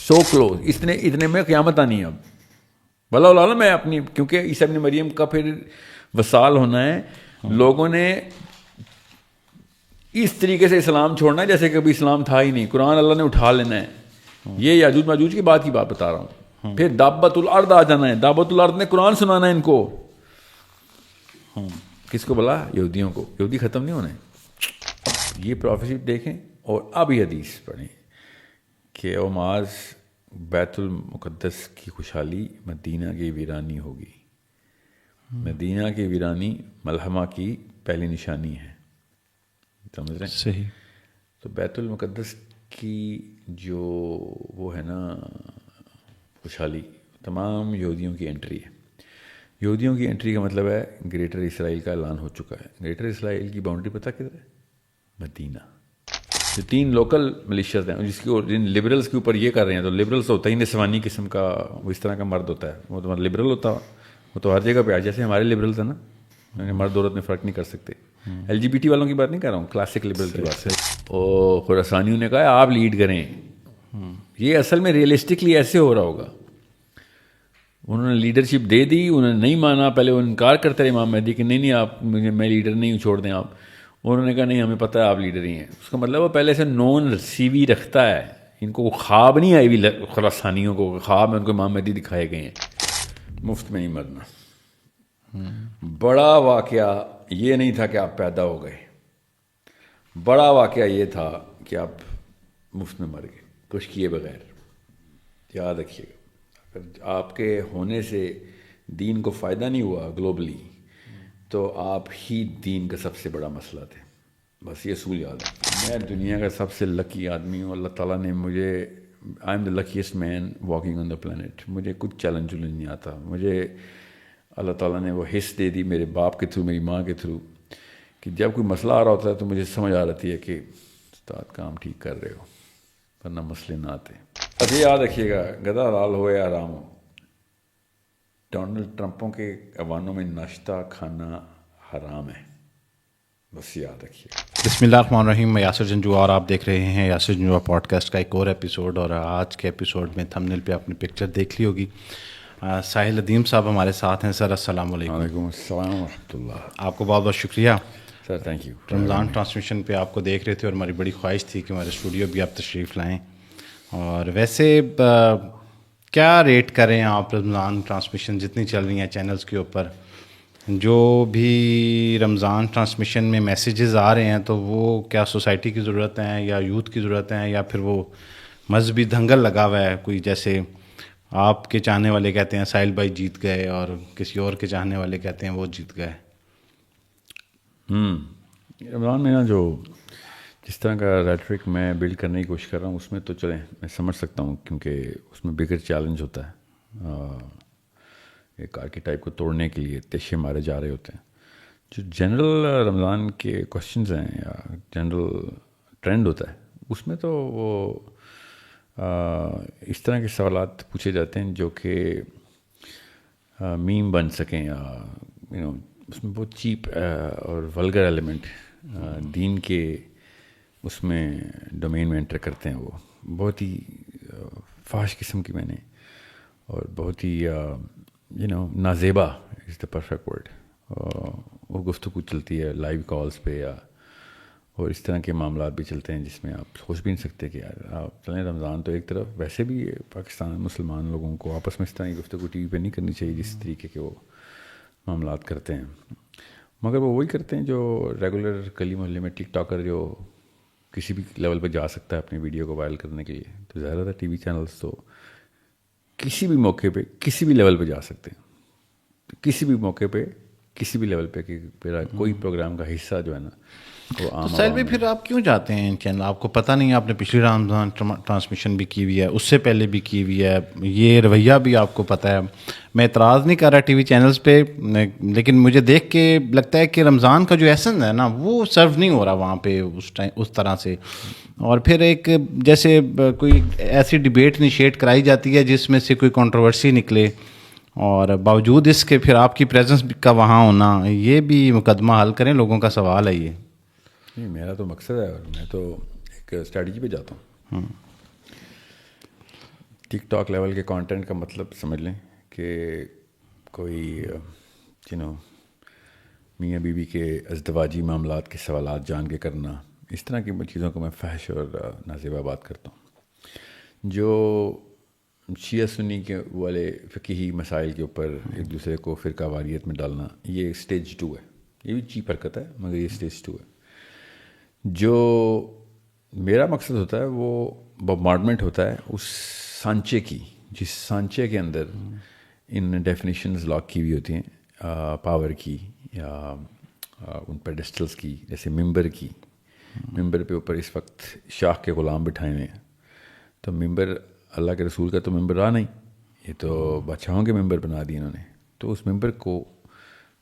So close, اتنے میں قیامت آنی ہے اب واللہ عالم ہے اپنی، کیونکہ عیسیٰ ابن مریم کا پھر وصال ہونا ہے. لوگوں نے اس طریقے سے اسلام چھوڑنا ہے جیسے کبھی اسلام تھا ہی نہیں. قرآن اللہ نے اٹھا لینا ہے. یہ یاجوج ماجوج کی بات بتا رہا ہوں. پھر دابت الارض آ جانا ہے. دابت الارض نے قرآن سنانا ہے ان کو. کس کو بولا؟ یہودیوں کو. یہودی ختم نہیں ہونے. یہ پروفیسی دیکھیں اور اب یہ حدیث پڑھیں کہ او معاذ بیت المقدس کی خوشحالی مدینہ کی ویرانی ہوگی. مدینہ کی ویرانی ملحمہ کی پہلی نشانی ہے. سمجھ رہے ہیں؟ صحیح. تو بیت المقدس کی جو وہ ہے نا خوشحالی، تمام یہودیوں کی انٹری ہے. یہودیوں کی انٹری کا مطلب ہے گریٹر اسرائیل کا اعلان ہو چکا ہے. گریٹر اسرائیل کی باؤنڈری پتہ کدھر ہے؟ مدینہ. جو 3 لوکل ملیشیاز ہیں جس کی جن لبرلز کے اوپر یہ کر رہے ہیں، تو لبرلز ہوتا ہی نسوانی قسم کا، وہ اس طرح کا مرد ہوتا ہے. وہ تو لبرل ہوتا، وہ تو ہر جگہ پہ جیسے ہمارے لبرلز ہیں نا، مرد عورت میں فرق نہیں کر سکتے. LGBT والوں کی بات نہیں کر رہا ہوں، کلاسک لبرل کی بات ہے. اور خراسانیوں نے کہا آپ لیڈ کریں. یہ اصل میں ریئلسٹکلی ایسے ہو رہا ہوگا. انہوں نے لیڈرشپ دے دی، انہوں نے نہیں مانا. پہلے وہ انکار کرتے رہے امام مہدی کہ نہیں آپ میں لیڈر نہیں ہوں، چھوڑ دیں آپ. انہوں نے کہا نہیں ہمیں پتہ ہے آپ لیڈر ہی ہیں. اس کا مطلب وہ پہلے سے نون سی وی رکھتا ہے. ان کو خواب نہیں آئی ہوئی خراسانیوں کو، خواب میں ان کو امام مہدی دکھائے گئے ہیں. مفت میں نہیں مرنا. بڑا واقعہ یہ نہیں تھا کہ آپ پیدا ہو گئے، بڑا واقعہ یہ تھا کہ آپ مفت میں مر گئے کچھ کیے بغیر. یاد رکھیے گا، اگر آپ کے ہونے سے دین کو فائدہ نہیں ہوا گلوبلی تو آپ ہی دین کا سب سے بڑا مسئلہ تھے. بس یہ اصول یاد ہے. میں دنیا کا سب سے لکی آدمی ہوں. اللہ تعالیٰ نے مجھے، I am the luckiest man walking on the planet. مجھے کچھ چیلنج نہیں آتا. مجھے اللہ تعالیٰ نے وہ حص دے دی میرے باپ کے تھرو، میری ماں کے تھرو، کہ جب کوئی مسئلہ آ رہا ہوتا ہے تو مجھے سمجھ آ رہتی ہے کہ استاد کام ٹھیک کر رہے ہو، ورنہ مسئلے نہ آتے. بس یہ یاد رکھیے گا، گدھا لال ہو یا آرام ہو، ڈونلڈ ٹرمپوں کے ایوانوں میں ناشتہ کھانا حرام ہے. بس یاد رکھیے. بسم اللہ الرحمن الرحیم. میں یاسر جنجو اور آپ دیکھ رہے ہیں یاسر جنجو پوڈ کاسٹ کا ایک اور ایپیسوڈ. اور آج کے ایپیسوڈ میں تھمبنیل پہ اپنی پکچر دیکھ لی ہوگی. ساحل ادیم صاحب ہمارے ساتھ ہیں. سر السلام علیکم. وعلیکم السلام ورحمۃ اللہ. آپ کو بہت بہت شکریہ sir. Thank you. Ramzan transmission پہ آپ کو دیکھ رہے تھے اور ہماری بڑی خواہش تھی کہ ہمارے اسٹوڈیو بھی آپ تشریف لائیں. اور ویسے کیا ریٹ کریں آپ رمضان ٹرانسمیشن جتنی چل رہی ہیں چینلز کے اوپر؟ جو بھی رمضان ٹرانسمیشن میں میسیجز آ رہے ہیں تو وہ کیا سوسائٹی کی ضرورت ہیں یا یوتھ کی ضرورت ہیں یا پھر وہ مذہبی دنگل لگا ہوا ہے کوئی؟ جیسے آپ کے چاہنے والے کہتے ہیں ساحل بھائی جیت گئے اور کسی اور کے چاہنے والے کہتے ہیں وہ جیت گئے. رمضان میں نا جو جس طرح کا ریٹرک میں بلڈ کرنے کی کوشش کر رہا ہوں اس میں تو چلیں میں سمجھ سکتا ہوں، کیونکہ اس میں بگر چیلنج ہوتا ہے. ایک آرکیٹائپ کو توڑنے کے لیے تیشے مارے جا رہے ہوتے ہیں. جو جنرل رمضان کے کوشچنز ہیں یا جنرل ٹرینڈ ہوتا ہے اس میں تو وہ اس طرح کے سوالات پوچھے جاتے ہیں جو کہ میم بن سکیں یا اس میں بہت چیپ اور ولگر ایلیمنٹ دین کے اس میں ڈومین میں انٹر کرتے ہیں. وہ بہت ہی فحش قسم کی میں نے اور بہت ہی نازیبا از دا پرفیکٹ ورڈ وہ گفتگو چلتی ہے لائیو کالز پہ یا اور اس طرح کے معاملات بھی چلتے ہیں جس میں آپ سوچ بھی نہیں سکتے کہ یار آپ چلیں رمضان تو ایک طرف، ویسے بھی پاکستان مسلمان لوگوں کو آپس میں اس طرح کی گفتگو ٹی وی پہ نہیں کرنی چاہیے جس طریقے کے وہ معاملات کرتے ہیں. مگر وہ وہی کرتے ہیں جو ریگولر گلی محلے میں ٹک ٹاکر جو کسی بھی لیول پہ جا سکتا ہے اپنی ویڈیو کو وائرل کرنے کے لیے. تو ظاہر ہے ٹی وی چینلز تو کسی بھی موقع پہ کسی بھی لیول پہ جا سکتے ہیں، کسی بھی موقع پہ کسی بھی لیول پہ کہ میرا کوئی پروگرام کا حصہ جو ہے نا وہ عام. تو ساحل بھائی پھر آپ کیوں جاتے ہیں ان چینل؟ آپ کو پتہ نہیں آپ نے پچھلی رمضان ٹرانسمیشن بھی کی ہوئی ہے، اس سے پہلے بھی کی ہوئی ہے، یہ رویہ بھی آپ کو پتہ ہے. میں اعتراض نہیں کر رہا ٹی وی چینلز پہ، لیکن مجھے دیکھ کے لگتا ہے کہ رمضان کا جو ایسنس ہے نا وہ سرو نہیں ہو رہا وہاں پہ اس طرح سے. اور پھر ایک جیسے کوئی ایسی ڈبیٹ انیشیٹ کرائی جاتی ہے جس میں سے کوئی کنٹروورسی نکلے اور باوجود اس کے پھر آپ کی پریزنس کا وہاں ہونا، یہ بھی مقدمہ حل کریں، لوگوں کا سوال ہے یہ. نہیں میرا تو مقصد ہے اور میں تو ایک اسٹریٹجی پہ جاتا ہوں ٹک ٹاک لیول کے کانٹینٹ کا مطلب سمجھ لیں کہ کوئی میاں بیوی کے ازدواجی معاملات کے سوالات جان کے کرنا، اس طرح کی چیزوں کو میں فحش اور نازیبا بات کرتا ہوں. جو شیعہ سنی کے والے فقہی مسائل کے اوپر ایک دوسرے کو فرقہ واریت میں ڈالنا، یہ اسٹیج 2 ہے. یہ بھی چیپ حرکت ہے مگر یہ اسٹیج 2 ہے. جو میرا مقصد ہوتا ہے وہ بمبارڈمنٹ ہوتا ہے اس سانچے کی، جس سانچے کے اندر ان ڈیفینیشنز لاک کی ہوئی ہوتی ہیں پاور کی یا ان پیڈسٹلز کی، جیسے ممبر کی. ممبر پہ اوپر اس وقت شاہ کے غلام بٹھائے ہوئے ہیں، تو ممبر اللہ کے رسول کا تو ممبر رہا نہیں، یہ تو بادشاہوں کے ممبر بنا دیے انہوں نے. تو اس ممبر کو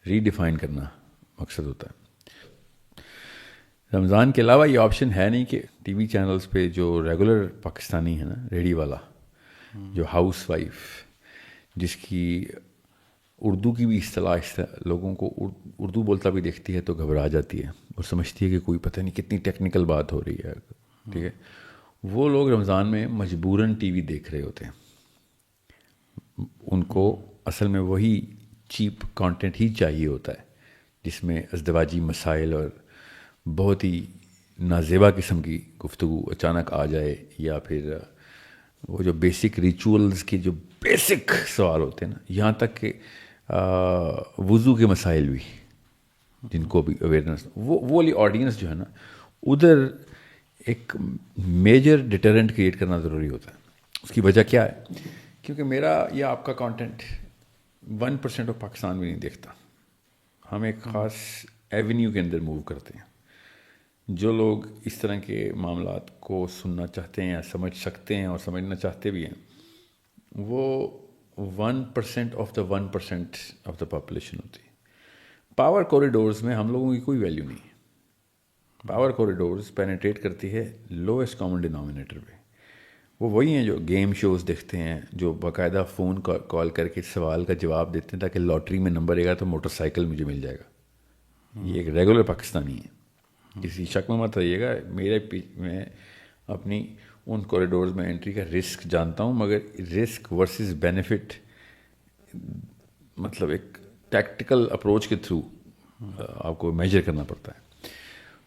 ری ڈیفائن کرنا مقصد ہوتا ہے. رمضان کے علاوہ یہ آپشن ہے نہیں کہ ٹی وی چینلز پہ جو ریگولر پاکستانی ہے نا، ریڈی والا، جو ہاؤس وائف، جس کی اردو کی بھی اصطلاح لوگوں کو اردو بولتا بھی دیکھتی ہے تو گھبرا جاتی ہے اور سمجھتی ہے کہ کوئی پتہ نہیں کتنی ٹیکنیکل بات ہو رہی ہے. ٹھیک ہے، وہ لوگ رمضان میں مجبوراً ٹی وی دیکھ رہے ہوتے ہیں. ان کو اصل میں وہی چیپ کانٹینٹ ہی چاہیے ہوتا ہے جس میں ازدواجی مسائل اور بہت ہی نازیبا قسم کی گفتگو اچانک آ جائے، یا پھر وہ جو بیسک ریچولز کے جو بیسک سوال ہوتے ہیں نا، یہاں تک کہ وضو کے مسائل بھی، جن کو بھی اویئرنیس، وہ والی آڈینس جو ہے نا، ادھر ایک میجر ڈیٹرنٹ کریٹ کرنا ضروری ہوتا ہے. اس کی وجہ کیا ہے؟ کیونکہ میرا یا آپ کا کانٹینٹ 1% آف پاکستان بھی نہیں دیکھتا. ہم ایک خاص ایونیو کے اندر موو کرتے ہیں. جو لوگ اس طرح کے معاملات کو سننا چاہتے ہیں یا سمجھ سکتے ہیں اور سمجھنا چاہتے بھی ہیں، وہ 1% of the 1% of the population ہوتی ہے. پاور کوریڈورز میں ہم لوگوں کی کوئی ویلیو نہیں ہے. پاور کوریڈورز پینیٹریٹ کرتی ہے لوئسٹ کامن ڈینامینیٹر پہ. وہ وہی ہیں جو گیم شوز دیکھتے ہیں، جو باقاعدہ فون کال کر کے سوال کا جواب دیتے ہیں تاکہ لاٹری میں نمبر آئے گا تو موٹر سائیکل مجھے مل جائے گا. یہ ایک ریگولر پاکستانی ہے، کسی شک میں مت رہیے گا. میں اپنی ان کوریڈورز میں انٹری کا رسک جانتا ہوں، مگر رسک ورسز بینیفٹ مطلب ایک ٹیکٹیکل اپروچ کے تھرو آپ کو میجر کرنا پڑتا ہے.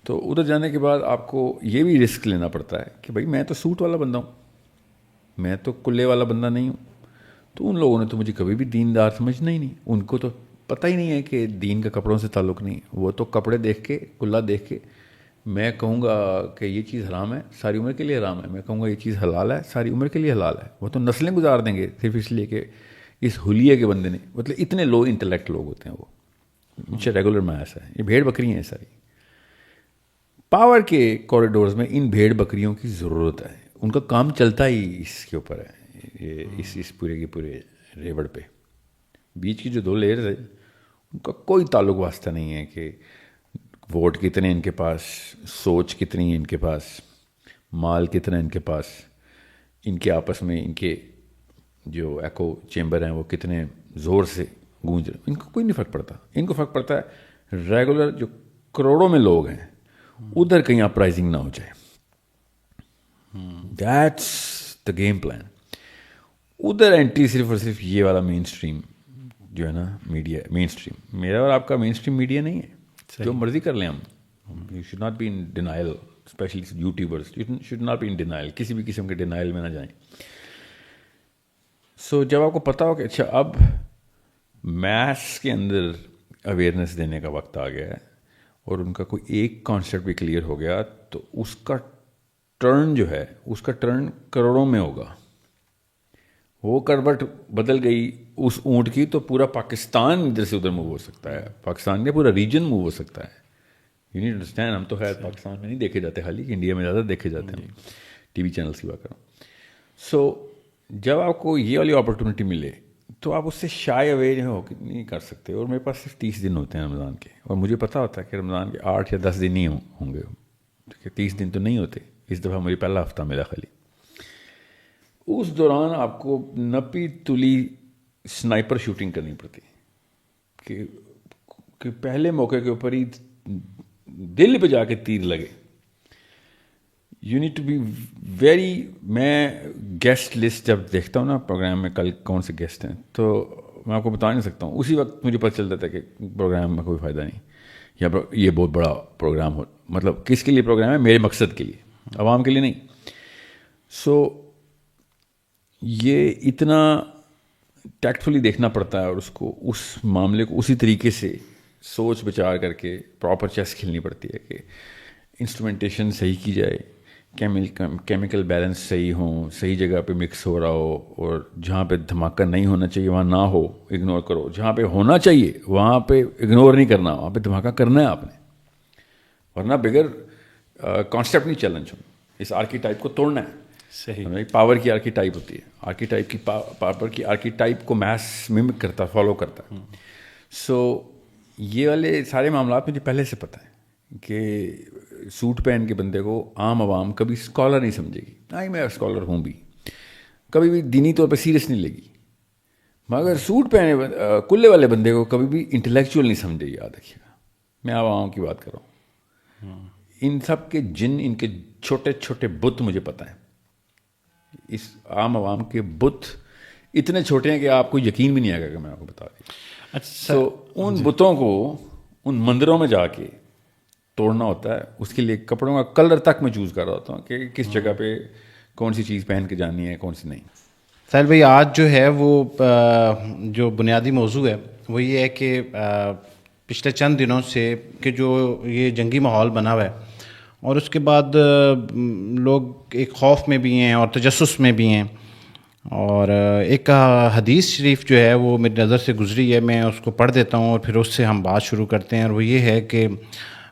تو ادھر جانے کے بعد آپ کو یہ بھی رسک لینا پڑتا ہے کہ بھائی میں تو سوٹ والا بندہ ہوں، میں تو کلے والا بندہ نہیں ہوں. تو ان لوگوں نے تو مجھے کبھی بھی دیندار سمجھنا ہی نہیں. ان کو تو پتہ ہی نہیں ہے کہ دین کا کپڑوں سے تعلق نہیں. وہ تو کپڑے دیکھ کے، کلا دیکھ کے میں کہوں گا کہ یہ چیز حرام ہے، ساری عمر کے لیے حرام ہے. میں کہوں گا یہ چیز حلال ہے، ساری عمر کے لیے حلال ہے. وہ تو نسلیں گزار دیں گے صرف اس لیے کہ اس حلیے کے بندے نے، مطلب اتنے لو انٹلیکٹ لوگ ہوتے ہیں. وہ اچھا ریگولر میں ایسا ہے، یہ بھیڑ بکریاں ہیں ساری. پاور کے کوریڈورز میں ان بھیڑ بکریوں کی ضرورت ہے. ان کا کام چلتا ہی اس کے اوپر ہے، اس پورے کے پورے ریوڑ پہ. بیچ کی جو 2 لیئرز ہیں ان کا کوئی تعلق واسطہ نہیں ہے کہ ووٹ کتنے ان کے پاس، سوچ کتنی ہے ان کے پاس، مال کتنا ان کے پاس، ان کے آپس میں ان کے جو ایکو چیمبر ہیں وہ کتنے زور سے گونج رہے. ان کو کوئی نہیں فرق پڑتا. ان کو فرق پڑتا ہے ریگولر جو کروڑوں میں لوگ ہیں ادھر کہیں اپرائزنگ نہ ہو جائے. That's the game plan. ادھر انٹری صرف اور صرف یہ والا مین اسٹریم جو ہے نا میڈیا، مین اسٹریم میرا اور آپ کا مین اسٹریم میڈیا نہیں ہے. جو مرضی کر لیں ہم، you should not be in denial, especially YouTubers should not be in denial. کسی بھی قسم کے ڈینائل میں نہ جائیں. سو جب آپ کو پتہ ہو کہ اچھا اب میتھس کے اندر اویئرنیس دینے کا وقت آ گیا ہے اور ان کا کوئی ایک کانسیپٹ بھی کلیئر ہو گیا، تو اس کا ٹرن جو ہے، اس کا ٹرن کروڑوں میں ہوگا. وہ کروٹ بدل گئی اس اونٹ کی تو پورا پاکستان ادھر سے ادھر موو ہو سکتا ہے. پاکستان کا پورا ریجن موو ہو سکتا ہے. You need understand. ہم تو خیر پاکستان میں نہیں دیکھے جاتے، خالی انڈیا میں زیادہ دیکھے جاتے ہیں. ٹی وی چینلس کی بات کروں. سو جب آپ کو یہ والی اپرچونیٹی ملے تو آپ اس سے شائے اوے جو ہو نہیں کر سکتے. اور میرے پاس صرف 30 دن ہوتے ہیں رمضان کے، اور مجھے پتہ ہوتا ہے کہ رمضان کے 8 یا 10 دن ہی ہوں گے. 30 دن تو نہیں ہوتے. اس دفعہ مجھے پہلا ہفتہ ملا خالی. اس دوران آپ کو نپی تلی سنائپر شوٹنگ کرنی پڑتی کہ پہلے موقع کے اوپر ہی دل پہ جا کے تیر لگے. You need to be very. میں گیسٹ لسٹ جب دیکھتا ہوں نا پروگرام میں کل کون سے گیسٹ ہیں تو میں آپ کو بتا نہیں سکتا ہوں, اسی وقت مجھے پتہ چلتا تھا کہ پروگرام میں کوئی فائدہ نہیں, یا یہ بہت بڑا پروگرام ہو. مطلب کس کے لیے پروگرام ہے؟ میرے مقصد کے لیے, عوام کے لیے نہیں. سو یہ اتنا ٹیکٹفلی دیکھنا پڑتا ہے, اور اس کو اس معاملے کو اسی طریقے سے سوچ بچار کر کے پراپر چیس کھیلنی پڑتی ہے کہ انسٹرومنٹیشن صحیح کی جائے, کیمیکل بیلنس صحیح ہوں, صحیح جگہ پہ مکس ہو رہا ہو, اور جہاں پہ دھماکہ نہیں ہونا چاہیے وہاں نہ ہو, اگنور کرو. جہاں پہ ہونا چاہیے وہاں پہ اگنور نہیں کرنا, وہاں پہ دھماکہ کرنا ہے آپ نے, ورنہ بغیر کانسیپٹ نہیں چیلنج ہو. اس آرکیٹائپ کو توڑنا ہے. صحیح. پاور کی آرکیٹائپ ہوتی ہے, آرکیٹائپ کی پاور کی آرکیٹائپ کو میس ممک کرتا, فالو کرتا ہے. سو یہ والے سارے معاملات مجھے پہلے سے پتہ ہے کہ سوٹ پہن کے بندے کو عام عوام کبھی اسکالر نہیں سمجھے گی. نہیں, میں اسکالر ہوں بھی, کبھی بھی دینی طور پہ سیریس نہیں لگی, مگر سوٹ پہنے کلے والے بندے کو کبھی بھی انٹلیکچوئل نہیں سمجھے گی. یاد رکھیے گا, میں عوام کی بات کر رہا ہوں. ان سب کے جن, ان کے چھوٹے چھوٹے بت مجھے پتہ ہیں. اس عام عوام کے بت اتنے چھوٹے ہیں کہ آپ کو یقین بھی نہیں آئے گا کہ میں آپ کو بتا دوں. اچھا, ان بتوں کو ان مندروں میں جا کے توڑنا ہوتا ہے. اس کے لیے کپڑوں کا کلر تک میں چوز کر رہا ہوتا ہوں کہ کس جگہ پہ کون سی چیز پہن کے جانی ہے, کون سی نہیں. ساحل بھائی, آج جو ہے وہ جو بنیادی موضوع ہے وہ یہ ہے کہ پچھلے چند دنوں سے کہ جو یہ جنگی ماحول بنا ہوا ہے, اور اس کے بعد لوگ ایک خوف میں بھی ہیں اور تجسس میں بھی ہیں. اور ایک حدیث شریف جو ہے وہ میری نظر سے گزری ہے, میں اس کو پڑھ دیتا ہوں اور پھر اس سے ہم بات شروع کرتے ہیں. اور وہ یہ ہے کہ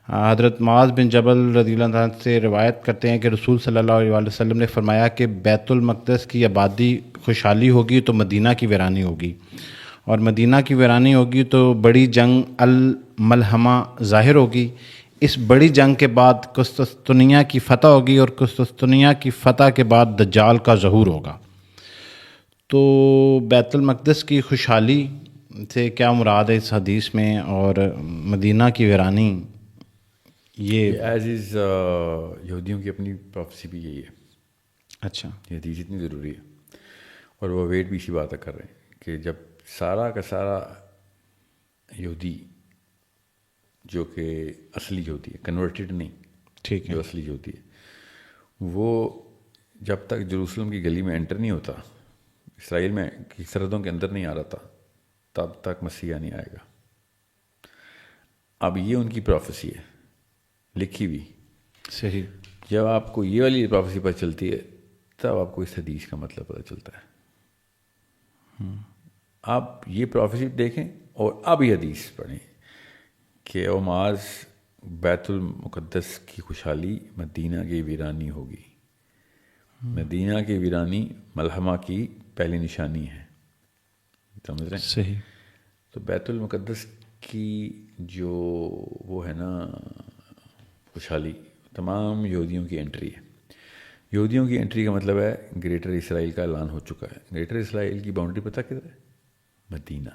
حضرت معاذ بن جبل رضی اللہ عنہ سے روایت کرتے ہیں کہ رسول صلی اللہ علیہ وسلم نے فرمایا کہ بیت المقدس کی آبادی خوشحالی ہوگی تو مدینہ کی ویرانی ہوگی, اور مدینہ کی ویرانی ہوگی تو بڑی جنگ الملحمہ ظاہر ہوگی. اس بڑی جنگ کے بعد قسطنطنیہ کی فتح ہوگی, اور قسطنطنیہ کی فتح کے بعد دجال کا ظہور ہوگا. تو بیت المقدس کی خوشحالی سے کیا مراد ہے اس حدیث میں, اور مدینہ کی ویرانی یہ ایز از یہودیوں کی اپنی پروفیسی بھی یہی ہے. اچھا, یہ حدیث اتنی ضروری ہے, اور وہ ویٹ بھی اسی بات کر رہے ہیں کہ جب سارا کا سارا یہودی جو کہ اصلی یہودی ہے, کنورٹڈ نہیں, ٹھیک ہے, جو اصلی یہودی ہے, وہ جب تک جروسلم کی گلی میں انٹر نہیں ہوتا, اسرائیل میں کی سرحدوں کے اندر نہیں آ رہا تھا, تب تک مسیحا نہیں آئے گا. اب یہ ان کی پروفیسی ہے لکھی ہوئی. صحیح. جب آپ کو یہ والی پروفیسی پتہ چلتی ہے تب آپ کو اس حدیث کا مطلب پتہ چلتا ہے. آپ یہ پروفیسی دیکھیں اور اب یہ حدیث پڑھیں کہ او معاذ, بیت المقدس کی خوشحالی مدینہ کی ویرانی ہوگی. مدینہ کی ویرانی ملحمہ کی پہلی نشانی ہے. سمجھ رہے ہیں؟ صحیح. تو بیت المقدس کی جو وہ ہے نا خوشحالی, تمام یہودیوں کی انٹری ہے. یہودیوں کی انٹری کا مطلب ہے گریٹر اسرائیل کا اعلان ہو چکا ہے. گریٹر اسرائیل کی باؤنڈری پتہ کدھر ہے؟ مدینہ.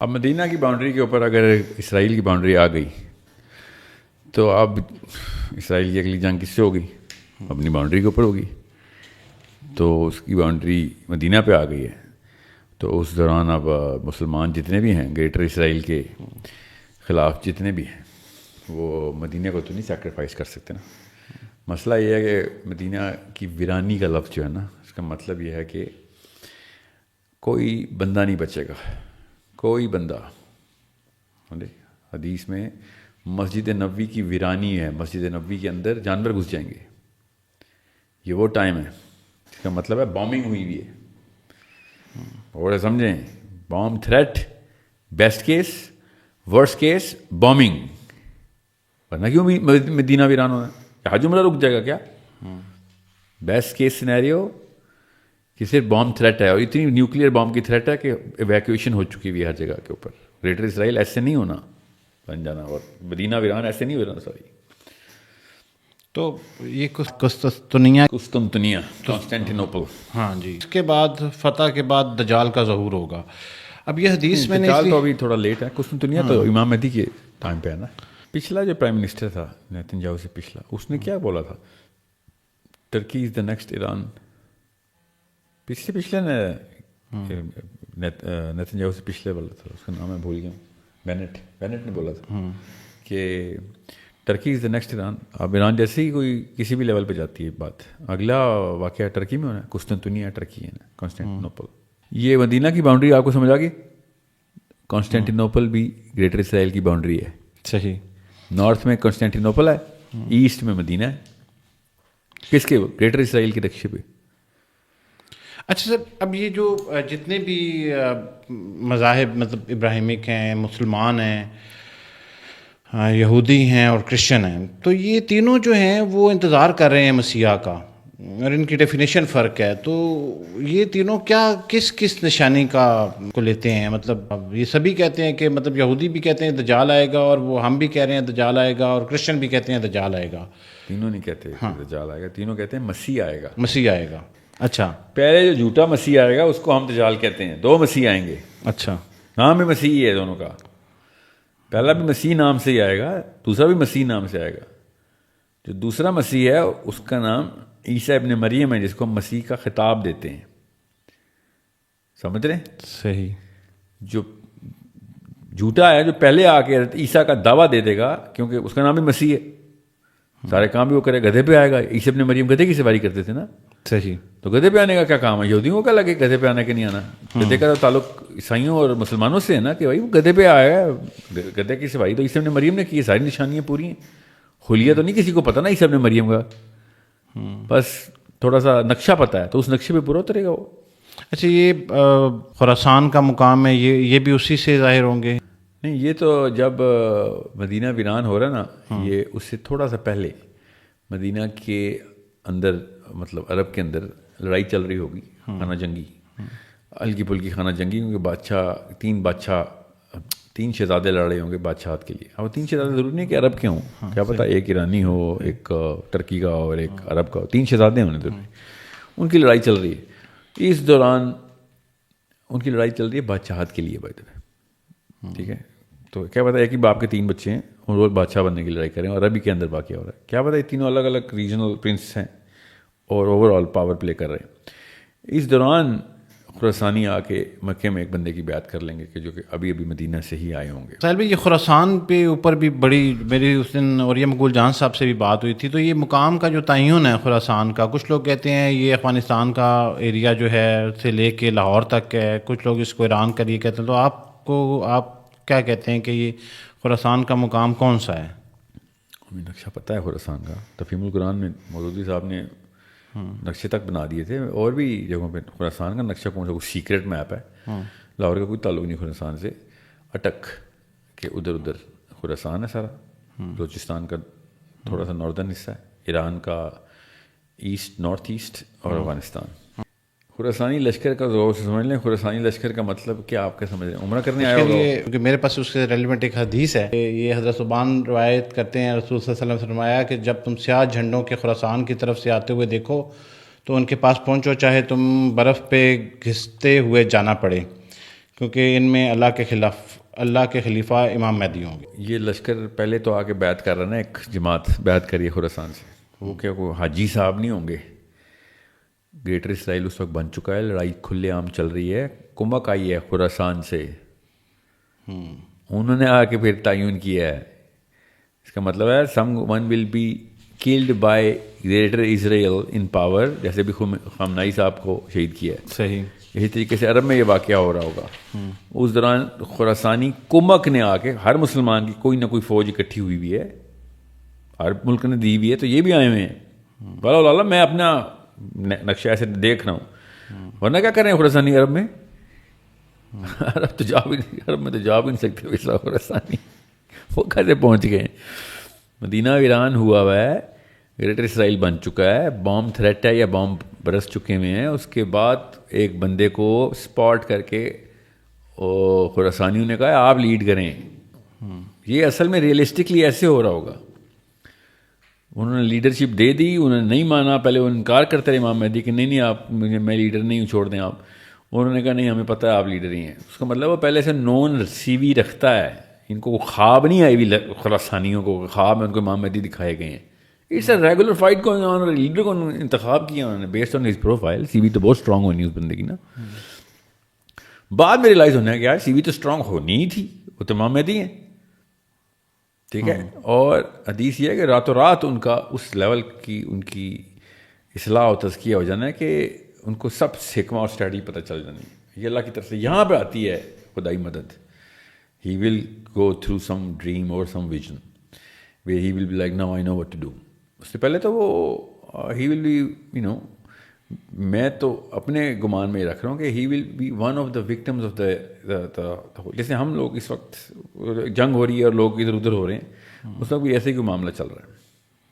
اب مدینہ کی باؤنڈری کے اوپر اگر اسرائیل کی باؤنڈری آ گئی تو اب اسرائیل کی اگلی جنگ کس سے ہوگی؟ اپنی باؤنڈری کے اوپر ہوگی. تو اس کی باؤنڈری مدینہ پہ آ گئی ہے, تو اس دوران اب مسلمان جتنے بھی ہیں گریٹر اسرائیل کے خلاف جتنے بھی ہیں وہ مدینہ کو تو نہیں سیکریفائس کر سکتے نا. مسئلہ یہ ہے کہ مدینہ کی ویرانی کا لفظ جو ہے نا, اس کا مطلب یہ ہے کہ کوئی بندہ نہیں بچے گا, کوئی بندہ. حدیث میں مسجد نبوی کی ویرانی ہے, مسجد نبوی کے اندر جانور گھس جائیں گے. یہ وہ ٹائم ہے, اس کا مطلب ہے بامبنگ ہوئی ہوئی ہے. اور سمجھیں, bomb threat, best case, worst case bombing. ورنہ کیوں مدینہ ویران ہونا ہے؟ حج عمرہ رک جائے گا کیا؟ بیسٹ کیس سینیریو کہ صرف بام تھریٹ ہے, اور اتنی نیوکلیئر بام کی تھریٹ ہے کہ ایویکویشن ہو چکی ہوئی ہے ہر جگہ کے اوپر. گریٹر اسرائیل ایسے نہیں ہونا بن جانا, اور مدینہ ویران ایسے نہیں ہونا. سوری. تو یہ قسطنطنیہ کانسٹینٹینوپل, ہاں جی, اس کے بعد فتح کے بعد دجال کا ظہور ہوگا. اب یہ حدیث میں نے دجال تو ابھی تھوڑا لیٹ ہے. قسطنطنیہ تو امام مہدی کے ٹائم پہ ہے نا. پچھلا جو پرائم منسٹر تھا نیتن یاہو سے پچھلا, اس نے کیا بولا تھا Turkey is the next Iran. پچھلے نیتنیاہو سے پچھلے والا تھا, اس کا نام میں بھول گیا ہوں, بینٹ نے بولا تھا کہ Turkey is the next Iran. اب ایران جیسے ہی کوئی کسی بھی لیول پہ جاتی ہے بات, اگلا واقعہ ٹرکی میں ہونا ہے. قسطنطنیہ ٹرکی ہے نا, کانسٹینٹینوپل. یہ مدینہ کی باؤنڈری آپ کو سمجھ آ گئی. کانسٹینٹینوپل بھی گریٹر اسرائیل کی باؤنڈری ہے. صحیح. نارتھ میں کانسٹینٹینوپل ہے, ایسٹ میں مدینہ ہے. کس کے؟ گریٹر اسرائیل کے نقشے پہ. اچھا سر, اب یہ جو جتنے بھی مذاہب مطلب ابراہیمک ہیں, مسلمان ہیں, یہودی ہیں اور کرسچن ہیں, تو یہ تینوں جو ہیں وہ انتظار کر رہے ہیں مسیحا کا, اور ان کی ڈیفینیشن فرق ہے. تو یہ تینوں کیا کس نشانی کو لیتے ہیں؟ مطلب یہ سبھی کہتے ہیں کہ مطلب یہودی بھی کہتے ہیں دجال آئے گا, اور وہ ہم بھی کہہ رہے ہیں دجال آئے گا, اور کرسچن بھی کہتے ہیں دجال آئے گا. تینوں نہیں کہتے دجال آئے گا, تینوں کہتے ہیں مسیح آئے گا. مسیح آئے گا. اچھا. پہلے جو جھوٹا مسیح آئے گا اس کو ہم دجال کہتے ہیں. دو مسیح آئیں گے. اچھا. نام بھی مسیح ہی ہے دونوں کا. پہلا بھی مسیح نام سے ہی آئے گا, دوسرا بھی مسیح نام سے آئے گا. جو دوسرا مسیح ہے اس کا نام عیسیٰ ابن مریم ہے, جس کو ہم مسیح کا خطاب دیتے ہیں. سمجھ رہے ہیں؟ صحیح. جو جھوٹا ہے, جو پہلے آ کے عیسیٰ کا دعویٰ دے دے گا, کیونکہ اس کا نام بھی مسیح ہے, سارے کام بھی وہ کرے, گدھے پہ آئے گا. عیسیٰ ابن مریم گدھے کی سواری کرتے تھے نا. صحیح. تو گدھے پہ آنے کا کیا کام ہے؟ یہودیوں کا لگے گدھے پہ آنے کے نہیں آنا. گدھے کا تعلق عیسائیوں اور مسلمانوں سے ہے نا, کہ بھائی وہ گدھے پہ آئے گا, گدھے کی سواری تو عیسیٰ ابن مریم نے کی ہے. ساری نشانیاں پوری ہیں. خلیہ تو نہیں کسی کو پتہ نا عیسیٰ ابن مریم کا, بس تھوڑا سا نقشہ پتہ ہے, تو اس نقشے پہ پورا اترے گا وہ. اچھا, یہ خراسان کا مقام ہے, یہ بھی اسی سے ظاہر ہوں گے؟ نہیں, یہ تو جب مدینہ ویران ہو رہا ہے نا, یہ اس سے تھوڑا سا پہلے مدینہ کے اندر, مطلب عرب کے اندر لڑائی چل رہی ہوگی, خانہ جنگی, ہلکی پھلکی خانہ جنگی, کیونکہ تین شہزادے لڑ رہے ہوں گے بادشاہت کے لیے. اب تین شہزادے ضروری نہیں کہ عرب کے ہوں, کیا پتہ ایک ایرانی ہو, ایک ٹرکی کا ہو, اور ایک عرب کا ہو. تین شہزادے ہونے ضروری. ان کی لڑائی چل رہی ہے. اس دوران ان کی لڑائی چل رہی ہے بادشاہت کے لیے. ٹھیک ہے, تو کیا پتہ ہے کہ باپ کے تین بچے ہیں, اور وہ بادشاہ بننے کی لڑائی کریں, اور عربی کے اندر واقعہ ہو رہا ہے. کیا پتہ یہ تینوں الگ الگ ریجنل پرنس ہیں اور اوور آل پاور پلے کر رہے ہیں. اس دوران خراسانی آ کے مکے میں ایک بندے کی بیعت کر لیں گے, کہ جو کہ ابھی مدینہ سے ہی آئے ہوں گے. ساحل بھائی, یہ خراسان پہ اوپر بھی بڑی میری اس دن اور یہ مقبول جان صاحب سے بھی بات ہوئی تھی. تو یہ مقام کا جو تعین ہے خراسان کا, کچھ لوگ کہتے ہیں یہ افغانستان کا ایریا جو ہے سے لے کے لاہور تک ہے, کچھ لوگ اس کو ایران کا لیے کہتے ہیں. تو آپ کیا کہتے ہیں کہ یہ خراسان کا مقام کون سا ہے؟ ہمیں نقشہ پتہ ہے خراسان کا. تفہیم القرآن میں مودودی صاحب نے نقشے تک بنا دیے تھے, اور بھی جگہوں پہ. خراسان کا نقشہ کون سا؟ کوئی سیکرٹ میپ ہے. لاہور کا کوئی تعلق نہیں خراسان سے. اٹک کے ادھر خراسان ہے سارا. بلوچستان کا تھوڑا سا ناردرن حصہ ہے, ایران کا ایسٹ, نارتھ ایسٹ, اور افغانستان. خراسانی لشکر کا غور سے سمجھ لیں. خراسانی لشکر کا مطلب کیا آپ کیا سمجھ رہے ہیں؟ عمرہ کرنے آیا ہوگا. کیونکہ میرے پاس اس کے ریلیونٹ ایک حدیث ہے. یہ حضرت صبان روایت کرتے ہیں, رسول صلی اللہ علیہ وسلم سے فرمایا کہ جب تم سیاہ جھنڈوں کے خراسان کی طرف سے آتے ہوئے دیکھو تو ان کے پاس پہنچو, چاہے تم برف پہ گھستے ہوئے جانا پڑے, کیونکہ ان میں اللہ کے خلیفہ امام مہدی ہوں گے. یہ لشکر پہلے تو آ کے بیعت کر رہا نا, ایک جماعت بیعت کریے خراسان سے. وہ کیا کوئی حاجی صاحب نہیں ہوں گے. گریٹر اسرائیل اس وقت بن چکا ہے, لڑائی کھلے عام چل رہی ہے. کمک آئی ہے خراسان سے, انہوں نے آ کے پھر تعین کیا ہے. اس کا مطلب ہے someone will be killed by Greater Israel in power, جیسے بھی خامنائی صاحب کو شہید کیا ہے. صحیح. اسی طریقے سے عرب میں یہ واقعہ ہو رہا ہوگا. اس دوران خراسانی کمک نے آ کے, ہر مسلمان کی کوئی نہ کوئی فوج اکٹھی ہوئی بھی ہے, ہر ملک نے دی بھی ہے, تو یہ بھی آئے ہوئے ہیں. والا میں اپنا نقشہ ایسے دیکھ رہا ہوں, ورنہ کیا کر رہے ہیں خراسانی عرب میں؟ عرب تو عرب میں تو جا بھی نہیں سکتے ویسا خراسانی. وہ کیسے پہنچ گئے؟ مدینہ ویران ہوا ہے, گریٹر اسرائیل بن چکا ہے, بام تھریٹ ہے یا بام برس چکے ہوئے ہیں. اس کے بعد ایک بندے کو اسپاٹ کر کے خراسانیوں نے کہا آپ لیڈ کریں. یہ اصل میں ریئلسٹکلی ایسے ہو رہا ہوگا. انہوں نے لیڈرشپ دے دی, انہوں نے نہیں مانا. پہلے وہ انکار کرتے رہے امام مہدی کہ نہیں آپ میں لیڈر نہیں ہوں, چھوڑ دیں آپ. انہوں نے کہا نہیں ہمیں پتہ ہے آپ لیڈر ہی ہیں. اس کا مطلب وہ پہلے سے نون سی وی رکھتا ہے. ان کو خواب نہیں آئی ہوئی خراسانیوں کو, خواب میں ان کو امام مہدی دکھائے گئے ہیں. It's a regular fight going on, اور لیڈر کو انتخاب کیا انہوں نے based on his profile. C V تو بہت اسٹرانگ ہونی اس بندے کی نا. بعد میں ریلائز ہونا ہے کہ یار سی وی تو اسٹرانگ ہونی ہی تھی, وہ تمام مہدی ہیں, ٹھیک ہے. اور حدیث یہ ہے کہ راتوں رات ان کا اس لیول کی ان کی اصلاح و تزکیہ ہو جانا ہے کہ ان کو سب حکمہ اور اسٹریٹجی پتہ چل جانی ہے. یہ اللہ کی طرف سے یہاں پہ آتی ہے خدائی مدد. ہی ول گو تھرو سم ڈریم اور some vision where he will be like now I know what to do. اس سے پہلے تو وہ ہی ول بی یو نو, میں تو اپنے گمان میں یہ رکھ رہا ہوں کہ he will be one of the victims of the, جیسے ہم لوگ اس وقت جنگ ہو رہی ہے اور لوگ ادھر ادھر ہو رہے ہیں, اس وقت بھی ایسے ہی کوئی معاملہ چل رہا ہے.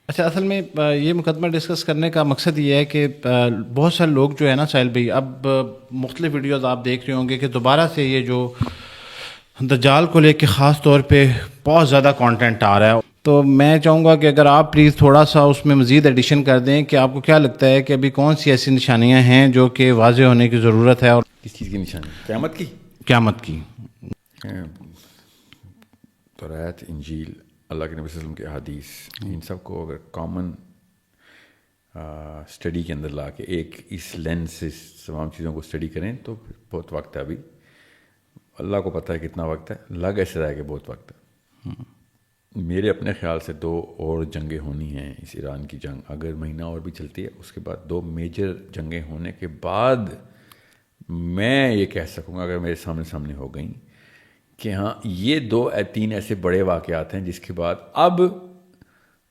اچھا, اصل میں یہ مقدمہ ڈسکس کرنے کا مقصد یہ ہے کہ بہت سارے لوگ جو ہے نا ساحل بھائی, اب مختلف ویڈیوز آپ دیکھ رہے ہوں گے کہ دوبارہ سے یہ جو دجال کو لے کے خاص طور پہ بہت زیادہ کانٹینٹ آ رہا ہے. تو میں چاہوں گا کہ اگر آپ پلیز تھوڑا سا اس میں مزید ایڈیشن کر دیں کہ آپ کو کیا لگتا ہے کہ ابھی کون سی ایسی نشانیاں ہیں جو کہ واضح ہونے کی ضرورت ہے. اور کس چیز کی نشانی؟ قیامت کی. قیامت کی. تورات, انجیل, اللہ کے نبی صلی اللہ علیہ وسلم کے احادیث, ان سب کو اگر کامن اسٹڈی کے اندر لا کے ایک اس لینس سے تمام چیزوں کو اسٹڈی کریں تو بہت وقت ہے. ابھی اللہ کو پتہ ہے کتنا وقت ہے, لگ ایسے رہا ہے کہ بہت وقت ہے. میرے اپنے خیال سے 2 اور جنگیں ہونی ہیں. اس ایران کی جنگ اگر مہینہ اور بھی چلتی ہے, اس کے بعد 2 میجر جنگیں ہونے کے بعد میں یہ کہہ سکوں گا, اگر میرے سامنے ہو گئیں, کہ ہاں یہ 2-3 ایسے بڑے واقعات ہیں جس کے بعد اب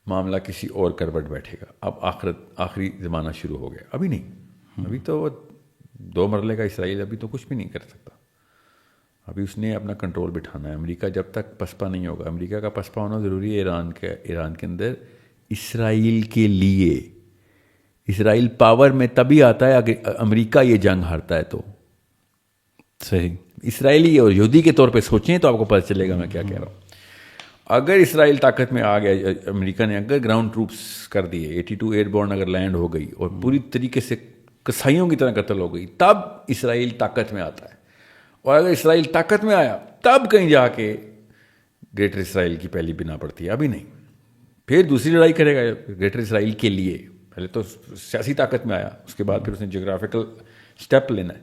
معاملہ کسی اور کروٹ بیٹھے گا. اب آخری زمانہ شروع ہو گیا. ابھی نہیں, ابھی تو 2 مرحلے کا اسرائیل ابھی تو کچھ بھی نہیں کر سکتا. ابھی اس نے اپنا کنٹرول بٹھانا ہے. امریکہ جب تک پسپا نہیں ہوگا, امریکہ کا پسپا ہونا ضروری ہے ایران کے اندر اسرائیل کے لیے. اسرائیل پاور میں تبھی آتا ہے اگر امریکہ یہ جنگ ہارتا ہے تو. صحیح. اسرائیلی اور یہودی کے طور پہ سوچیں تو آپ کو پتہ چلے گا میں کیا کہہ رہا ہوں. اگر اسرائیل طاقت میں آ گیا, امریکہ نے اگر گراؤنڈ ٹروپس کر دیے, 82 ایئر بورن اگر لینڈ ہو گئی اور پوری طریقے سے کسائیوں کی طرح قتل ہو گئی, تب اسرائیل طاقت میں آتا ہے. اور اگر اسرائیل طاقت میں آیا تب کہیں جا کے گریٹر اسرائیل کی پہلی بنا پڑتی ہے. ابھی نہیں. پھر دوسری لڑائی کرے گا گریٹر اسرائیل کے لیے. پہلے تو سیاسی طاقت میں آیا, اس کے بعد پھر اس نے جغرافیکل اسٹیپ لینا ہے.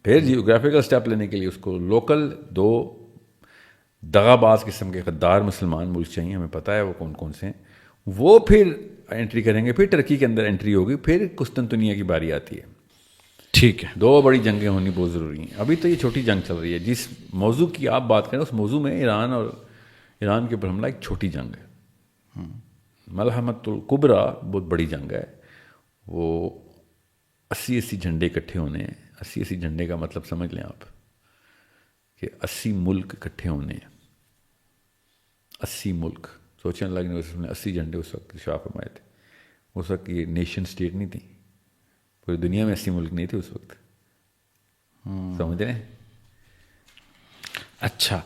پھر جیوگرافیکل اسٹیپ لینے کے لیے اس کو لوکل 2 دغا باز قسم کے غدار مسلمان ملک چاہیے. ہمیں پتہ ہے وہ کون کون سے ہیں. وہ پھر انٹری کریں گے. پھر ٹرکی کے اندر انٹری ہوگی. پھر قسطنطنیہ کی باری آتی ہے. ٹھیک ہے. 2 بڑی جنگیں ہونی بہت ضروری ہیں. ابھی تو یہ چھوٹی جنگ چل رہی ہے. جس موضوع کی آپ بات کریں اس موضوع میں ایران کے اوپر حملہ ایک چھوٹی جنگ ہے. ملحمۃ الکبریٰ بہت بڑی جنگ ہے. وہ 80 جھنڈے اکٹھے ہونے ہیں. 80 جھنڈے کا مطلب سمجھ لیں آپ کہ 80 ملک اکٹھے ہونے ہیں. 80 ملک. سوچیں اللہ کے نبی نے 80 جھنڈے اس وقت شاہ فرمائے تھے. اس وقت یہ نیشن اسٹیٹ نہیں تھی. پوری دنیا میں 80 ملک نہیں تھے اس وقت. سمجھ رہے ہیں؟ اچھا,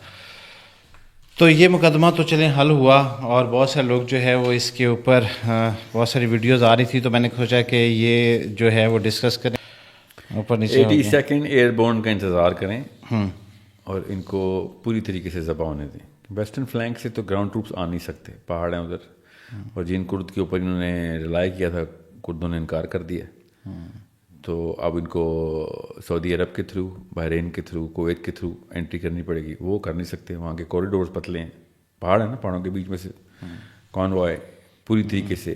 تو یہ مقدمہ تو چلیں حل ہوا, اور بہت سارے لوگ جو ہے وہ اس کے اوپر بہت ساری ویڈیوز آ رہی تھی, تو میں نے سوچا کہ یہ جو ہے وہ ڈسکس کریں. اوپر نیچے 82 ایئر بورن کا انتظار کریں اور ان کو پوری طریقے سے ذبح ہونے دیں. ویسٹرن فلینک سے تو گراؤنڈ ٹروپس آ نہیں سکتے, پہاڑ ہیں ادھر, اور جن کرد کے اوپر انہوں نے ریلائی کیا تھا کردوں نے انکار کر دیا. تو اب ان کو سعودی عرب کے تھرو, بحرین کے تھرو, کویت کے تھرو انٹری کرنی پڑے گی. وہ کر نہیں سکتے, وہاں کے کوریڈورز پتلے ہیں, پہاڑ ہیں نا, پہاڑوں کے بیچ میں سے کانوائے پوری طریقے سے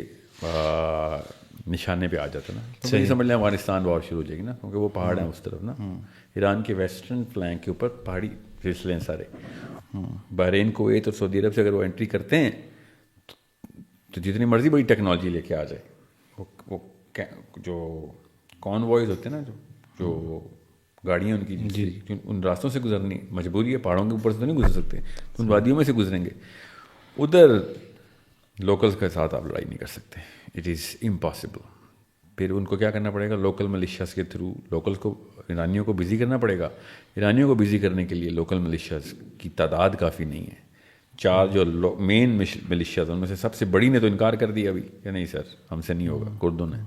نشانے پہ آ جاتا ہے نا. صحیح سمجھ لیں افغانستان وار شروع ہو جائے گی نا, کیونکہ وہ پہاڑ ہیں اس طرف نا. ایران کے ویسٹرن فلینک کے اوپر پہاڑی سلسلے ہیں سارے. بحرین, کویت اور سعودی عرب سے اگر وہ انٹری کرتے ہیں تو جتنی مرضی بڑی ٹیکنالوجی لے کے آ جائے, وہ جو کانوائز ہوتے ہیں نا, جو گاڑیاں ان کی ان راستوں سے گزرنی مجبوری ہے. پہاڑوں کے اوپر سے تو نہیں گزر سکتے, ان وادیوں میں سے گزریں گے. ادھر لوکلز کے ساتھ آپ لڑائی نہیں کر سکتے. It is impossible. پھر ان کو کیا کرنا پڑے گا, لوکل ملیشیاز کے تھرو لوکلز کو, ایرانیوں کو بزی کرنا پڑے گا. ایرانیوں کو بزی کرنے کے لیے لوکل ملیشیاز کی تعداد کافی نہیں ہے. 4 جو مین ملیشیاز ان میں سے سب سے بڑی نے تو انکار کر دیا ابھی کہ نہیں سر ہم سے نہیں ہوگا, کردوں نے.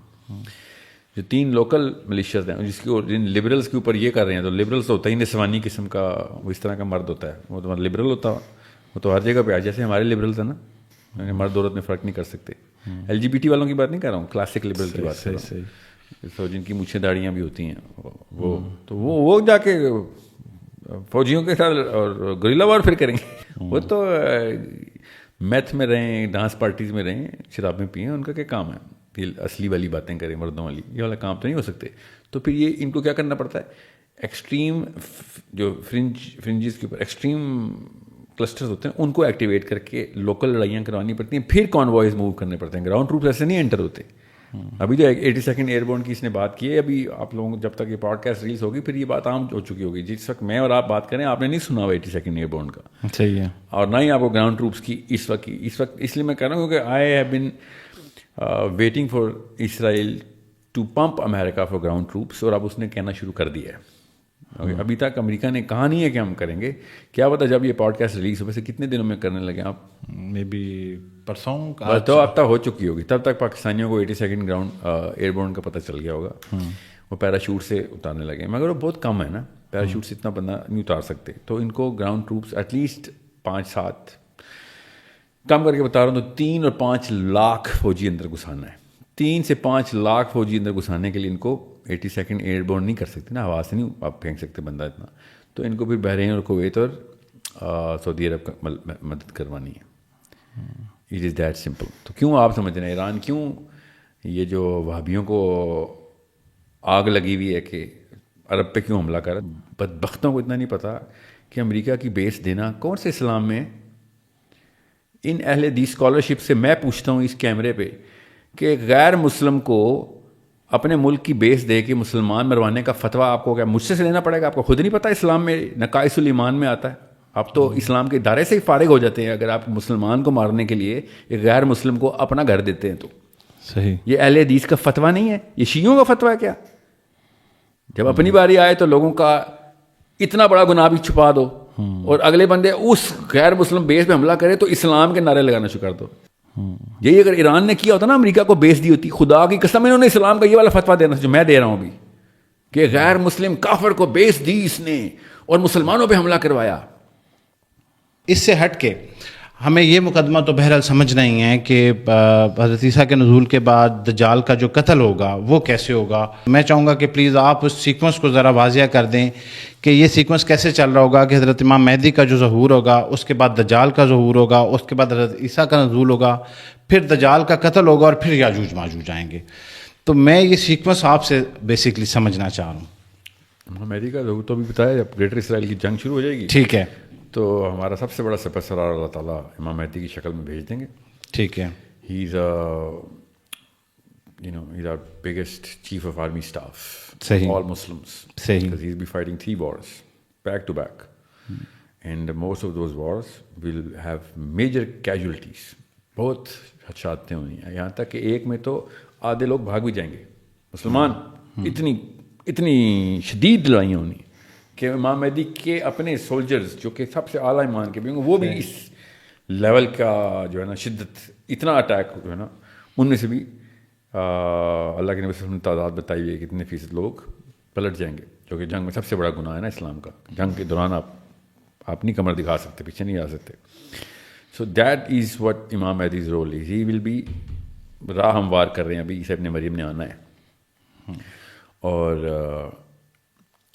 جو 3 لوکل ملیشیاز ہیں جس کی جن لبرلز کے اوپر یہ کر رہے ہیں, تو لبرلز تو ہوتا ہی نسوانی قسم کا, وہ اس طرح کا مرد ہوتا ہے. وہ تو لبرل ہوتا, وہ تو ہر جگہ پہ آ, جیسے ہمارے لبرلز ہیں نا, مرد عورت میں فرق نہیں کر سکتے. LGBT والوں کی بات نہیں کر رہا ہوں, کلاسک لبرل کی بات کر رہا ہوں, تو جن کی مونچھیں داڑیاں بھی ہوتی ہیں وہ جا کے فوجیوں کے ساتھ اور گریلا وار پھر کریں گے. وہ تو میتھ میں رہیں, ڈانس پارٹیز میں رہیں, شرابیں پئیں, ان کا کیا کام ہے؟ یہ اصلی والی باتیں کریں مردوں والی, یہ والا کام تو نہیں ہو سکتے. تو پھر یہ ان کو کیا کرنا پڑتا ہے, ایکسٹریم جو فرنجز کے اوپر ایکسٹریم کلسٹرز ہوتے ہیں ان کو ایکٹیویٹ کر کے لوکل لڑائیاں کروانی پڑتی ہیں, پھر کانوائز موو کرنے پڑتے ہیں. گراؤنڈ ٹروپس ایسے نہیں انٹر ہوتے. ابھی جو 82nd ایئر بورن کی اس نے بات کی ہے, ابھی آپ لوگوں جب تک یہ پوڈ کاسٹ ریلیز ہوگی پھر یہ بات عام ہو چکی ہوگی. جس وقت میں اور آپ بات کریں آپ نے نہیں سنا ہوا 82nd ایئر بورن کا, صحیح ہے, اور نہ ہی آپ کو گراؤنڈ ٹروپس کی اس وقت اس لیے میں کہہ رہا ہوں کیونکہ I have been waiting for Israel to pump America for ground troops, اور اب اس نے کہنا شروع کر دیا ہے. ابھی تک امریکہ نے کہا نہیں ہے کہ ہم کریں گے, کیا پتا جب یہ پوڈ کاسٹ ریلیز ہو, ویسے کتنے دنوں میں کرنے لگے آپ, مے بی پرسوں تو اب تک ہو چکی ہوگی, تب تک پاکستانیوں کو 82nd گراؤنڈ ایئر بورن کا پتہ چل گیا ہوگا. وہ پیراشوٹ سے اتارنے لگے, مگر وہ بہت کم ہے نا, پیراشوٹ سے اتنا بندہ نہیں اتار سکتے. تو ان کو گراؤنڈ ٹروپس ایٹ لیسٹ 5-7 کم کر کے بتا رہا ہوں, تو 3 اور 5 لاکھ فوجی اندر گھسانا ہے. 3 سے 5 لاکھ فوجی اندر گھسانے کے لیے ان کو 82nd ایئر بورن نہیں کر سکتے نا, ہوا سے نہیں آپ پھینک سکتے بندہ اتنا. تو ان کو پھر بحرین اور کویت اور سعودی عرب کا مدد کروانی ہے. It is that simple. تو کیوں آپ سمجھ رہے ہیں ایران کیوں یہ جو وہابیوں کو آگ لگی ہوئی ہے کہ عرب پہ کیوں حملہ کر, بدبختوں کو اتنا نہیں پتہ کہ امریکہ کی بیس دینا کون سے اسلام میں. ان اہل حدیث اسکالرشپ سے میں پوچھتا ہوں اس کیمرے پہ کہ غیر مسلم کو اپنے ملک کی بیس دے کے مسلمان مروانے کا فتویٰ آپ کو کیا مجھ سے لینا پڑے گا؟ آپ کو خود نہیں پتہ اسلام میں نقائص الایمان میں آتا ہے. آپ تو اسلام کے دائرے سے ہی فارغ ہو جاتے ہیں اگر آپ مسلمان کو مارنے کے لیے ایک غیر مسلم کو اپنا گھر دیتے ہیں. تو صحیح, یہ اہل حدیث کا فتویٰ نہیں ہے, یہ شیعوں کا فتویٰ ہے کیا؟ جب اپنی باری آئے تو لوگوں کا اتنا بڑا گناہ بھی چھپا دو, اور اگلے بندے اس غیر مسلم بیس پہ حملہ کرے تو اسلام کے نعرے لگانا شروع کر دو. یہی اگر ایران نے کیا ہوتا نا, امریکہ کو بیس دی ہوتی, خدا کی قسم انہوں نے اسلام کا یہ والا فتویٰ دینا جو میں دے رہا ہوں ابھی, کہ غیر مسلم کافر کو بیس دی اس نے اور مسلمانوں پہ حملہ کروایا. اس سے ہٹ کے ہمیں یہ مقدمہ تو بہرحال سمجھنا ہی ہے کہ حضرت عیسیٰ کے نزول کے بعد دجال کا جو قتل ہوگا وہ کیسے ہوگا. میں چاہوں گا کہ پلیز آپ اس سیکوینس کو ذرا واضح کر دیں کہ یہ سیکوینس کیسے چل رہا ہوگا, کہ حضرت امام مہدی کا جو ظہور ہوگا, اس کے بعد دجال کا ظہور ہوگا, اس کے بعد حضرت عیسیٰ کا نزول ہوگا, پھر دجال کا قتل ہوگا, اور پھر یاجوج ماجوج آئیں گے. تو میں یہ سیکوینس آپ سے بیسکلی سمجھنا چاہ رہا ہوں. امام مہدی کا ظہور تو بھی بتایا, جب گریٹر اسرائیل کی جنگ شروع ہو جائے گی ٹھیک ہے, تو ہمارا سب سے بڑا سپہ سالار اللہ تعالیٰ امام مہدی کی شکل میں بھیج دیں گے. ٹھیک ہے, ہی از he's our biggest chief of army staff. صحیح, all Muslims. صحیح, because he'll be fighting 3 wars back to back. And most of those wars will have major casualties. بہت شہادتیں ہونی ہیں, یہاں تک کہ ایک میں تو آدھے لوگ بھاگ بھی جائیں گے مسلمان. اتنی شدید لڑائیاں ہونی کہ امام مہدی کے اپنے سولجرز جو کہ سب سے اعلیٰ ایمان کے بھی ہوں گے, وہ بھی اس لیول کا جو ہے نا شدت, اتنا اٹیک جو ہے نا, ان میں سے بھی اللہ کے نبی صلی اللہ علیہ وسلم نے تعداد بتائی ہوئی ہے کتنے فیصد لوگ پلٹ جائیں گے, جو کہ جنگ میں سب سے بڑا گناہ ہے نا اسلام کا. جنگ کے دوران آپ نہیں کمر دکھا سکتے, پیچھے نہیں آ سکتے. سو دیٹ از واٹ امام Mahdi's role is. He will be راہ ہموار کر رہے ہیں ابھی, عیسیٰ ابن مریم نے آنا ہے. اور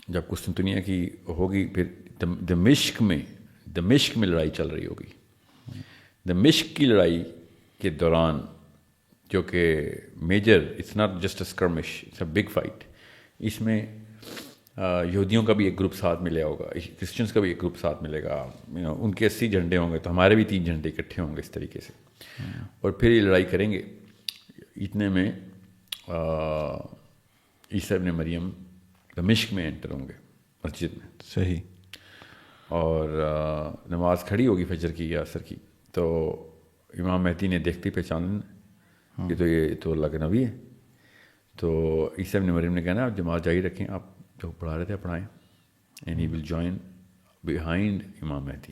جب قسطنطنیہ کی ہوگی پھر دمشق میں لڑائی چل رہی ہوگی. دمشق کی لڑائی کے دوران جو کہ major, it's not just a skirmish, it's a big fight. اس میں یہودیوں کا بھی ایک گروپ ساتھ ملے ہوگا, کرسچنس کا بھی ایک گروپ ساتھ ملے گا. ان کے 80 جھنڈے ہوں گے تو ہمارے بھی 3 جھنڈے اکٹھے ہوں گے اس طریقے سے, اور پھر یہ لڑائی کریں گے. اتنے میں عیسیٰ ابن مریم دمشق میں انٹر ہوں گے مسجد میں. صحیح, اور نماز کھڑی ہوگی فجر کی یا عصر کی, تو امام مہدی نے دیکھتی پہچان کہ تو یہ تو اللہ کے نبی ہے. تو عیسیٰ ابن مریم نے کہنا آپ جماعت جاری رکھیں, آپ جو پڑھا رہے تھے پڑھائیں, and he will join behind امام مہدی.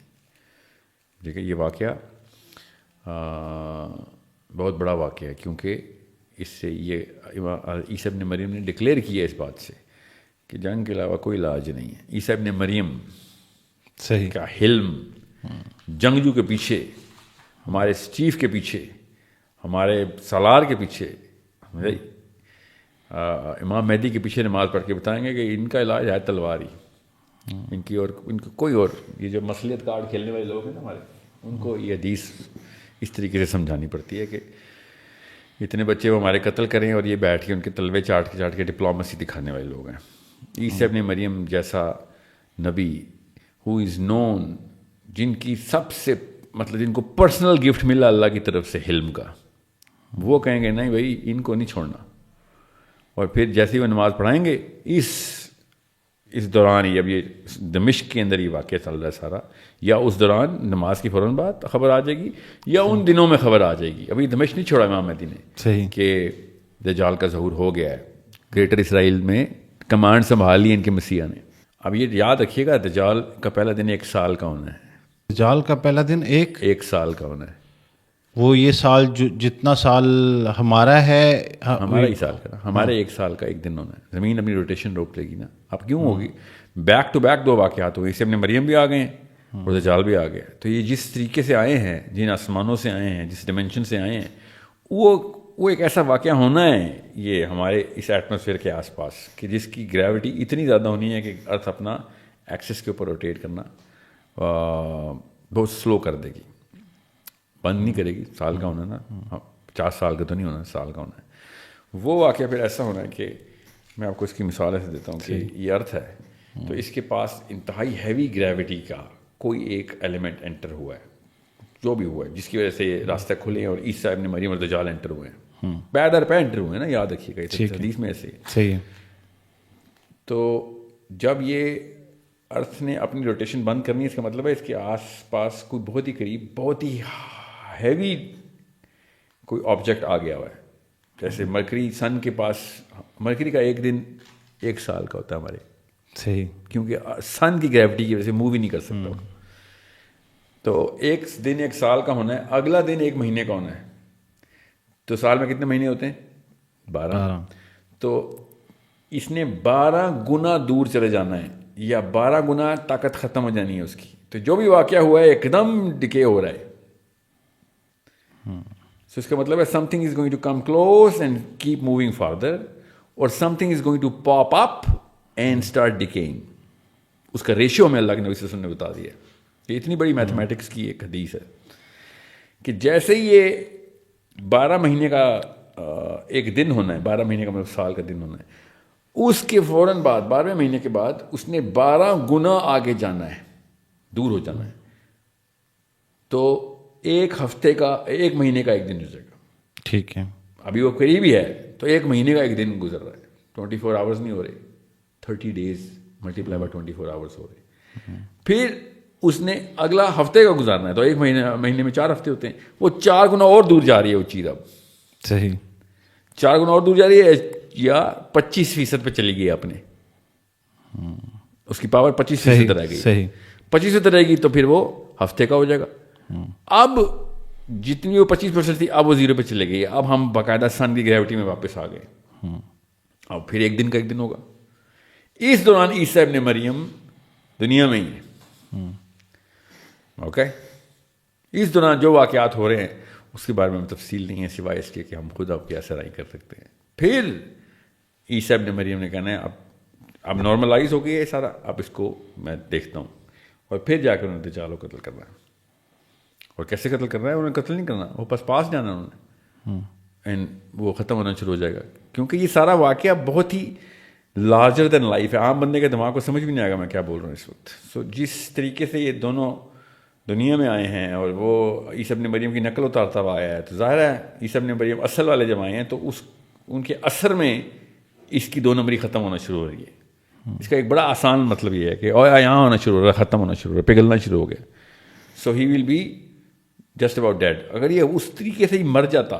دیکھیں یہ واقعہ بہت بڑا واقعہ ہے, کیونکہ اس سے یہ عیسیٰ ابن مریم نے ڈکلیئر کیا اس بات سے کہ جنگ کے علاوہ کوئی علاج نہیں ہے. عیسیٰ ابن مریم صحیح کا حلم جنگجو کے پیچھے, ہمارے چیف کے پیچھے ہمارے سالار کے پیچھے امام مہدی کے پیچھے نماز پڑھ کے بتائیں گے کہ ان کا علاج ہے تلوار ہی، ان کی اور ان کو کوئی اور، یہ جو مصلیت کارڈ کھیلنے والے لوگ ہیں نا ہمارے، ان کو یہ حدیث اس طریقے سے سمجھانی پڑتی ہے کہ اتنے بچے وہ ہمارے قتل کریں اور یہ بیٹھ کے ان کے تلوے چاٹ کے ڈپلومسی دکھانے والے لوگ ہیں. عیسیٰ ابن مریم جیسا نبی ہو از نون، جن کی سب سے مطلب جن کو پرسنل گفٹ ملا اللہ کی طرف سے حلم کا، وہ کہیں گے نہیں بھائی ان کو نہیں چھوڑنا. اور پھر جیسے ہی وہ نماز پڑھائیں گے اس دوران ہی، اب یہ دمشق کے اندر یہ واقعہ چل رہا ہے سارا، یا اس دوران نماز کی فوراً بعد خبر آ جائے گی یا ان دنوں میں خبر آ جائے گی. ابھی دمشق نہیں چھوڑا امام مہدی نے کہ دجال کا ظہور ہو گیا ہے، گریٹر اسرائیل میں کمانڈ سنبھال لی ان کے مسیح نے. اب یہ یاد رکھیے گا دجال کا پہلا دن 1 سال کا ہونا ہے. دجال کا پہلا دن 1 سال کا ہونا ہے. وہ یہ سال جتنا سال ہمارا ہے، ہمارا ہی سال کا، ہمارے 1 سال کا 1 دن ہونا ہے. زمین اپنی روٹیشن روک لے گی نا. اب کیوں ہوگی؟ بیک ٹو بیک 2 واقعات ہوئے. اسے اپنے مریم بھی آ گئے ہیں اور دجال بھی آ گئے. تو یہ جس طریقے سے آئے ہیں، جن آسمانوں سے آئے ہیں، جس ڈائمینشن سے آئے ہیں، وہ ایک ایسا واقعہ ہونا ہے یہ ہمارے اس ایٹماسفیئر کے آس پاس کہ جس کی گریوٹی اتنی زیادہ ہونی ہے کہ ارتھ اپنا ایکسس کے اوپر روٹیٹ کرنا بہت سلو کر دے گی، بند نہیں کرے گی. سال کا ہونا ہے نا، 50 سال کا تو نہیں ہونا، سال کا ہونا ہے. وہ واقعہ پھر ایسا ہونا ہے کہ میں آپ کو اس کی مثال ایسے دیتا ہوں کہ یہ ارتھ ہے تو اس کے پاس انتہائی ہیوی گریوٹی کا کوئی ایک ایلیمنٹ انٹر ہوا ہے، جو بھی ہوا ہے جس کی وجہ سے یہ راستہ کھلے ہیں اور عیسیٰ ابن مریم اور دجال انٹر ہوئے ہیں. پیدر پہ انٹر ہوئے ہیں نا، یاد رکھیے گا حدیث میں ایسے. صحیح ہے. تو جب یہ ارتھ نے اپنی روٹیشن بند کرنی ہے، اس کا مطلب ہے اس کے آس پاس کوئی بہت ہی قریب بہت ہی ہیوی کوئی آبجیکٹ آ گیا ہوا ہے. جیسے مرکری سن کے پاس، مرکری کا 1 دن 1 سال کا ہوتا ہے ہمارے. صحیح. کیونکہ سن کی گریوٹی کی وجہ سے موو ہی نہیں کر سکتا. تو 1 دن 1 سال کا ہونا ہے، اگلا دن 1 مہینے کا ہونا ہے. تو سال میں کتنے مہینے ہوتے ہیں؟ 12. تو اس نے 12 گنا دور چلے جانا ہے یا 12 گنا طاقت ختم ہو جانی ہے اس کی. تو جو بھی واقعہ ہوا ہے ایک دم ڈکے ہو رہا ہے. سو اس کا مطلب ہے something is going to come close and keep moving farther, اور something is going to pop up and start decaying. اس کا ریشیو ہمیں اللہ کے نبی صلی اللہ علیہ وسلم نے بتا دیا. یہ اتنی بڑی میتھمیٹکس کی ایک حدیث ہے کہ جیسے ہی یہ 12 مہینے کا 1 دن ہونا ہے، 12 مہینے کا مطلب سال کا دن ہونا ہے، اس کے فوراً بعد 12ویں مہینے کے بعد اس نے 12 گنا آگے جانا ہے، دور ہو جانا ہے. تو 1 ہفتے کا 1 مہینے کا 1 دن ہو جائے گا. ٹھیک ہے. ابھی وہ قریب ہی ہے تو 1 مہینے کا 1 دن گزر رہا ہے. 24 آورز نہیں ہو رہے، 30 days ملٹیپلائی بائی 24 آورز ہو رہے. پھر اس نے اگلا ہفتے کا گزارنا ہے، تو 1 مہینے میں 4 ہفتے ہوتے ہیں. وہ 4 گنا اور دور جا رہی ہے وہ چیز. اب صحیح. 4 گنا اور دور جا رہی ہے یا 25% پہ چلی گئی اپنے، اس کی پاور 25% رہ گئی. صحیح. 25% رہے گی تو پھر وہ ہفتے کا ہو جائے گا. اب جتنی وہ 25% تھی اب وہ 0 پہ چلے گئی. اب ہم باقاعدہ سن کی گریوٹی میں واپس آ گئے. اب پھر 1 دن کا 1 دن ہوگا. اس دوران عیسیٰ ابن مریم دنیا میں ہی ہے. اوکے. اس دوران جو واقعات ہو رہے ہیں اس کے بارے میں تفصیل نہیں ہے سوائے اس کے کہ ہم خود اب کیا سرائی کر سکتے ہیں. پھر عیسیٰ ابن مریم نے کہنا ہے اب نارملائز ہو گئی ہے سارا، اب اس کو میں دیکھتا ہوں. اور پھر جا کر انہوں نے دجال کو قتل کرنا ہے. اور کیسے قتل کرنا ہے؟ انہوں نے قتل نہیں کرنا، وہ پاس جانا انہوں نے، اینڈ وہ ختم ہونا شروع ہو جائے گا. کیونکہ یہ سارا واقعہ بہت ہی لارجر دین لائف ہے. عام بندے کے دماغ کو سمجھ بھی نہیں آئے گا میں کیا بول رہا ہوں اس وقت. سو جس طریقے سے یہ دونوں دنیا میں آئے ہیں اور وہ عیسیٰ ابن مریم کی نقل اتارتا ہوا آیا ہے، تو ظاہر ہے عیسیٰ ابن مریم اصل والے جب آئے ہیں تو ان کے اثر میں اس کی 2 نمبری ختم ہونا شروع ہو رہی ہے. اس کا ایک بڑا آسان مطلب یہ ہے کہ یہاں ہونا شروع ہو رہا ہے، ختم ہونا شروع ہو رہا ہے، پگھلنا شروع ہو گیا. So he will be just about dead. اگر یہ اس طریقے سے ہی مر جاتا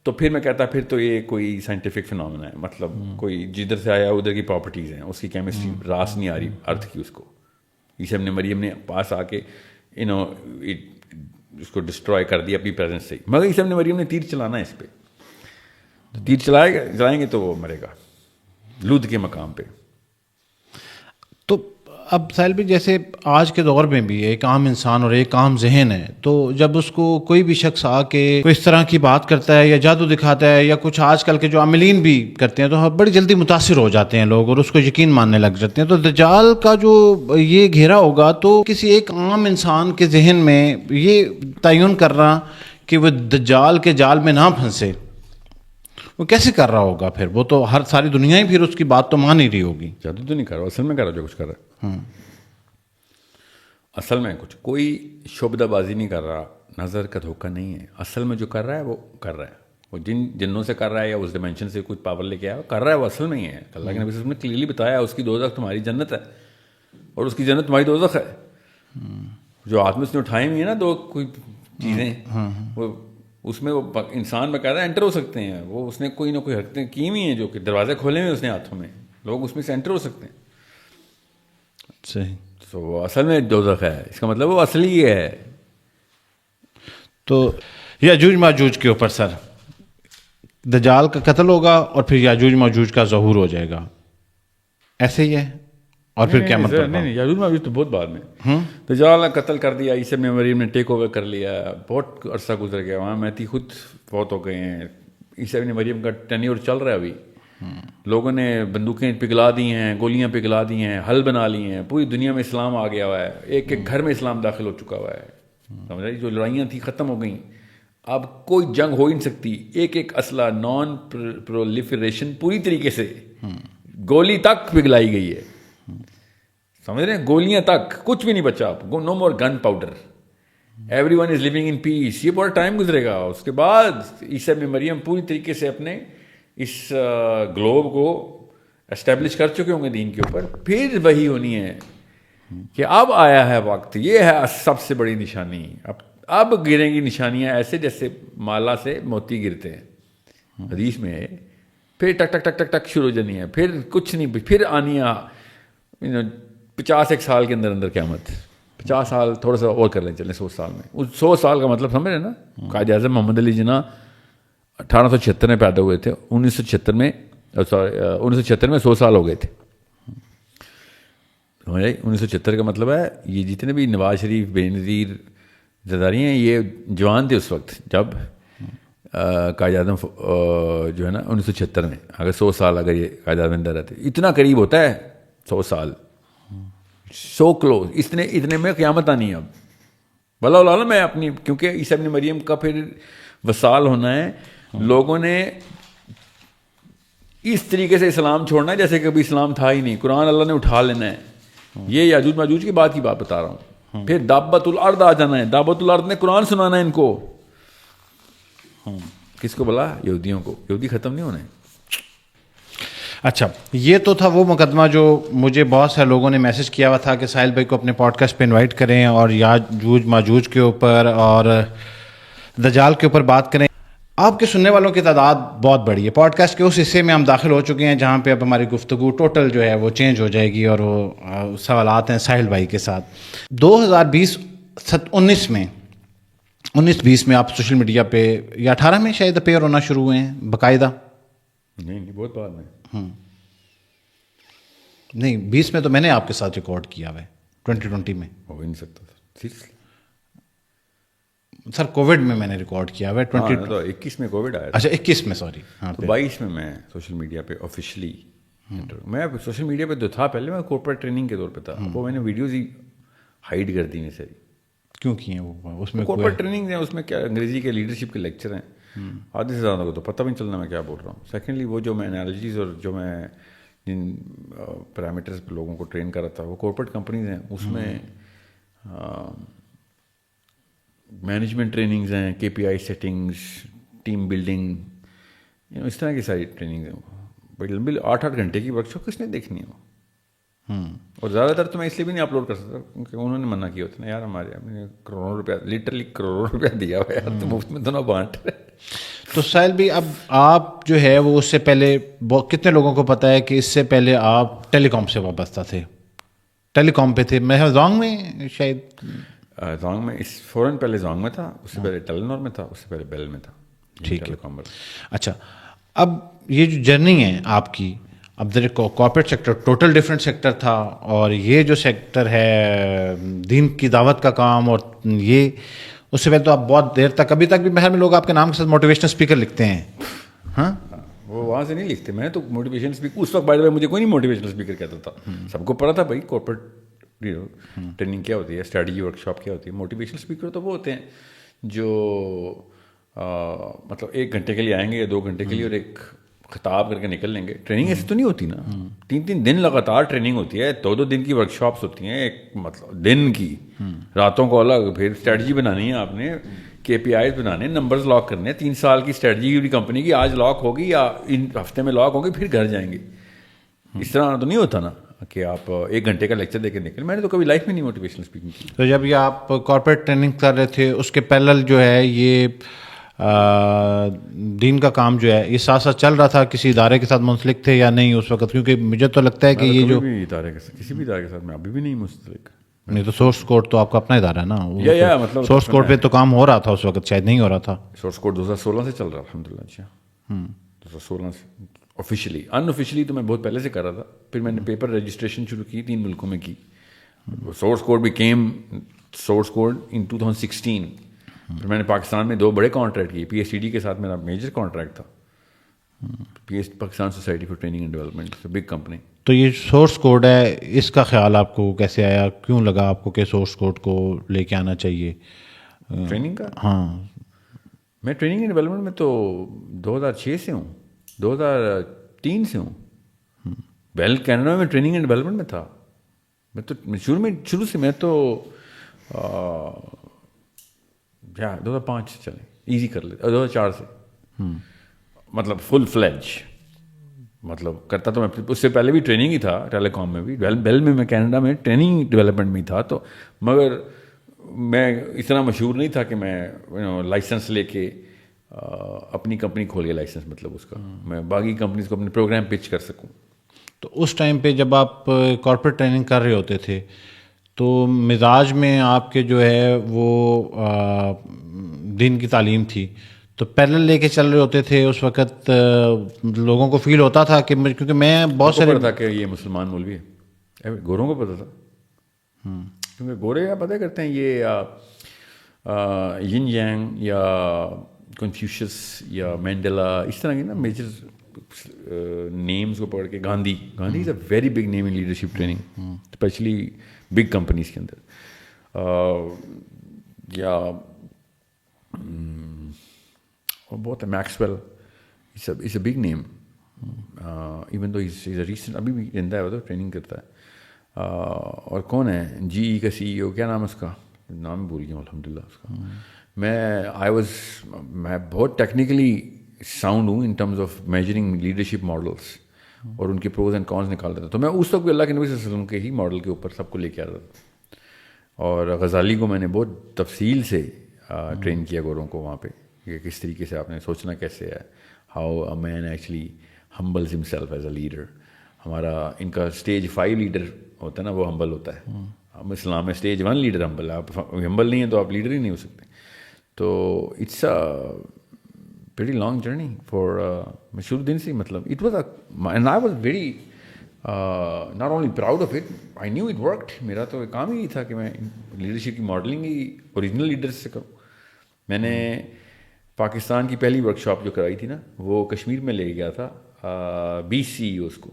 تو پھر میں کہتا پھر تو یہ کوئی سائنٹیفک فنامنا ہے، مطلب کوئی جدھر سے آیا ادھر کی پراپرٹیز ہیں، اس کی کیمسٹری راس نہیں آ رہی ارتھ کی. اس کو عیسیٰ ابن مریم نے پاس آ کے اس کو ڈسٹروائے کر دیا اپنی پریزنس سے. مگر عیسیٰ ابن مریم نے تیر چلانا ہے اس پہ. تیر چلائیں گے تو وہ مرے گا لود کے مقام پہ. تو اب ساحل بھی جیسے آج کے دور میں بھی ایک عام انسان اور ایک عام ذہن ہے، تو جب اس کو کوئی بھی شخص آ کے کوئی اس طرح کی بات کرتا ہے یا جادو دکھاتا ہے یا کچھ آج کل کے جو عاملین بھی کرتے ہیں، تو بڑی جلدی متاثر ہو جاتے ہیں لوگ اور اس کو یقین ماننے لگ جاتے ہیں. تو دجال کا جو یہ گھیرا ہوگا تو کسی ایک عام انسان کے ذہن میں یہ تعین کرنا کہ وہ دجال کے جال میں نہ پھنسے، وہ کیسے کر رہا ہوگا؟ پھر وہ تو ہر ساری دنیا ہی پھر اس کی بات تو مان ہی رہی ہوگی. جادو تو نہیں کر رہا، اصل میں کر رہا جو کچھ کر رہا ہے. اصل میں کچھ کوئی شعبدہ بازی نہیں کر رہا، نظر کا دھوکہ نہیں ہے. اصل میں جو کر رہا ہے وہ کر رہا ہے، وہ جن جنوں سے کر رہا ہے یا اس ڈائمینشن سے کوئی پاور لے کے آیا وہ کر رہا ہے، وہ اصل میں ہی ہے. اللہ کے نبی صلی اللہ علیہ وسلم نے کلیئرلی بتایا اس کی دوزخ تمہاری جنت ہے اور اس کی جنت تمہاری دوزخ ہے. جو ہاتھ میں اس نے اٹھائی ہوئی ہیں نا دو کوئی چیزیں، وہ اس میں وہ انسان باقاعدہ انٹر ہو سکتے ہیں. وہ اس نے کوئی نہ کوئی حرکتیں کی ہوئی ہیں جو کہ دروازے کھولے ہوئے اس نے ہاتھوں میں، لوگ اس میں سے انٹر ہو سکتے ہیں. صحیح. تو وہ اصل میں دوزخ ہے، اس کا مطلب وہ اصلی ہے. تو یاجوج ماجوج کے اوپر سر دجال کا قتل ہوگا اور پھر یاجوج ماجوج کا ظہور ہو جائے گا، ایسے ہی ہے؟ اور پھر کیا مطلب؟ نہیں یاجوج ماجوج تو بہت بعد میں. دجال نے قتل کر دیا، عیسی ابن مریم نے ٹیک اوور کر لیا، بہت عرصہ گزر گیا، وہاں مہدی خود فوت ہو گئے ہیں. عیسی ابن مریم کا ٹینیور چل رہا ہے ابھی. لوگوں نے بندوقیں پگھلا دی ہیں، گولیاں پگھلا دی ہیں، حل بنا لی ہیں، پوری دنیا میں اسلام آ گیا ہوا ہے، ایک ایک گھر میں اسلام داخل ہو چکا ہوا ہے. سمجھ رہی؟ جو لڑائیاں تھیں ختم ہو گئیں، اب کوئی جنگ ہو ہی نہیں سکتی. ایک ایک اسلحہ نان پرولیفریشن پوری طریقے سے، گولی تک پگھلائی گئی ہے. سمجھ رہے ہیں؟ گولیاں تک کچھ بھی نہیں بچا. No more gunpowder, everyone is living in peace. یہ بڑا ٹائم گزرے گا. اس کے بعد عیسی ابن مریم پوری طریقے سے اپنے اس گلوب کو اسٹیبلش کر چکے ہوں گے دین کے اوپر. پھر وہی ہونی ہے کہ اب آیا ہے وقت. یہ ہے سب سے بڑی نشانی. اب گریں گی نشانیاں ایسے جیسے مالا سے موتی گرتے ہیں. حدیث میں ہے. پھر ٹک ٹک ٹک ٹک ٹک شروع ہو جانی ہے. پھر کچھ نہیں، پھر آنی ہے 50 سال کے اندر اندر قیامت. 50 سال تھوڑا سا اور کر لیں چلیں 100 سال میں. اس 100 سال کا مطلب سمجھ رہے نا؟ قائد اعظم محمد علی جناح 1876 میں پیدا ہوئے تھے. 1976 میں 100 سال ہو گئے تھے. 1976 کا مطلب ہے یہ جتنے بھی نواز شریف، بے نظیر زرداری ہیں، یہ جوان تھے اس وقت جب قائد اعظم جو ہے نا 1976 میں. اگر 100 سال اگر یہ قائد اعظم اندر رہتے، اتنا قریب ہوتا ہے 100 سال، سو کلوز. اتنے میں قیامت آنی ہے. اب بلا العالم ہے اپنی، کیونکہ عیسی ابن مریم کا پھر وصال ہونا ہے. لوگوں نے اس طریقے سے اسلام چھوڑنا ہے جیسے کبھی اسلام تھا ہی نہیں. قرآن اللہ نے اٹھا لینا ہے. یہ یاجوج ماجوج کی بات بتا رہا ہوں. پھر دابت الارض آ جانا ہے. دابت الارض نے قرآن سنانا ہے ان کو. کس کو بلا؟ یہودیوں کو. یہودی ختم نہیں ہونے. اچھا، یہ تو تھا وہ مقدمہ جو مجھے بہت سے لوگوں نے میسج کیا ہوا تھا کہ ساحل بھائی کو اپنے پوڈ کاسٹ پہ انوائٹ کریں اور یاجوج ماجوج کے اوپر اور دجال کے اوپر بات کریں. آپ کے سننے والوں کی تعداد بہت بڑی ہے. پوڈ کاسٹ کے اس حصے میں ہم داخل ہو چکے ہیں جہاں پہ اب ہماری گفتگو ٹوٹل جو ہے وہ چینج ہو جائے گی اور وہ سوالات ہیں ساحل بھائی کے ساتھ. 2019 میں 19-20 میں آپ سوشل میڈیا پہ یا 18 میں شاید اپیئر ہونا شروع ہوئے ہیں باقاعدہ. نہیں بہت بعد میں. نہیں 20 میں تو میں نے آپ کے ساتھ ریکارڈ کیا ہوا ہے. 2020 میں ہو ہی نہیں سکتا سر. کووڈ میں نے ریکارڈ کیا ہوا ہے. 21 میں کووڈ آیا. اچھا 21 میں سوری. 22 میں سوشل میڈیا پہ آفیشلی. میں سوشل میڈیا پہ جو تھا پہلے میں کارپوریٹ ٹریننگ کے طور پہ تھا. وہ میں نے ویڈیوز ہی ہائیڈ کر دی. میں سے کیوں کی ہیں وہ؟ اس میں کارپوریٹ ٹریننگ ہیں، اس میں کیا انگریزی کے لیڈرشپ کے لیکچر ہیں. آدھے سے زیادہ کو تو پتہ بھی نہیں چلنا میں کیا بول رہا ہوں. سیکنڈلی وہ جو میں انالوجیز اور جو میں جن پیرامیٹرز پہ لوگوں کو ٹرین کر رہا تھا وہ کارپوریٹ کمپنیز ہیں. اس میں مینجمنٹ ٹریننگز ہیں، KPI سیٹنگز، ٹیم بلڈنگ، اس طرح کی ساری ٹریننگز ہیں. بڑی لمبی 8-8 گھنٹے کی ورک شاپ کس نے دیکھنی ہے وہ؟ اور زیادہ تر تو میں اس لیے بھی نہیں اپلوڈ کر سکتا کیونکہ انہوں نے منع کیا ہوتا نا یار ہمارے کروڑوں روپیہ لٹرلی کروڑوں روپیہ دیا ہوا یار تو مفت میں تو نہ بانٹ. تو ساحل بھی اب آپ جو ہے وہ اس سے پہلے کتنے لوگوں کو پتہ ہے کہ اس سے پہلے آپ ٹیلی کام سے وابستہ تھے؟ ٹیلی کام پہ تھے میں زونگ میں، شاید زونگ میں فوراً پہلے زونگ میں تھا، اس سے پہلے ٹیلنور میں تھا، اس سے پہلے بیل میں تھا. ٹھیک ہے. اچھا اب یہ جو جرنی ہے آپ کی، اب دیکھو corporate sector total different sector تھا, اور یہ جو سیکٹر ہے دین کی دعوت کا کام, اور یہ اس سے پہلے تو آپ بہت دیر تک, ابھی تک بھی بہر میں لوگ آپ کے نام کے ساتھ موٹیویشنل اسپیکر لکھتے ہیں. ہاں وہ وہاں سے نہیں لکھتے, میں تو موٹیویشن اسپیکر اس وقت بائی دا وے مجھے کوئی نہیں موٹیویشنل اسپیکر کہتا تھا, سب کو پتا تھا بھائی کارپوریٹ ٹریننگ کیا ہوتی ہے, اسٹریٹجی ورک شاپ کیا ہوتی ہے. موٹیویشنل اسپیکر تو وہ ہوتے ہیں جو مطلب 1 گھنٹے کے لیے آئیں گے یا 2 گھنٹے کے لیے اور ایک خطاب کر کے نکل لیں گے. ٹریننگ ایسی تو نہیں ہوتی نا, 3 دن لگاتار ٹریننگ ہوتی ہے, 2 دن کی ورک شاپس ہوتی ہیں, ایک مطلب دن کی, راتوں کو الگ, پھر اسٹریٹجی بنانی ہے آپ نے, KPIs بنانے, نمبرز لاک کرنے, 3 سال کی اسٹریٹجی کی کمپنی کی آج لاک ہوگی یا ان ہفتے میں لاک ہوگی, پھر گھر جائیں گے. اس طرح تو نہیں ہوتا نا کہ آپ 1 گھنٹے کا لیکچر دے کے نکلیں. میں نے تو کبھی لائف میں نہیں موٹیویشنل اسپیکنگ کی. تو جب یہ آپ کارپوریٹ ٹریننگ کر رہے تھے اس کے پیرلل جو ہے یہ دین کا کام جو ہے یہ ساتھ ساتھ چل رہا تھا, کسی ادارے کے ساتھ منسلک تھے یا نہیں اس وقت؟ کیونکہ مجھے تو لگتا ہے کہ یہ جو کسی بھی ادارے کے ساتھ میں ابھی بھی نہیں منسلک. نہیں تو سورس کوڈ تو آپ کا اپنا ادارہ ہے نا, مطلب سورس کوڈ پہ تو کام ہو رہا تھا اس وقت, شاید نہیں ہو رہا تھا. سورس کوڈ 2016 سے چل رہا ہے الحمد للہ. اچھا 2016 سے آفیشلی, ان آفیشلی تو میں بہت پہلے سے کر رہا تھا. پھر میں نے پیپر رجسٹریشن شروع کی 3 ملکوں میں کی. Source code became source code in 2016. پھر میں نے پاکستان میں 2 بڑے کانٹریکٹ کیے. PSTD کے ساتھ میرا میجر کانٹریکٹ تھا, Pakistan society for training and development, big company. تو یہ سورس کوڈ ہے, اس کا خیال آپ کو کیسے آیا, کیوں لگا آپ کو کہ سورس کوڈ کو لے کے آنا چاہیے ٹریننگ کا؟ ہاں میں ٹریننگ اینڈ ڈیولپمنٹ میں تو 2006 سے ہوں, 2003 سے ہوں. کینیڈا میں ٹریننگ اینڈ ڈیولپمنٹ میں تھا. میں تو شروع سے میں تو 2005 سے چلیں ایزی کر لیتے, 2004 سے مطلب فل فلیج مطلب کرتا تو میں. اس سے پہلے بھی ٹریننگ ہی تھا, ٹیلی کام میں بھی, بیل میں کینیڈا میں ٹریننگ ڈیولپمنٹ میں تھا. تو مگر میں اتنا مشہور نہیں تھا کہ میں لائسنس لے کے اپنی کمپنی کھول کے لائسنس, مطلب اس کا میں باقی کمپنیز کو اپنے پروگرام پچ کر سکوں. تو اس ٹائم پہ جب آپ کارپوریٹ ٹریننگ کر رہے ہوتے تھے تو مزاج میں آپ کے جو ہے وہ دین کی تعلیم تھی, تو پیرلل لے کے چل رہے ہوتے تھے اس وقت, لوگوں کو فیل ہوتا تھا کہ کیونکہ میں بہت سارے تھا کہ یہ مسلمان مولوی ہے, گوروں کو پتہ تھا کیونکہ گورے کیا پتہ کرتے ہیں یہ ین یانگ یا کنفیوشس یا مینڈیلا اس طرح کی نا میجر نیمز کو پڑھ کے. Gandhi is a very big name in leadership training, especially big companies کے اندر. یا بہت ہے Maxwell, is a big name, even though is a recent, ابھی بھی زندہ ہے وہ تو ٹریننگ کرتا ہے. اور کون ہے GE کا CEO, کیا نام ہے اس کا, نام بھول گیا ہوں الحمد للہ اس کا. میں بہت ٹیکنیکلی ساؤنڈ ہوں ان terms of measuring leadership models اور ان کے پروز اینڈ کونس نکالتا تھا. تو میں اس وقت بھی اللہ کے نبی صلی اللہ علیہ وسلم کے ہی ماڈل کے اوپر سب کو لے کے آتا تھا. اور غزالی کو میں نے بہت تفصیل سے ٹرین کیا گوروں کو وہاں پہ کہ کس طریقے سے آپ نے سوچنا کیسے ہے, how a man actually humbles himself as a leader. ہمارا ان کا اسٹیج 5 لیڈر ہوتا ہے نا, وہ ہمبل ہوتا ہے. ہم اسلام میں اسٹیج 1 لیڈر ہمبل ہے. آپ ہمبل نہیں ہیں تو آپ لیڈر ہی نہیں ہو سکتے. تو it's pretty long journey for میں شروع دن سے مطلب it was and I was very not only proud of it, I knew it worked. میرا تو کام ہی تھا کہ میں لیڈرشپ کی ماڈلنگ ہی اوریجنل لیڈر سے کروں. میں نے پاکستان کی پہلی ورک شاپ جو کرائی تھی نا وہ کشمیر میں لے گیا تھا 20 CEOs کو,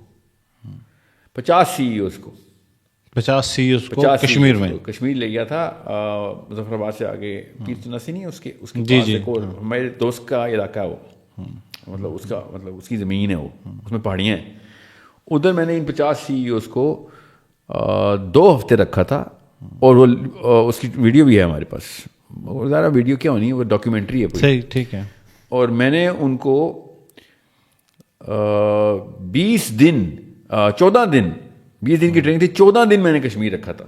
50 CEOs کو, 50 CEOs کو کشمیر میں کشمیر لے گیا تھا. مظفر آباد سے آگے پیر چناسی نہیں ہے اس کے میرے دوست کا علاقہ ہے وہ, مطلب اس کا مطلب اس کی زمین ہے وہ, اس میں پہاڑیاں ہیں. ادھر میں نے ان 50 CEOs کو 2 ہفتے رکھا تھا. اور وہ اس کی ویڈیو بھی ہے ہمارے پاس. ذرا ویڈیو کیا ہونی ہے, وہ ڈاکیومنٹری ہے. صحیح, ٹھیک ہے. اور میں نے ان کو 20 دن 20 دن کی ٹریننگ تھی. 14 دن میں نے کشمیر رکھا تھا.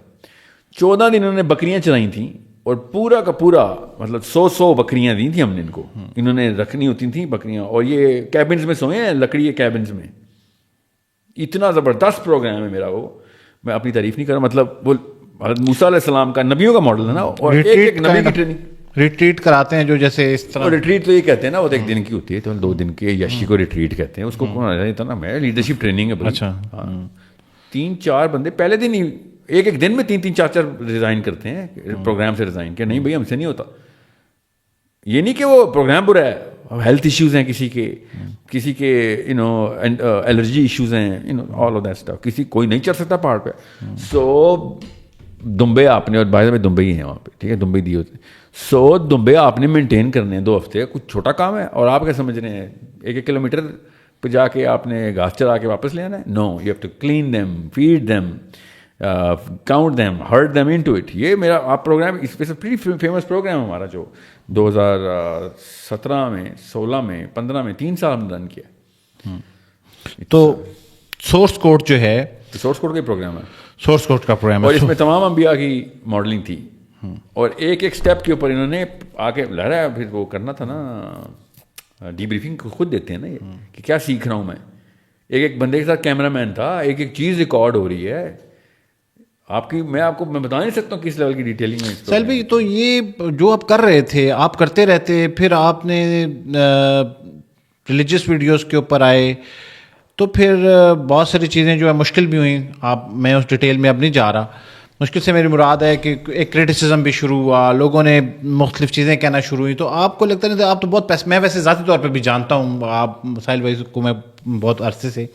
14 دن انہوں نے بکریاں چلائی تھیں اور پورا کا پورا مطلب 100 بکریاں دی تھیں ہم نے ان کو. انہوں نے رکھنی ہوتی تھیں بکریاں, اور یہ کیبنز میں سوئے ہیں, لکڑی کے کیبنز میں. اتنا زبردست پروگرام ہے میرا وہ, میں اپنی تعریف نہیں کر رہا. مطلب وہ حضرت موسیٰ علیہ السلام کا, نبیوں کا ماڈل ہے نا, اور ایک نبی کی ٹریننگ. ریٹریٹ کراتے ہیں جو جیسے اس طرح. ریٹریٹ تو یہ کہتے ہیں نا وہ ایک دن کی ہوتی ہے, تو 2 دن کی یشی کو ریٹریٹ کہتے ہیں, اس کو کون جاتا نا, میں لیڈرشپ ٹریننگ ہے. اچھا, 3-4 بندے پہلے دن ہی ایک دن میں 3-4 ریزائن کرتے ہیں پروگرام سے ریزائن, کہ نہیں بھائی ہم سے نہیں ہوتا. یہ نہیں کہ وہ پروگرام برا ہے, ہیلتھ ایشوز ہیں کسی کے الرجی ایشوز ہیں, آل آف دیٹ اسٹف, کوئی نہیں چڑھ سکتا پہاڑ پہ. سو دمبے آپ نے, اور باہر میں دمبئی ہیں وہاں پہ, ٹھیک ہے, دمبئی دی ہوتے ہیں. سو دمبے آپ نے مینٹین کرنے ہیں 2 ہفتے, کچھ چھوٹا کام ہے. اور آپ کیا سمجھ رہے ہیں 1 کلومیٹر پہ جا کے آپ نے گھاس چرا کے واپس لے آنا ہے؟ No, you have to clean them, feed them, count them, hurt them into it. یہ میرا آپ پروگرام اس پہ فیمس پروگرام ہمارا جو 2017 میں 16 میں 15 میں 3 سال ہم رن کیا. تو سورس کوڈ جو ہے, سورس کوڈ کا پروگرام ہے, سورس کوڈ کا پروگرام ہے, اور اس میں تمام انبیاء کی ماڈلنگ تھی. اور ایک اسٹیپ کے اوپر انہوں نے آ کے لہرایا. پھر وہ کرنا تھا نا, ڈی بریفنگ خود دیتے ہیں نا یہ, کہ کیا سیکھ رہا ہوں میں. ایک بندے کے ساتھ کیمرہ مین تھا, ایک چیز ریکارڈ ہو رہی ہے آپ کی. میں بتا نہیں سکتا ہوں کس لیول کی ڈیٹیلنگ میں. سہیل بھائی, تو یہ جو آپ کر رہے تھے, آپ کرتے رہتے, پھر آپ نے ریلیجیس ویڈیوز کے اوپر آئے, تو پھر بہت ساری چیزیں جو ہے مشکل بھی ہوئیں. میں اس ڈیٹیل میں اب نہیں جا رہا. مشکل سے میری مراد ہے کہ ایک کریٹیسزم بھی شروع ہوا, لوگوں نے مختلف چیزیں کہنا شروع ہوئی. تو آپ کو لگتا نہیں تھا, آپ تو بہت پیسے, میں ویسے ذاتی طور پہ بھی جانتا ہوں, آپ ساحل بھائی کو میں بہت عرصے سے,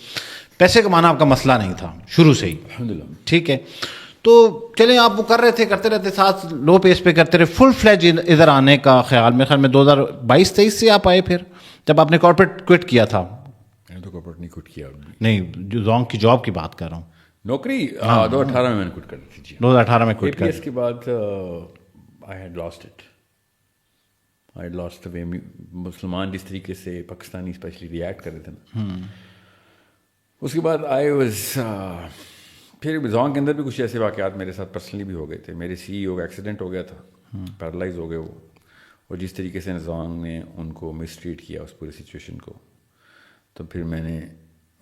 پیسے کمانا آپ کا مسئلہ نہیں تھا شروع سے ہی, الحمدللہ, ٹھیک ہے. تو چلیں آپ وہ کر رہے تھے, کرتے رہتے, ساتھ لو پیس پہ کرتے رہے. فل فلیج ادھر آنے کا خیال میرے خیال میں 2022-23 سے آپ آئے, پھر جب آپ نے کارپوریٹ کوئٹ کیا تھا. میں نے تو کارپوریٹ نہیں کوئٹ کیا, نہیں, جو زونگ کی جاب کی بات کر رہا ہوں. نوکری 2018 میں نے کوئٹ کر دی تھی. 2018 میں کوئٹ کر. اس کے بعد I had lost it. I had lost the way. مسلمان جس طریقے سے پاکستانی اسپیشلی ریئیکٹ کر رہے تھے نا, اس کے بعد آئی واز, پھر زونگ کے اندر بھی کچھ ایسے واقعات میرے ساتھ پرسنلی بھی ہو گئے تھے. میرے سی ای او کا ایکسیڈنٹ ہو گیا تھا, پیرالائز ہو گئے وہ, اور جس طریقے سے زونگ نے ان کو مس ٹریٹ کیا اس پوری سچویشن کو, تو پھر میں نے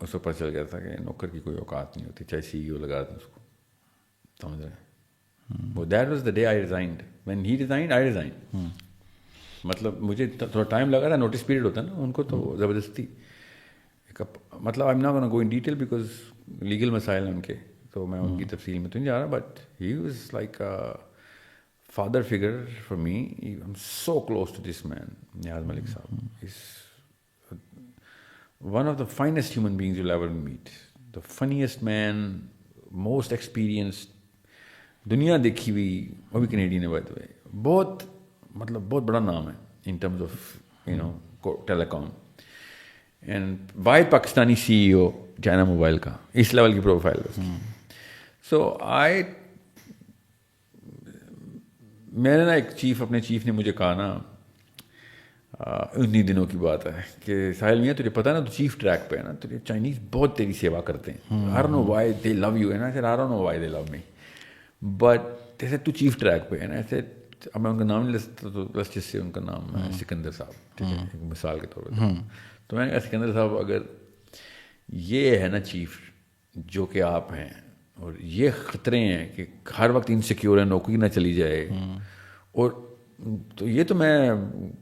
اس کو پتہ چل گیا تھا کہ نوکر کی کوئی اوقات نہیں ہوتی, چاہے سی ای او لگا دیں اس کو, سمجھ رہے. وہ that was the day I resigned. When he resigned I resigned. مطلب مجھے تھوڑا ٹائم لگا تھا, نوٹس پیریڈ ہوتا ہے نا ان کو, تو زبردستی, مطلب I am not gonna go in detail because legal مسائل ہیں ان کے, تو میں ان کی تفصیل میں تو نہیں جا رہا. But he was like father figure for me. I am so close to this man, Niaz Malik Sahab. Is one of the finest human beings you'll ever meet. The funniest man, most experienced, دنیا دیکھی ہوئی, وہ بھی کینیڈین ہے by the وے. بہت مطلب بہت بڑا نام ہے ان terms of telecom. And by Pakistani C E O China mobile کا, اس لیول کی پروفائل. سو میں نے نا ایک اپنے چیف نے مجھے کہا نا, انہیں دنوں کی بات ہے, کہ ساحل میاں تجھے پتا ہے نا, تو چیف ٹریک پہ ہے نا, تو چائنیز بہت تیری سیوا کرتے ہیں. I don't know why they love you, and I said I don't know why they love me, but they said تو چیف ٹریک پہ ہے نا. ایسے اب میں ان کا نام نہیں لے سکتا, تو بس جس سے ان کا نام ہے سکندر صاحب, ٹھیک ہے, ایک مثال کے طور پہ. تو میں نے کہا سکندر صاحب, اگر یہ ہے نا چیف جو کہ آپ ہیں, اور یہ خطرے ہیں کہ ہر وقت انسیکیور ہے, نوکری نہ چلی جائے, اور تو یہ تو میں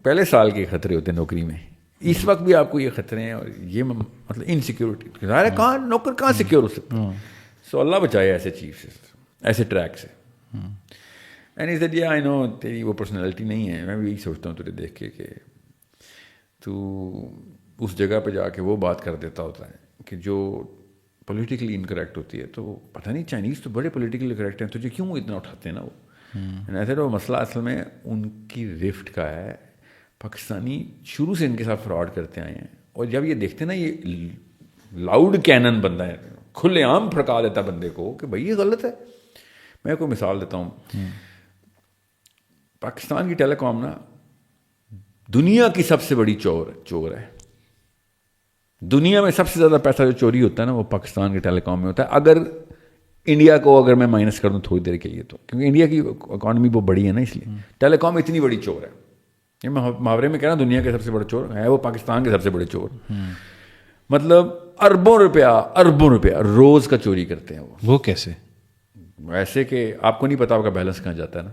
پہلے سال کے خطرے ہوتے ہیں نوکری میں, اس وقت بھی آپ کو یہ خطرے ہیں, اور یہ مطلب انسیکیورٹی, ظاہر ہے کہاں نوکر کہاں سیکیور ہو سکتا. سو اللہ بچائے ایسے چیف سے, ایسے ٹریک سے. اینڈ از دیٹ یہ آئی نو تیری وہ پرسنالٹی نہیں ہے. میں بھی یہی سوچتا ہوں تجھے دیکھ کے کہ تو اس جگہ پہ جا کے وہ بات کر دیتا ہوتا ہے کہ جو پولیٹیکلی انکریکٹ ہوتی ہے. تو پتہ نہیں چائنیز تو بڑے پولیٹیکلی کریکٹ ہیں, تجھے کیوں اتنا اٹھاتے ہیں نا وہ. ایسے تو مسئلہ اصل میں ان کی رفٹ کا ہے. پاکستانی شروع سے ان کے ساتھ فراڈ کرتے آئے ہیں, اور جب یہ دیکھتے ہیں نا یہ لاؤڈ کینن بندہ ہے, کھلے عام پھڑکا دیتا بندے کو کہ بھائی یہ غلط ہے. میں کوئی مثال دیتا ہوں. پاکستان کی ٹیلی کام نا دنیا کی سب سے بڑی چور ہے. دنیا میں سب سے زیادہ پیسہ جو چوری ہوتا ہے نا وہ پاکستان کے ٹیلی کام میں ہوتا ہے. اگر انڈیا کو اگر میں مائنس کر دوں تھوڑی دیر کے لیے, تو کیونکہ انڈیا کی اکانومی بہت بڑی ہے نا, اس لیے ٹیلی کام اتنی بڑی چور ہے. یہ میں محاورے میں کہہ رہا ہوں, دنیا کے سب سے بڑا چور ہے وہ پاکستان کے سب سے بڑے چور. مطلب اربوں روپیہ روز کا چوری کرتے ہیں. وہ کیسے؟ ایسے کہ آپ کو نہیں پتا آپ کا بیلنس کہاں جاتا ہے نا.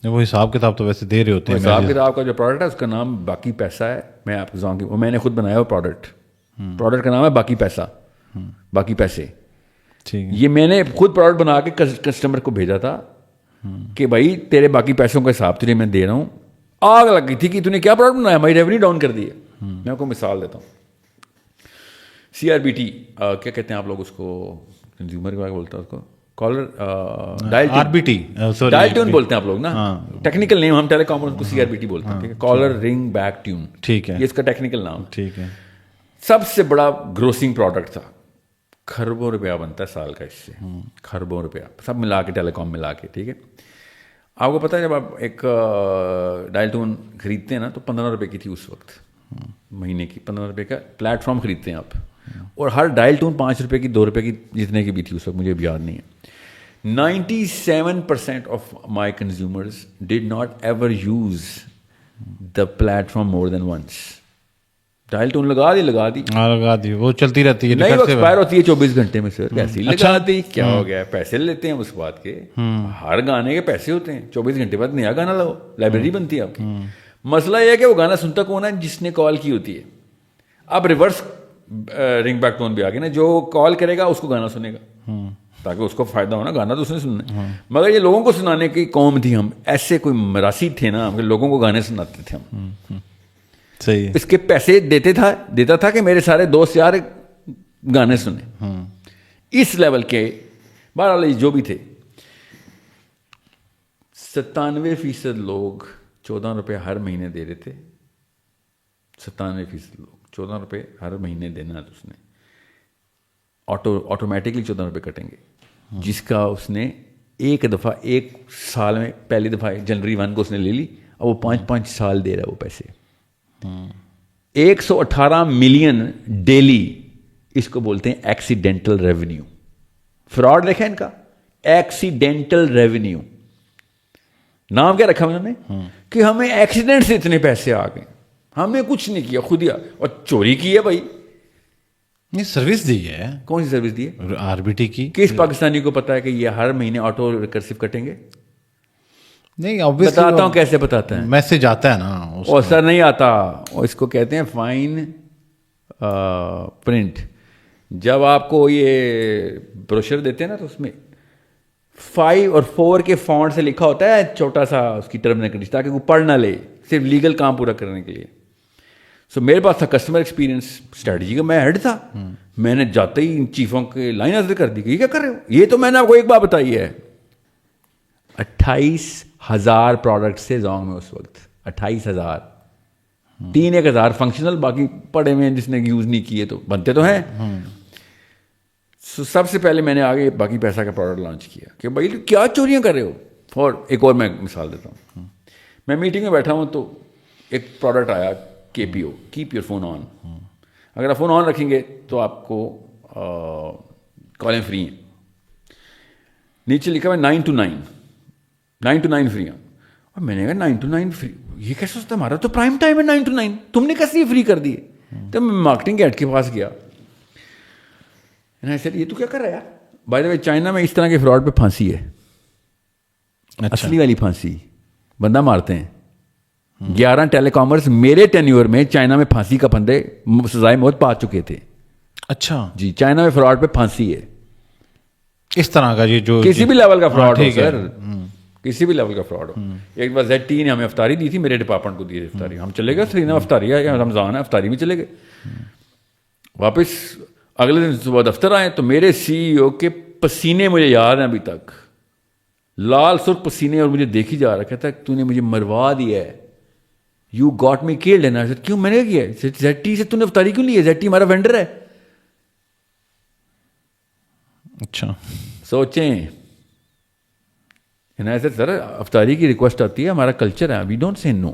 وہ حساب کتاب تو ویسے دے رہے ہوتے ہیں. حساب کتاب کا جو پروڈکٹ ہے اس کا نام باقی پیسہ ہے. میں آپ کو بتاؤں کہ وہ میں نے خود بنایا وہ پروڈکٹ کا نام ہے باقی پیسہ, باقی پیسے. یہ میں نے خود پروڈکٹ بنا کے کسٹمر کو بھیجا تھا کہ بھائی تیرے باقی پیسوں کا حساب تجھے میں دے رہا ہوں. آگ لگ گئی تھی کہ تو نے کیا پروڈکٹ بنایا, ہماری ریونیو ڈاؤن کر دی ہے. میں آپ کو مثال دیتا ہوں. CRBT کیا کہتے ہیں آپ لوگ اس کو, کنزیومر کیا بولتا ہے اس کو, کالر RBT ڈائل ٹیون بولتے ہیں آپ لوگ نا, ٹیکنیکل نیم. ہم ٹیلی کام کو CRBT بولتے ہیں, کالر رنگ بیک ٹیون. ٹھیک ہے, یہ اس کا ٹیکنیکل نام. ٹھیک ہے. سب سے بڑا گروسنگ پروڈکٹ تھا, کھربوں روپیہ بنتا ہے سال کا اس سے, کھربوں روپیہ سب ملا کے, ٹیلی کام ملا کے. ٹھیک ہے, آپ کو پتہ ہے جب آپ ایک ڈائل ٹون خریدتے ہیں نا تو 15 روپے کی تھی اس وقت, مہینے کی 15 روپے کا پلیٹ فارم خریدتے ہیں آپ, اور ہر ڈائل ٹون 5 روپے کی 2 روپے کی جتنے کی بھی تھی اس وقت, مجھے اب یاد نہیں ہے. 97% of my consumers did not ever use the platform more than once. Dial tone لگا دی, وہ چلتی رہتی ہے, نہیں وہ ایکسپائر ہوتی ہے 24 گھنٹے میں. سر کیسی لگا دی, کیا ہو گیا, پیسے لیتے ہیں اس بات کے, ہر گانے کے پیسے ہوتے ہیں, 24 گھنٹے بعد نیا گانا لگاؤ, لائبریری بنتی ہے آپ کی. مسئلہ یہ ہے کہ وہ گانا سنتا کون ہے, جس نے کال کی ہوتی ہے. اب ریورس رنگ بیک ٹون بھی آ گیا نا, جو کال کرے گا اس کو گانا سنے گا تاکہ اس کو فائدہ ہونا, گانا تو اس نے سننا ہے. مگر یہ لوگوں کو سنانے کی قوم تھی, ہم ایسے کوئی مراسی تھے نا, ہم لوگوں کو گانے سناتے تھے ہم. صحیح ہے. اس کے پیسے دیتا تھا کہ میرے سارے دوست یار گانے سنیں. اس لیول کے بہرحال جو بھی تھے, 97% لوگ 14 روپے ہر مہینے دے رہے تھے. 97% لوگ 14 روپے ہر مہینے دینا ہے, تو اس نے آٹومیٹکلی 14 روپے کٹیں گے, جس کا اس نے ایک دفعہ ایک سال میں پہلی دفعہ جنوری 1 کو اس نے لے لی, اور وہ 5 سال دے رہا ہے وہ پیسے. 118 ملین ڈیلی, اس کو بولتے ہیں ایکسیڈینٹل ریونیو. فراڈ دیکھا ان کا, ایکسیڈینٹل ریونیو نام کیا رکھا انہوں نے, کہ ہمیں ایکسیڈنٹ سے اتنے پیسے آ گئے, ہم نے کچھ نہیں کیا, خود ہی اور چوری کی ہے. بھائی یہ سروس دی ہے, کون سی سروس دی ہے, RBT کی. کس پاکستانی کو پتا ہے کہ یہ ہر مہینے آٹو ریکرسو کٹیں گے؟ نہیں, بتاتا ہوں کیسے بتاتا ہے. میسج آتا ہے نا, اور سر نہیں آتا, اس کو کہتے ہیں فائن پرنٹ. جب آپ کو یہ بروشر دیتے ہیں نا, تو اس میں 5 اور 4 کے فونٹ سے لکھا ہوتا ہے چھوٹا سا اس کی ٹرم اینڈ کنڈیشن, تاکہ وہ پڑھ نہ لے, صرف لیگل کام پورا کرنے کے لیے. سو میرے پاس تھا کسٹمر ایکسپیرینس اسٹریٹجی کا, میں ہیڈ تھا. میں نے جاتے ہی ان چیفوں کے لائن حاضر کر دی کہ یہ کیا کر رہے ہو. یہ تو میں نے آپ کو ایک بات بتائی ہے, 28,000 پروڈکٹس تھے زونگ میں اس وقت. 28,000, 3,000 فنکشنل, باقی پڑے ہوئے ہیں جس نے یوز نہیں کیے, تو بنتے تو ہیں. سب سے پہلے میں نے آگے باقی پیسہ کا پروڈکٹ لانچ کیا کہ بھائی کیا چوریاں کر رہے ہو. اور ایک اور میں مثال دیتا ہوں, میں میٹنگ میں بیٹھا ہوں تو ایک پروڈکٹ آیا KPO, keep your phone on. اگر آپ فون آن رکھیں گے تو آپ کو کالیں فری ہیں. نیچے لکھا ہوا 9 to 9 فری ہیں. اور میں نے کہا 9 to 9 فری, یہ کیسے سوچتا, ہمارا تو پرائم ٹائم ہے 9 to 9, تم نے کیسے فری کر دیے. تو میں مارکیٹنگ ایڈ کے پاس گیا, یہ تو کیا کر رہا ہے. بائی دا وے چائنا میں اس طرح کے فراڈ پہ پھانسی ہے, اصلی والی پھانسی, بندہ مارتے ہیں. 11 ٹیلی کامرز میرے ٹینیور میں چائنا میں پھانسی کا بندے سزائے موت پا چکے تھے. اچھا جی, چائنا میں فراڈ پہ پھانسی ہے. اس طرح کا یہ جو کسی بھی لیول کا فراڈ ہو سر, کسی بھی لیول کا فراڈ ہو. ایک بار ZTE نے ہمیں افطاری دی تھی, میرے ڈپارٹمنٹ کو دی افطاری, ہم چلے گئے سرینا, افطاری ہے, رمضان ہے, افطاری میں چلے گئے. واپس اگلے دن صبح دفتر آئے تو میرے CEO کے پسینے مجھے یاد ہیں ابھی تک, لال سرخ پسینے, اور مجھے دیکھی جا رہا, کہتا ہے تو نے مجھے مروا دیا ہے, you got me killed. And I said کیوں, میں نے کیا ہے, ZTE سے تو نے افطاری کیوں لی ہے, ZTE ہمارا وینڈر ہے. اچھا سوچیں. سر افطاری کی ریکویسٹ آتی ہے, ہمارا کلچر ہے, وی ڈونٹ سے نو.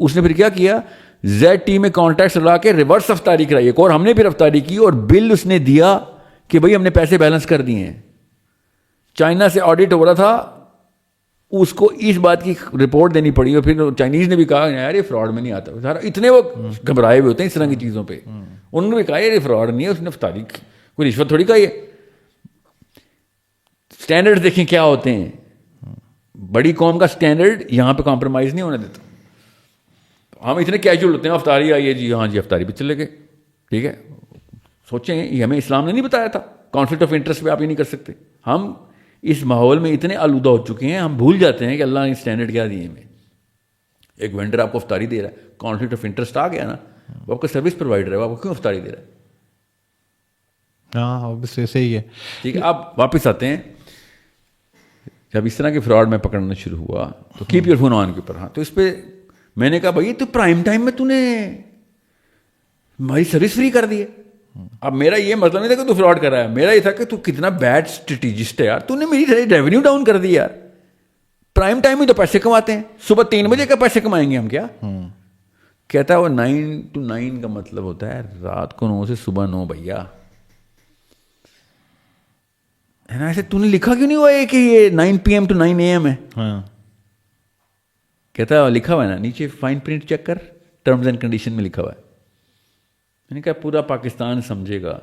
اس نے پھر کیا کیا, ZTE میں کانٹیکٹس لگا کے ریورس افطاری کرائی, ایک اور ہم نے پھر افطاری کی, اور بل اس نے دیا کہ بھائی ہم نے پیسے بیلنس کر دیے ہیں. چائنا سے آڈٹ ہو رہا تھا, اس کو اس بات کی رپورٹ دینی پڑی, اور پھر چائنیز نے بھی کہا یار یہ فراڈ میں نہیں آتا. سارا اتنے وہ گھبرائے ہوئے ہوتے ہیں اس طرح کی چیزوں پہ. انہوں نے بھی کہا یہ فراڈ نہیں ہے, اس نے افطاری کوئی رشوت تھوڑی کھائی ہے. اسٹینڈرڈ دیکھیں کیا ہوتے ہیں, بڑی قوم کا سٹینڈرڈ یہاں پہ کمپرومائز نہیں ہونے دیتا. ہم اتنے کیجول ہوتے ہیں, افطاری آئی ہے جی, ہاں جی افطاری پہ چلے گئے, ٹھیک ہے. سوچیں یہ ہمیں اسلام نے نہیں بتایا تھا, کانفلکٹ آف انٹرسٹ پہ آپ یہ نہیں کر سکتے. ہم اس ماحول میں اتنے آلودہ ہو چکے ہیں, ہم بھول جاتے ہیں کہ اللہ نے اسٹینڈرڈ کیا دیے ہمیں. ایک وینڈر آپ کو افطاری دے رہا ہے, کانفلکٹ آف انٹرسٹ آ گیا نا, وہ آپ کا سروس پرووائڈر ہے, وہ آپ کو کیوں افطاری دے رہا ہے؟ ہاں اوبیسلی صحیح ہے. ٹھیک ہے. آپ واپس آتے ہیں, جب اس طرح کے فراڈ میں پکڑنا شروع ہوا تو کیپ یور فون آن کے اوپر. ہاں تو اس پہ میں نے کہا بھائی تو پرائم ٹائم میں تو نے ہماری سروس فری کر دی ہے. اب میرا یہ مطلب نہیں تھا کہ تو فراڈ کر رہا ہے, میرا یہ تھا کہ تو کتنا بیڈ اسٹریٹجسٹ ہے یار, تو نے میری ریونیو ڈاؤن کر دی یار. پرائم ٹائم میں تو پیسے کماتے ہیں, صبح 3 بجے کا پیسے کمائیں گے ہم کیا؟ کہتا ہے وہ 9 to 9 کا مطلب ہوتا ہے رات کو 9 سے صبح 9 بھیا. ہے نا, ایسے تو نے لکھا کیوں نہیں ہوا ہے کہ یہ 9 PM to 9 AM ہے؟ کہتا ہے لکھا ہوا ہے نا نیچے, فائن پرنٹ چیک کر, ٹرمز اینڈ کنڈیشن میں لکھا ہوا ہے. میں نے کہا پورا پاکستان سمجھے گا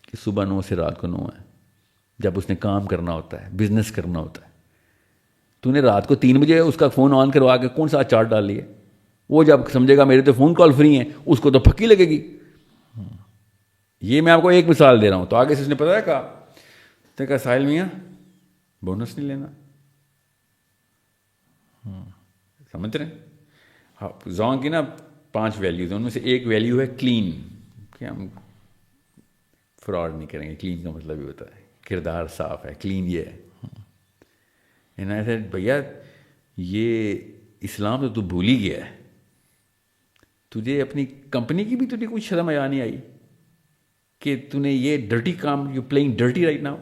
کہ صبح 9 سے رات کو 9 ہے, جب اس نے کام کرنا ہوتا ہے, بزنس کرنا ہوتا ہے. تو نے رات کو 3 بجے اس کا فون آن کروا کے کون سا چارٹ ڈال لیے؟ وہ جب سمجھے گا میرے تو فون کال فری ہیں, اس کو تو پھکی لگے گی. یہ میں آپ کو ایک مثال دے رہا ہوں. تو آگے سے اس نے پتا ہے کہا ساحل میاں بونس نہیں لینا. سمجھ رہے ہیں؟ زون کی نا 5 ویلیوز ہیں, ان میں سے ایک ویلیو ہے کلین, کہ ہم فراڈ نہیں کریں گے. کلین کا مطلب یہ ہوتا ہے کردار صاف ہے, کلین یہ ہے. ایسے بھیا یہ اسلام تو بھول ہی گیا ہے, تجھے اپنی کمپنی کی بھی تجھے کوئی شرم حیا نہیں آئی کہ تو نے یہ ڈرٹی کام, you playing dirty right now,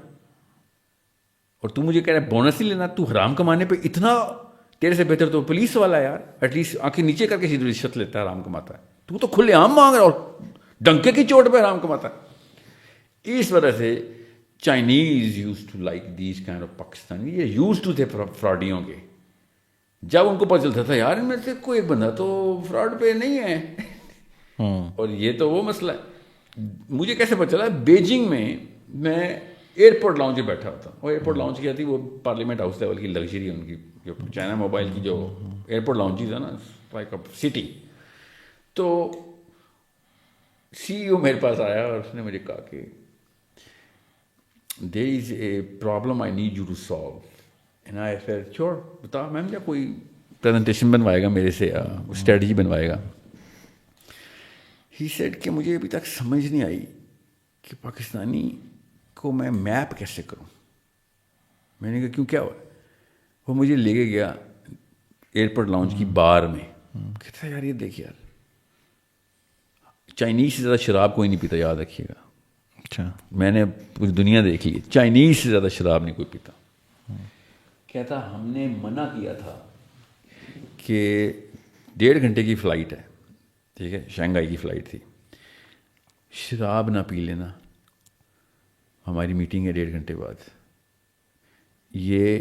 اور تو مجھے کہہ رہا ہے بونس نہیں لینا. تو حرام کمانے پہ اتنا, تیرے سے بہتر تو پولیس والا ہے یار, ایٹ لیسٹ آنکھیں نیچے کر کے سیدھی رشوت لیتا ہے, حرام کماتا ہے. تو کھلے عام مانگ رہا اور ڈنکے کی چوٹ پہ حرام کماتا ہے. اس وجہ سے Chinese used to like these kind of Pakistani, یہ یوز ٹو تھے فراڈیوں کے. جب ان کو پتہ چلتا تھا یار ان میں سے کوئی ایک بندہ تو فراڈ پہ نہیں ہے, اور یہ تو وہ مسئلہ ہے. مجھے کیسے پتہ چلا؟ بیجنگ میں ایئرپورٹ لاؤنج میں بیٹھا ہوتا, اور ایئرپورٹ لاؤنج کیا تھی, وہ پارلیمنٹ ہاؤس لیول کی لگژری ان کی, جو چائنا موبائل کی جو ایئرپورٹ لاؤنجز ہے نا, لائک سٹی. تو CEO میرے پاس آیا اور اس نے مجھے کہا کہ there is a problem I need you to solve. And I said, sure, بتا میم, کیا کوئی پریزنٹیشن بنوائے گا میرے سے, اسٹریٹجی بنوائے گا؟ He said کہ مجھے ابھی تک سمجھ نہیں آئی کہ پاکستانی کو میں میپ کیسے کروں. میں نے کہا کیوں, کیا ہوا؟ وہ مجھے لے کے گیا ایئرپورٹ لاؤنج کی بار میں. کہتا یار یہ دیکھ یار, چائنیز سے زیادہ شراب کوئی نہیں پیتا, یاد رکھیے گا. اچھا, میں نے پوری دنیا دیکھ لی, چائنیز سے زیادہ شراب نہیں کوئی پیتا. کہتا ہم نے منع کیا تھا کہ 1.5 گھنٹے کی فلائٹ ہے, ٹھیک ہے, شنگھائی کی فلائٹ تھی, شراب نہ پی لینا, ہماری میٹنگ ہے 1.5 گھنٹے بعد. یہ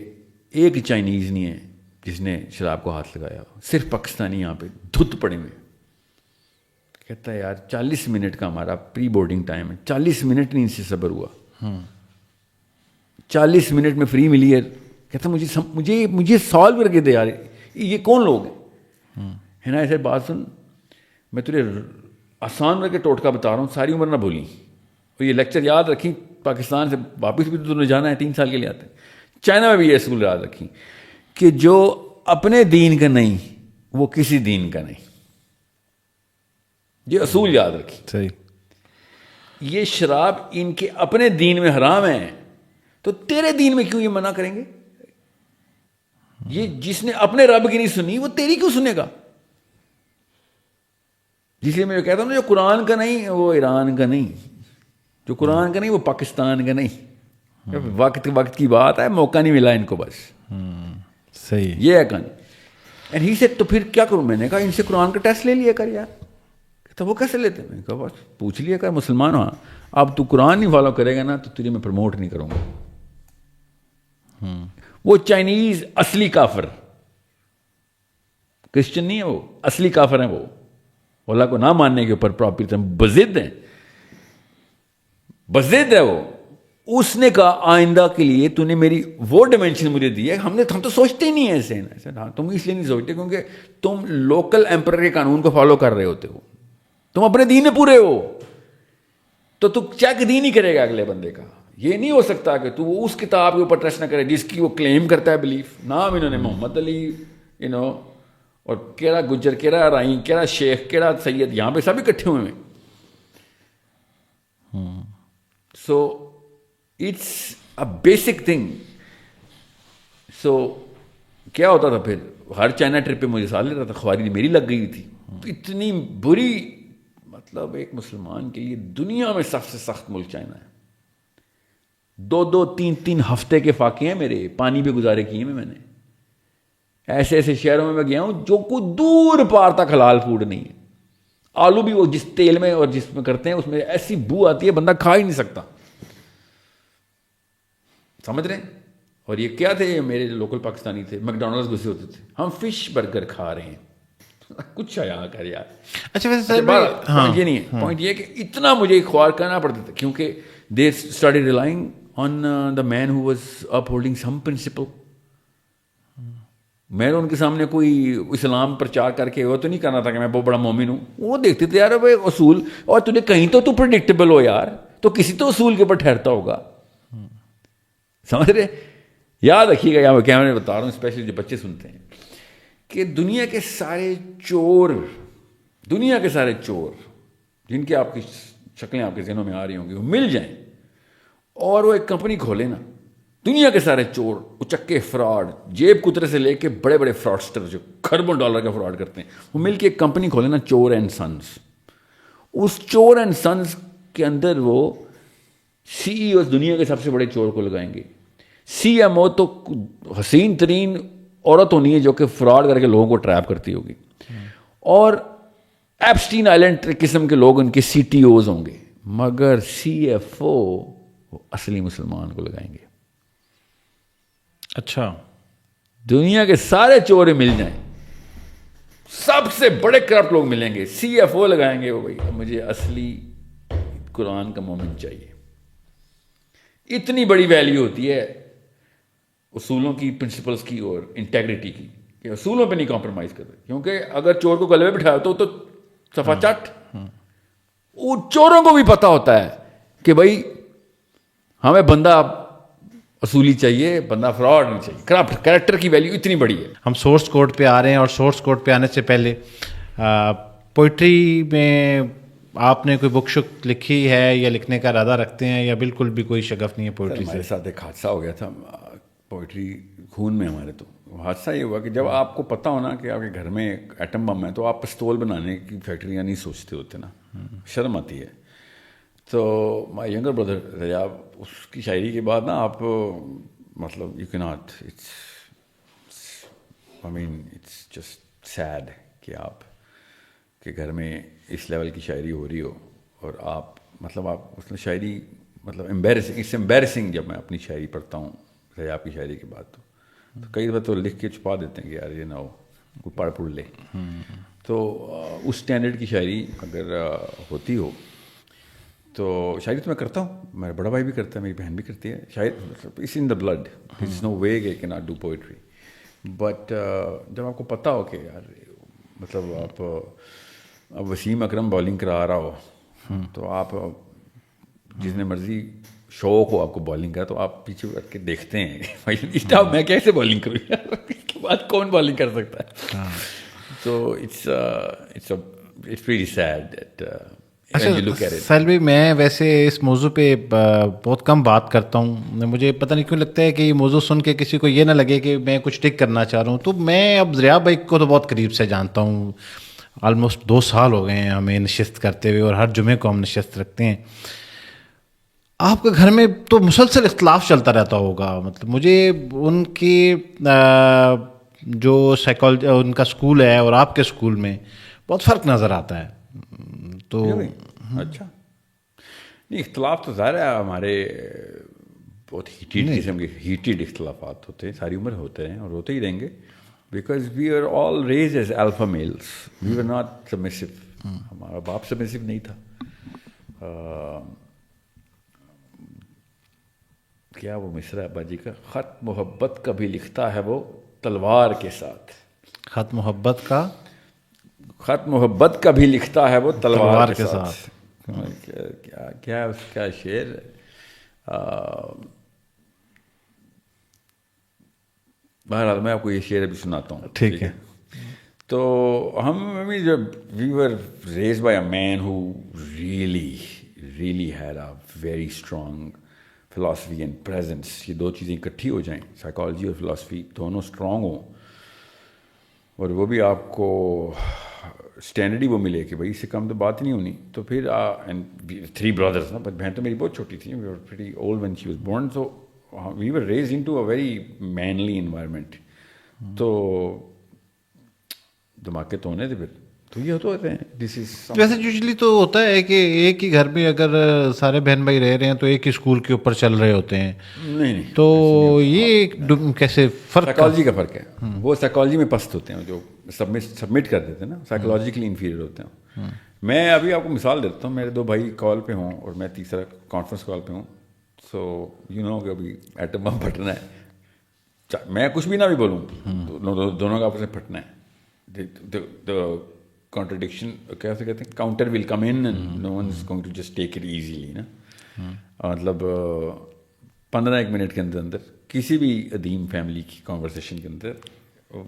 ایک چائنیز نہیں ہے جس نے شراب کو ہاتھ لگایا, صرف پاکستانی یہاں پہ دھت پڑے ہوئے. کہتا ہے یار 40 منٹ کا ہمارا پری بورڈنگ ٹائم ہے, 40 منٹ نہیں ان سے صبر ہوا. 40 منٹ میں فری ملی ہے. کہتا مجھے سالو کر کے دے یار, یہ کون لوگ ہیں؟ ہے نا, ایسے بات سن, میں تجھے آسان کر کے ٹوٹکا بتا رہا ہوں, ساری عمر نہ بھولیں. اور یہ لیکچر یاد رکھیں, پاکستان سے واپس بھی تو تمہیں جانا ہے, 3 سال کے لیے آتے ہیں. چائنا میں بھی یہ اصول یاد رکھیں کہ جو اپنے دین کا نہیں وہ کسی دین کا نہیں. یہ اصول یاد رکھیں. صحیح. یہ شراب ان کے اپنے دین میں حرام ہے, تو تیرے دین میں کیوں یہ منع کریں گے؟ یہ جس نے اپنے رب کی نہیں سنی وہ تیری کیوں سنے گا؟ جس لیے میں کہتا ہوں نا, جو قرآن کا نہیں وہ ایران کا نہیں, جو قرآن کا نہیں وہ پاکستان کا نہیں. وقت کی بات ہے, موقع نہیں ملا ان کو بس. صحیح, یہ ہے کہانی. اینڈ ہی سے تو پھر کیا کروں؟ میں نے کہا ان سے قرآن کا ٹیسٹ لے لیا کر یار. تو وہ کیسے لیتے؟ میں نے کہا بس پوچھ لیا کر, مسلمان ہاں, اب تو قرآن نہیں فالو کرے گا نا تو تجھے میں پروموٹ نہیں کروں گا. وہ چائنیز اصلی کافر, کرسچن نہیں ہے وہ, اصلی کافر ہیں وہ, اللہ کو نہ ماننے کے اوپر پراپر بزد ہیں, بزد ہے وہ. اس نے کہا آئندہ کے لیے تو نے میری وہ ڈائمینشن مجھے دی ہے. ہم تو سوچتے ہی نہیں ہیں ایسے. ہاں تم اس لیے نہیں سوچتے کیونکہ تم لوکل ایمپرر کے قانون کو فالو کر رہے ہوتے ہو, تم اپنے دین میں پورے ہو, تو چیک دین ہی کرے گا اگلے بندے کا. یہ نہیں ہو سکتا کہ تو اس کتاب کے اوپر ٹرسٹ نہ کرے جس کی وہ کلیم کرتا ہے بلیف. نام انہوں نے محمد علی اور کیڑا گجر, کیڑا رائیں, کیڑا شیخ, کیڑا سید, یہاں پہ سب اکٹھے ہوئے ہیں. So it's a basic thing. So کیا ہوتا تھا پھر, ہر چائنا ٹرپ پہ مجھے ساتھ لیتا تھا, خواری میری لگ گئی تھی. اتنی بری, مطلب ایک مسلمان کے لیے دنیا میں سب سے سخت ملک چائنا ہے. 2-2, 3-3 ہفتے کے فاقے ہیں میرے, پانی پہ گزارے کیے میں نے. ایسے ایسے شہروں میں گیا ہوں جو کوئی دور پار تک حلال فوڈ نہیں ہے. آلو بھی وہ جس تیل میں اور جس میں کرتے ہیں اس میں ایسی بو آتی ہے بندہ کھا ہی نہیں سکتا. سمجھ رہے ہیں؟ اور یہ کیا تھے, میرے لوکل پاکستانی تھے, میکڈونلڈس گھسے ہوتے تھے, ہم فش برگر کھا رہے ہیں. کچھ آیا کر یار. اچھا ویسے پوائنٹ یہ نہیں ہے, پوائنٹ یہ کہ اتنا مجھے خوار کرنا پڑتا تھا کیونکہ they started relying on the man who was upholding some principle. میں نے ان کے سامنے کوئی اسلام پرچار کر کے وہ تو نہیں کرنا تھا کہ میں بہت بڑا مومن ہوں. وہ دیکھتے تھے یار وہ اصول, اور تجھے کہیں تو پریڈکٹیبل ہو یار, تو کسی تو اصول کے اوپر ٹھہرتا ہوگا. سمجھ رہے؟ یاد رکھیے گا, کیا میں بتا رہا ہوں اسپیشلی جو بچے سنتے ہیں, کہ دنیا کے سارے چور جن کے آپ کی شکلیں آپ کے ذہنوں میں آ رہی ہوں گی, وہ مل جائیں اور وہ ایک کمپنی کھولیں نا. دنیا کے سارے چور, اچکے فراڈ, جیب کترے سے لے کے بڑے بڑے فراڈسٹر جو کھربوں ڈالر کا فراڈ کرتے ہیں, وہ مل کے ایک کمپنی کھولیں نا, چور اینڈ سنس. اس چور اینڈ سنس کے اندر وہ سی ای اوز دنیا کے سب سے بڑے چور کو لگائیں گے. سی ایم او تو حسین ترین عورت ہونی ہے جو کہ فراڈ کر کے لوگوں کو ٹریپ کرتی ہوگی, اور ایپسٹین آئلینڈ قسم کے لوگ ان کے سی ٹی اوز ہوں گے, مگر سی ایف او اصلی مسلمان کو لگائیں گے. اچھا, دنیا کے سارے چور مل جائیں, سب سے بڑے کرپٹ لوگ ملیں گے, سی ایف او لگائیں گے, وہ بھائی مجھے اصلی قرآن کا مومن چاہیے. اتنی بڑی ویلیو ہوتی ہے اصولوں کی, پرنسپلس کی اور انٹیگریٹی کی, کہ اصولوں پہ نہیں کمپرومائز کرتے. کیونکہ اگر چور کو گلے میں بٹھایا تو صفا چٹ. وہ چوروں کو بھی پتا ہوتا ہے کہ بھائی ہمیں بندہ اصولی چاہیے, بندہ فراڈ نہیں چاہیے. کرپٹ کریکٹر کی ویلیو اتنی بڑی ہے. ہم سورس کوڈ پہ آ رہے ہیں, اور سورس کوڈ پہ آنے سے پہلے پوئٹری میں آپ نے کوئی بک شک لکھی ہے یا لکھنے کا ارادہ رکھتے ہیں, یا بالکل بھی کوئی شغف نہیں ہے پوئٹری سے؟ ہمارے ساتھ ایک حادثہ ہو گیا تھا, پوئٹری خون میں ہمارے. تو حادثہ یہ ہوا کہ جب آپ کو پتہ ہونا کہ آپ کے گھر میں ایک ایٹم بم ہے, تو آپ پستول بنانے کی فیکٹریاں نہیں سوچتے ہوتے نا, شرم آتی ہے. تو مائی ینگر بردر ریاب, اس کی شاعری کے بعد نا آپ مطلب یو کی ناٹ, اٹس جسٹ سیڈ کہ آپ کے گھر میں اس لیول کی شاعری ہو رہی ہو, اور آپ مطلب آپ اس میں شاعری مطلب اٹس امبیرسنگ. جب میں اپنی شاعری پڑھتا ہوں ریاب کی شاعری کے بعد, تو کئی دفعہ تو لکھ کے چھپا دیتے ہیں کہ یار یہ نہ ہو کوئی پڑھ لے. تو اس اسٹینڈرڈ کی شاعری اگر ہوتی ہو تو شاعری تو میں کرتا ہوں, میرا بڑا بھائی بھی کرتا ہے, میری بہن بھی کرتی ہے. شاعری it's in the blood, it's no way کہ کی ناٹ ڈو پوئٹری. بٹ جب آپ کو پتہ ہو کہ یار مطلب آپ اب وسیم اکرم بالنگ کرا رہا ہو, تو آپ جتنے مرضی شوق ہو آپ کو بالنگ کا, تو آپ پیچھے کر کے دیکھتے ہیں میں کیسے بالنگ کروں یار, اس کے بعد کون بالنگ کر سکتا ہے. تو اٹس ویری سیڈ. سہیل بھائی, میں ویسے اس موضوع پہ بہت کم بات کرتا ہوں. مجھے پتہ نہیں کیوں لگتا ہے کہ یہ موضوع سن کے کسی کو یہ نہ لگے کہ میں کچھ ٹک کرنا چاہ رہا ہوں. تو میں اب ضیاء بھائی کو تو بہت قریب سے جانتا ہوں, آلموسٹ 2 سال ہو گئے ہیں ہمیں نشست کرتے ہوئے, اور ہر جمعے کو ہم نشست رکھتے ہیں. آپ کے گھر میں تو مسلسل اختلاف چلتا رہتا ہوگا. مطلب مجھے ان کی جو سائیکالوجی ان کا اسکول ہے اور آپ کے اسکول میں بہت فرق نظر آتا ہے. تو اچھا نہیں, اختلاف تو ظاہر ہے ہمارے بہت قسم کے ہیٹڈ اختلافات ہوتے ہیں, ساری عمر ہوتے ہیں اور ہوتے ہی رہیں گے, because we are all raised as alpha males, we are not submissive. ہمارا باپ سبمسو نہیں تھا. کیا وہ مصرع ہے باجی کا, خط محبت کا بھی لکھتا ہے وہ تلوار کے ساتھ. خط محبت کا خط محبت کا بھی لکھتا ہے وہ تلوار کے ساتھ. کیا اس کا شعر. بہرحال میں آپ کو یہ شعر ابھی سناتا ہوں. ٹھیک ہے. تو ہم جب we were raise by a man who really had a very strong philosophy and presence. یہ دو چیزیں اکٹھی ہو جائیں, سائیکالوجی اور فلاسفی دونوں اسٹرانگ ہوں, اور وہ بھی آپ کو اسٹینڈرڈ ہی وہ ملے کہ بھائی اس سے کم تو بات ہی نہیں ہونی. تو پھر 3 brothers نا, بہن تو میری بہت چھوٹی تھی, we were pretty old when she was born. So we were raised into a very manly environment. تو دھماکے تو ہونے تھے پھر, تو یہ ہوتے ہیں. دس از ویسے یوزلی تو ہوتا ہے کہ ایک ہی گھر میں اگر سارے بہن بھائی رہ رہے ہیں تو ایک ہی اسکول کے اوپر چل رہے ہوتے ہیں. نہیں, تو یہ کیسے فرق سائیکالوجی کا فرق ہے. وہ سائیکالوجی میں پست ہوتے ہیں جو سبمٹ کر دیتے ہیں نا, سائیکالوجیکلی انفیریئر ہوتے ہیں. میں ابھی آپ کو مثال دیتا ہوں. میرے 2 بھائی کال پہ ہوں اور میں تیسرا کانفرنس کال پہ ہوں. سو یو نو کہ ابھی ایٹم بم پھٹنا ہے, میں کچھ بھی نہ بھی بولوں دونوں کا آپس میں پھٹنا ہے. contradiction کیسے کہتے ہیں, counter will come in and no one is going to just take it easily نا. مطلب 15 منٹ کے اندر کسی بھی عدیم فیملی کی کانورسیشن کے اندر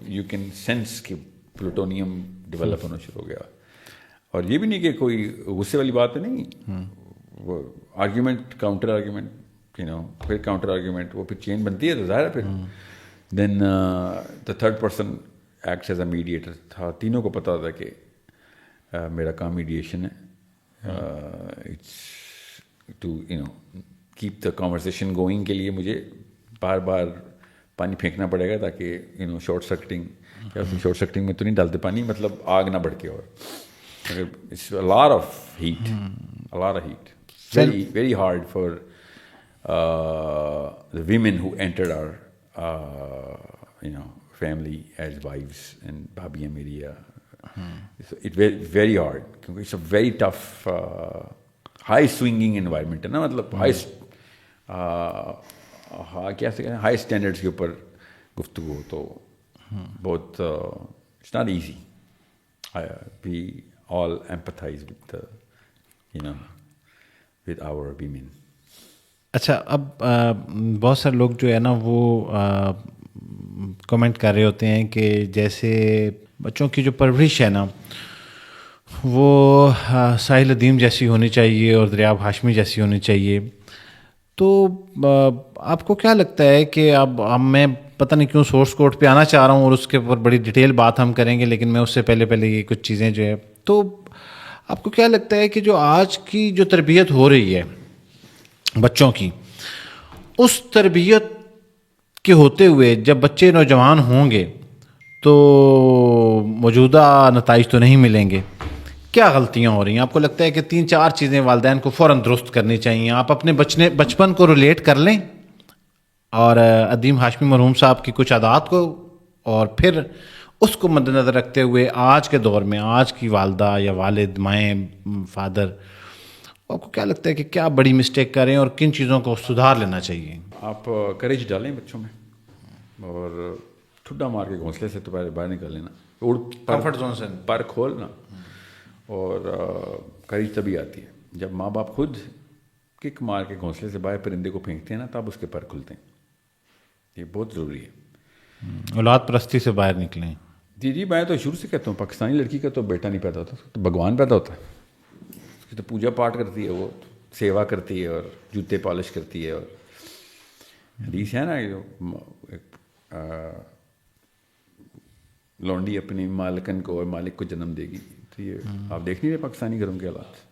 یو کین سینس کہ پلوٹونیم ڈیولپ ہونا شروع ہو گیا. اور یہ بھی نہیں کہ کوئی غصے والی بات ہے نہیں, وہ آرگیومنٹ کاؤنٹر آرگیومنٹ پھر کاؤنٹر آرگیومنٹ, وہ پھر چین بنتی ہے تو ظاہر ہے پھر. Then the third person acts as a mediator تھا. تینوں کو پتہ تھا کہ میرا کام میڈیشن ہے. It's to keep the conversation going کے لیے مجھے بار بار پانی پھینکنا پڑے گا تاکہ شارٹ سرکٹنگ میں تو نہیں ڈالتے پانی, مطلب آگ نہ بڑھ کے. اور it's a lot of heat. Very hard for the women who entered our family as wives and bhabhi and میری. It's very hard کیونکہ it's a very tough high swinging environment ہے نا, مطلب کیا سے کہیں ہائی اسٹینڈرڈس کے اوپر گفتگو ہو تو بہت it's not easy. We all empathize with with our women. اچھا, اب بہت سارے لوگ جو ہے نا وہ کمنٹ کر رہے ہوتے ہیں کہ جیسے بچوں کی جو پرورش ہے نا وہ ساحل ادیم جیسی ہونی چاہیے اور دریاب ہاشمی جیسی ہونی چاہیے. تو آپ کو کیا لگتا ہے کہ اب میں پتہ نہیں کیوں سورس کوڈ پہ آنا چاہ رہا ہوں اور اس کے اوپر بڑی ڈیٹیل بات ہم کریں گے, لیکن میں اس سے پہلے یہ کچھ چیزیں جو ہے, تو آپ کو کیا لگتا ہے کہ جو آج کی جو تربیت ہو رہی ہے بچوں کی, اس تربیت کے ہوتے ہوئے جب بچے نوجوان ہوں گے تو موجودہ نتائج تو نہیں ملیں گے, کیا غلطیاں ہو رہی ہیں؟ آپ کو لگتا ہے کہ 3-4 چیزیں والدین کو فوراً درست کرنی چاہیے؟ آپ اپنے بچپن کو ریلیٹ کر لیں اور ادیم ہاشمی مرحوم صاحب کی کچھ عادات کو, اور پھر اس کو مد نظر رکھتے ہوئے آج کے دور میں آج کی والدہ یا والد, مائیں, فادر, آپ کو کیا لگتا ہے کہ کیا بڑی مسٹیک کریں اور کن چیزوں کو سدھار لینا چاہیے؟ آپ کریج ڈالیں بچوں میں اور ٹھڈا مار کے گھونسلے سے تو باہر نکل لینا, کمفرٹ زون سے پر کھولنا. اور کریج تبھی آتی ہے جب ماں باپ خود کک مار کے گھونسلے سے باہر پرندے کو پھینکتے ہیں نا, تب اس کے پر کھلتے ہیں. یہ بہت ضروری ہے. اولاد پرستی سے باہر نکلیں. جی میں تو شروع سے کہتا ہوں پاکستانی لڑکی کا تو بیٹا نہیں پیدا ہوتا, تو بھگوان پیدا ہوتا ہے. اس کی تو پوجا پاٹ کرتی ہے, وہ سیوا کرتی ہے اور جوتے پالش کرتی ہے. اور حدیث ہے نا جو لونڈی اپنی مالکن کو اور مالک کو جنم دے گی. تو یہ آپ دیکھ نہیں رہے پاکستانی گھروں کے حالات.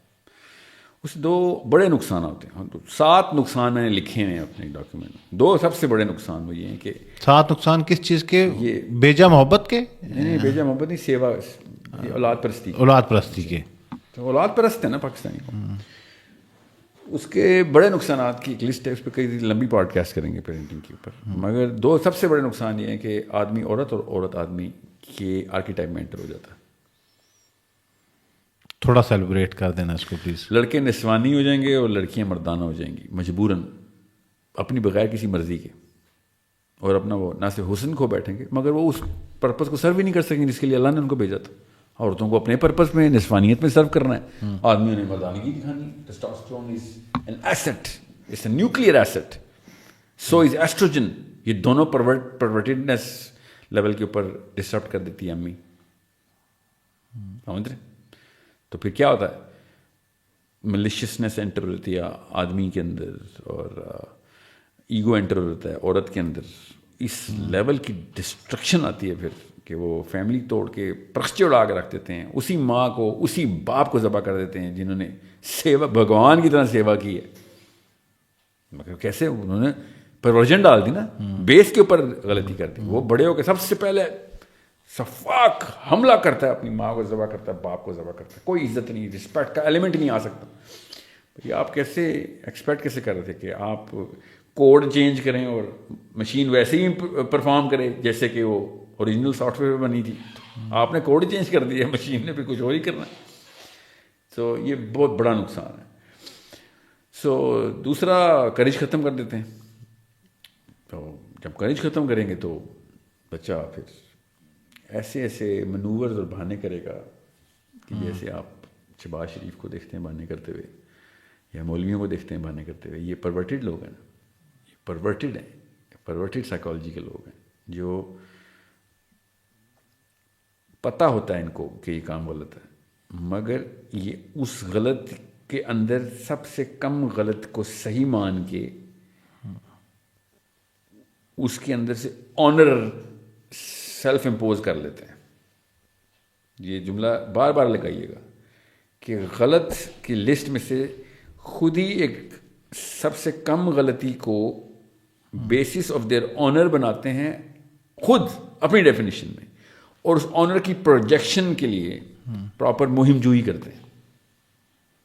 اس 2 بڑے نقصان ہوتے ہیں. 7 نقصان میں نے لکھے ہیں اپنے ڈاکیومنٹ میں. 2 سب سے بڑے نقصان وہ یہ ہیں کہ 7 نقصان کس چیز کے؟ یہ بیجا محبت کے؟ نہیں, بیجا محبت نہیں, سیوا, اولاد پرستی. اولاد پرستی کے. تو اولاد پرست ہے نا پاکستانی کو. اس کے بڑے نقصانات کی ایک لسٹ ہے, اس پہ کئی لمبی پوڈ کاسٹ کریں گے پیرنٹنگ کے اوپر. مگر 2 سب سے بڑے نقصان یہ ہیں کہ آدمی عورت اور عورت آدمی کے آرکیٹائپ میں انٹر ہو جاتا ہے. تھوڑا سیلیبریٹ کر دینا اس کو پلیز. لڑکے نسوانی ہو جائیں گے اور لڑکیاں مردانہ ہو جائیں گی مجبوراً. اپنی بغیر کسی مرضی کے، اور اپنا وہ نہ صرف حسن کھو بیٹھیں گے مگر وہ اس پرپز کو سرو ہی نہیں کر سکیں جس کے لیے اللہ نے ان کو بھیجا تھا. عورتوں کو اپنے پرپز میں نسوانیت میں سرو کرنا ہے، آدمیوں نے مردانگی دکھانی. Testosterone is an asset, it's a nuclear asset, so is estrogen. یہ دونوں پرورٹیڈنس لیول کے اوپر ڈسٹرب کر دیتی ہے امی، سمجھ رہے؟ تو پھر کیا ہوتا ہے، ملیشیسنس انٹر ہوتی ہے آدمی کے اندر، اور ایگو انٹر ہوتا ہے عورت کے اندر. اس لیول کی ڈسٹرکشن آتی ہے پھر کہ وہ فیملی توڑ کے پرخچے اڑا کے رکھ دیتے ہیں، اسی ماں کو اسی باپ کو ذبح کر دیتے ہیں جنہوں نے سیوا بھگوان کی طرح سیوا کی ہے. مگر کیسے انہوں نے پرورجن ڈال دی نا، بیس کے اوپر غلطی کر دی. وہ بڑے ہو کے سب سے پہلے شفاق حملہ کرتا ہے، اپنی ماں کو ذبح کرتا ہے، باپ کو ذبح کرتا ہے. کوئی عزت نہیں، رسپیکٹ کا ایلیمنٹ نہیں آ سکتا. یہ آپ کیسے ایکسپیکٹ کیسے کر رہے تھے کہ آپ کوڈ چینج کریں اور مشین ویسے ہی پرفارم کرے جیسے کہ وہ اوریجنل سافٹ ویئر بنی تھی؟ آپ نے کوڈ چینج کر دیا، مشین نے پھر کچھ اور ہی کرنا. سو یہ بہت بڑا نقصان ہے. سو دوسرا کریج ختم کر دیتے ہیں. تو جب کریج ختم کریں گے تو بچہ پھر ایسے ایسے منورز اور بہانے کرے گا کہ جیسے آپ شہباز شریف کو دیکھتے ہیں بہانے کرتے ہوئے، یا مولویوں کو دیکھتے ہیں بہانے کرتے ہوئے. یہ پرورٹڈ لوگ ہیں، یہ پرورٹڈ ہیں، پرورٹڈ سائیکالوجی کے لوگ ہیں، جو پتہ ہوتا ہے ان کو کہ یہ کام غلط ہے، مگر یہ اس غلط کے اندر سب سے کم غلط کو صحیح مان کے اس کے اندر سے آنر سیلف امپوز کر لیتے ہیں. یہ جملہ بار بار لگائیے گا کہ غلط کی لسٹ میں سے خود ہی ایک سب سے کم غلطی کو بیسس آف دیئر آنر بناتے ہیں خود اپنی ڈیفینیشن میں، اور اس آنر کی پروجیکشن کے لیے پراپر مہم جوئی کرتے ہیں.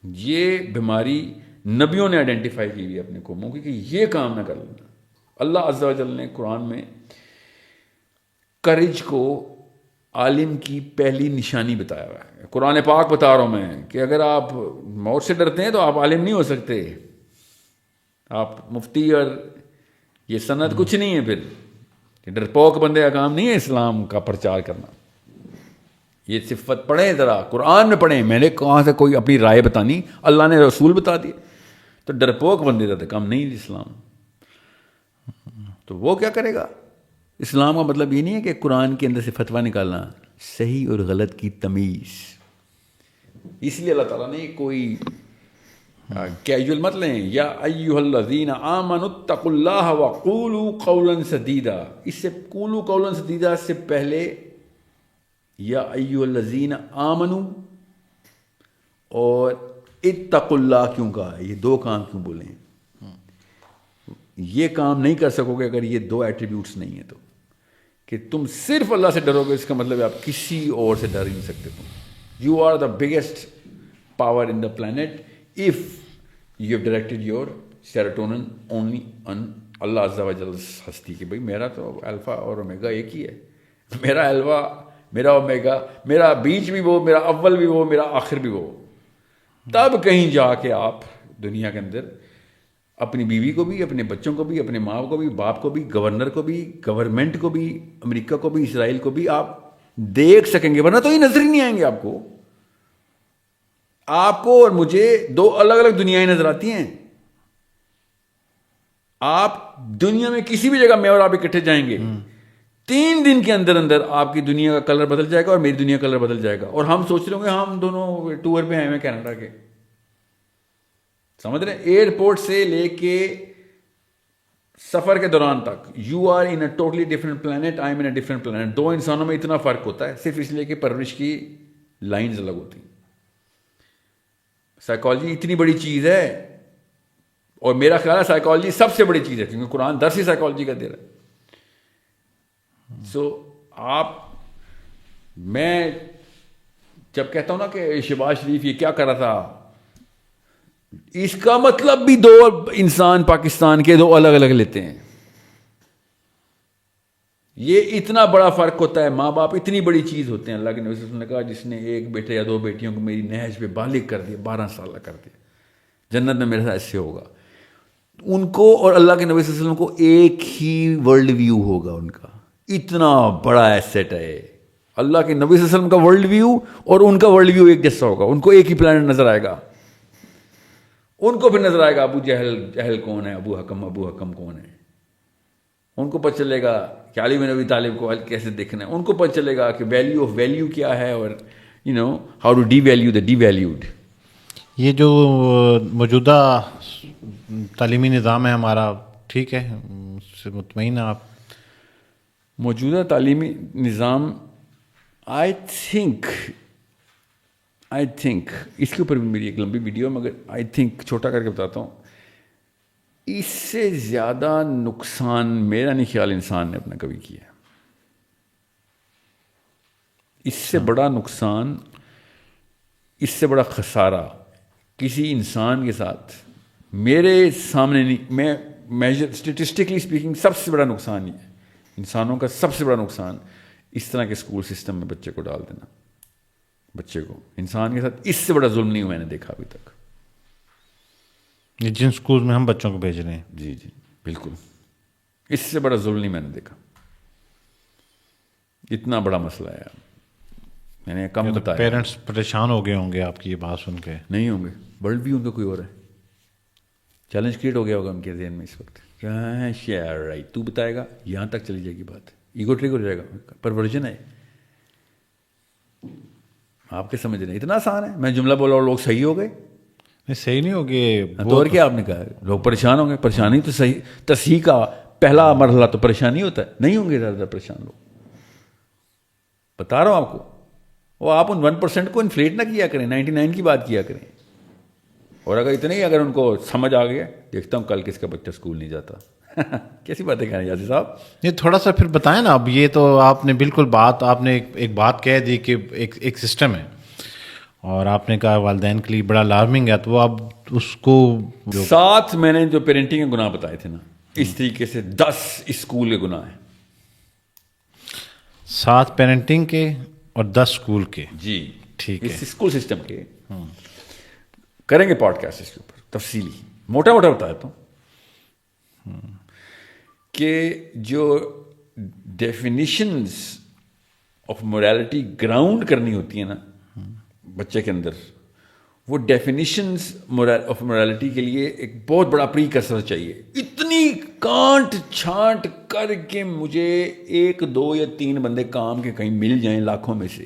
یہ بیماری نبیوں نے آئیڈینٹیفائی کی ہوئی ہے اپنے قوموں کی کہ یہ کام نہ کر لینا. اللہ عز و جل نے قرآن میں کرج کو عالم کی پہلی نشانی بتایا ہوا ہے. قرآن پاک بتا رہا ہوں میں کہ اگر آپ موت سے ڈرتے ہیں تو آپ عالم نہیں ہو سکتے. آپ مفتی اور یہ سند کچھ نہیں ہے. پھر ڈرپوک بندے کا کام نہیں ہے اسلام کا پرچار کرنا. یہ صفت پڑھیں ذرا، قرآن میں پڑھیں. میں نے کہاں سے کوئی اپنی رائے بتانی، اللہ نے رسول بتا دی. تو ڈرپوک بندے کا تو کام نہیں اسلام. تو وہ کیا کرے گا؟ اسلام کا مطلب یہ نہیں ہے کہ قرآن کے اندر سے فتویٰ نکالنا، صحیح اور غلط کی تمیز. اس لیے اللہ تعالیٰ نے کوئی کیجول مت لیں، یا ایھا الذین آمنوا اتقوا اللہ وقولوا قولا سدیدا. اس سے قولوا قولا سدیدا سے پہلے یا ایھا الذین آمنوا اور اتقوا اللہ کیوں کہا؟ یہ دو کام کیوں بولے ہیں؟ یہ کام نہیں کر سکو گے اگر یہ دو ایٹریبیوٹس نہیں ہیں. تو کہ تم صرف اللہ سے ڈرو گے، اس کا مطلب ہے آپ کسی اور سے ڈر ہی نہیں سکتے. تم you are the biggest power in the planet if you have directed your serotonin only in اللہ عز و جل ہستی. کہ بھائی میرا تو الفا اور اومیگا ایک ہی ہے. میرا الفا، میرا اومیگا، میرا بیچ بھی وہ، میرا اول بھی وہ، میرا آخر بھی وہ. تب کہیں جا کے آپ دنیا کے اندر اپنی بیوی کو بھی، اپنے بچوں کو بھی، اپنے ماں کو بھی، باپ کو بھی، گورنر کو بھی، گورنمنٹ کو بھی، امریکہ کو بھی، اسرائیل کو بھی آپ دیکھ سکیں گے. ورنہ تو یہ نظر ہی نہیں آئیں گے آپ کو. آپ کو اور مجھے دو الگ الگ دنیایں نظر آتی ہیں. آپ دنیا میں کسی بھی جگہ میں اور آپ اکٹھے جائیں گے، 3 دن کے اندر اندر آپ کی دنیا کا کلر بدل جائے گا اور میری دنیا کا کلر بدل جائے گا. اور ہم سوچ رہے ہوں گے ہم دونوں ٹور پہ آئے ہیں کینیڈا کے. سمجھ رہے ہیں؟ ایئرپورٹ سے لے کے سفر کے دوران تک you are in a totally different planet, I am in a different planet. دو انسانوں میں اتنا فرق ہوتا ہے صرف اس لیے کہ پرورش کی لائنز الگ ہوتی ہیں. سائیکالوجی اتنی بڑی چیز ہے، اور میرا خیال ہے سائیکالوجی سب سے بڑی چیز ہے کیونکہ قرآن درس ہی سائیکالوجی کا دے رہا ہے. سو میں جب کہتا ہوں نا کہ شہباز شریف یہ کیا کر رہا تھا، اس کا مطلب بھی دو انسان پاکستان کے دو الگ الگ لیتے ہیں. یہ اتنا بڑا فرق ہوتا ہے. ماں باپ اتنی بڑی چیز ہوتے ہیں. اللہ کے نبی صلی اللہ علیہ وسلم نے کہا جس نے ایک بیٹے یا 2 بیٹیوں کو میری نہج پہ بالغ کر دیا، 12 سال کا کر دیا، جنت میں میرے ساتھ ایسے ہوگا. ان کو اور اللہ کے نبی صلی اللہ علیہ وسلم کو ایک ہی ورلڈ ویو ہوگا ان کا. اتنا بڑا ایسٹ ہے. اللہ کے نبی صلی اللہ علیہ وسلم کا ورلڈ ویو اور ان کا ورلڈ ویو ایک جیسا ہوگا. ان کو ایک ہی پلانٹ نظر آئے گا. ان کو پھر نظر آئے گا ابو جہل کون ہے, ابو حکم کون ہے. ان کو پتہ چلے گا کہ علی بن ابی طالب کو کیسے دیکھنا ہے. ان کو پتہ چلے گا کہ ویلیو آف ویلیو کیا ہے, اور how to devalue the devalued. یہ جو موجودہ تعلیمی نظام ہے ہمارا, ٹھیک ہے, اس سے مطمئن ہیں آپ؟ موجودہ تعلیمی نظام آئی تھنک اس کے اوپر بھی میری ایک لمبی ویڈیو ہے, مگر آئی تھنک چھوٹا کر کے بتاتا ہوں. اس سے زیادہ نقصان میرا نہیں خیال انسان نے اپنا کبھی کیا. اس سے بڑا نقصان, اس سے بڑا خسارہ کسی انسان کے ساتھ میرے سامنے نہیں. میں میجر اسٹیٹسٹکلی اسپیکنگ سب سے بڑا نقصان یہ ہے, انسانوں کا سب سے بڑا نقصان اس طرح کے اسکول سسٹم میں بچے کو ڈال دینا. بچے کو انسان کے ساتھ اس سے بڑا ظلم نہیں میں نے دیکھا ابھی تک. یہ جن اسکول میں ہم بچوں کو بھیج رہے ہیں, جی بالکل, اس سے بڑا ظلم نہیں میں نے دیکھا. اتنا بڑا مسئلہ ہے. میں نے کم بتایا. پیرنٹس پریشان ہو گئے ہوں گے آپ کی یہ بات سن کے. نہیں ہوں گے, ورلڈ بھی ان کا کوئی اور ہے. چیلنج کریٹ ہو گیا ہوگا ان کے ذہن میں اس وقت. کیا شیئر رائٹ, تو بتائے گا, یہاں تک چلی جائے گی بات. ایگو ٹرک ہو جائے گا. پرورژن ہے آپ کے سمجھ رہے ہیں. اتنا آسان ہے, میں جملہ بولا اور لوگ صحیح ہو گئے. صحیح نہیں ہوگی تو اور کیا آپ نے کہا, لوگ پریشان ہوں گے. پریشانی تو صحیح تصحیح کا پہلا مرحلہ تو پریشانی ہوتا ہے. نہیں ہوں گے زیادہ پریشان لوگ, بتا رہا ہوں آپ کو. وہ آپ ان 1% کو انفلیٹ نہ کیا کریں, 99 کی بات کیا کریں. اور اگر اتنے ہی اگر ان کو سمجھ آ گیا, دیکھتا ہوں کل کس کا بچہ اسکول نہیں جاتا. کیسی باتیں کہہ رہے ہیں یاسر صاحب. یہ تھوڑا سا پھر بتائیں نا. اب یہ تو آپ نے بالکل بات, آپ نے ایک بات کہہ دی کہ ایک سسٹم ہے, اور آپ نے کہا والدین کے لیے بڑا الارمنگ ہے, تو اب اس کو ساتھ میں نے جو پیرنٹنگ کے گناہ بتائے تھے نا, اس طریقے سے 10 اسکول کے گناہ ہیں. 7 پیرنٹنگ کے اور 10 اسکول کے. جی ٹھیک ہے. اس اسکول سسٹم کے کریں گے پوڈ کاسٹ اس کے اوپر تفصیلی, موٹا موٹا بتایا تو کہ جو ڈیفینیشنز آف موریلٹی گراؤنڈ کرنی ہوتی ہیں نا بچے کے اندر, وہ ڈیفینیشنز آف موریلٹی کے لیے ایک بہت بڑا پری کسر چاہیے. اتنی کانٹ چھانٹ کر کے مجھے 1 2 یا 3 بندے کام کے کہیں مل جائیں لاکھوں میں سے,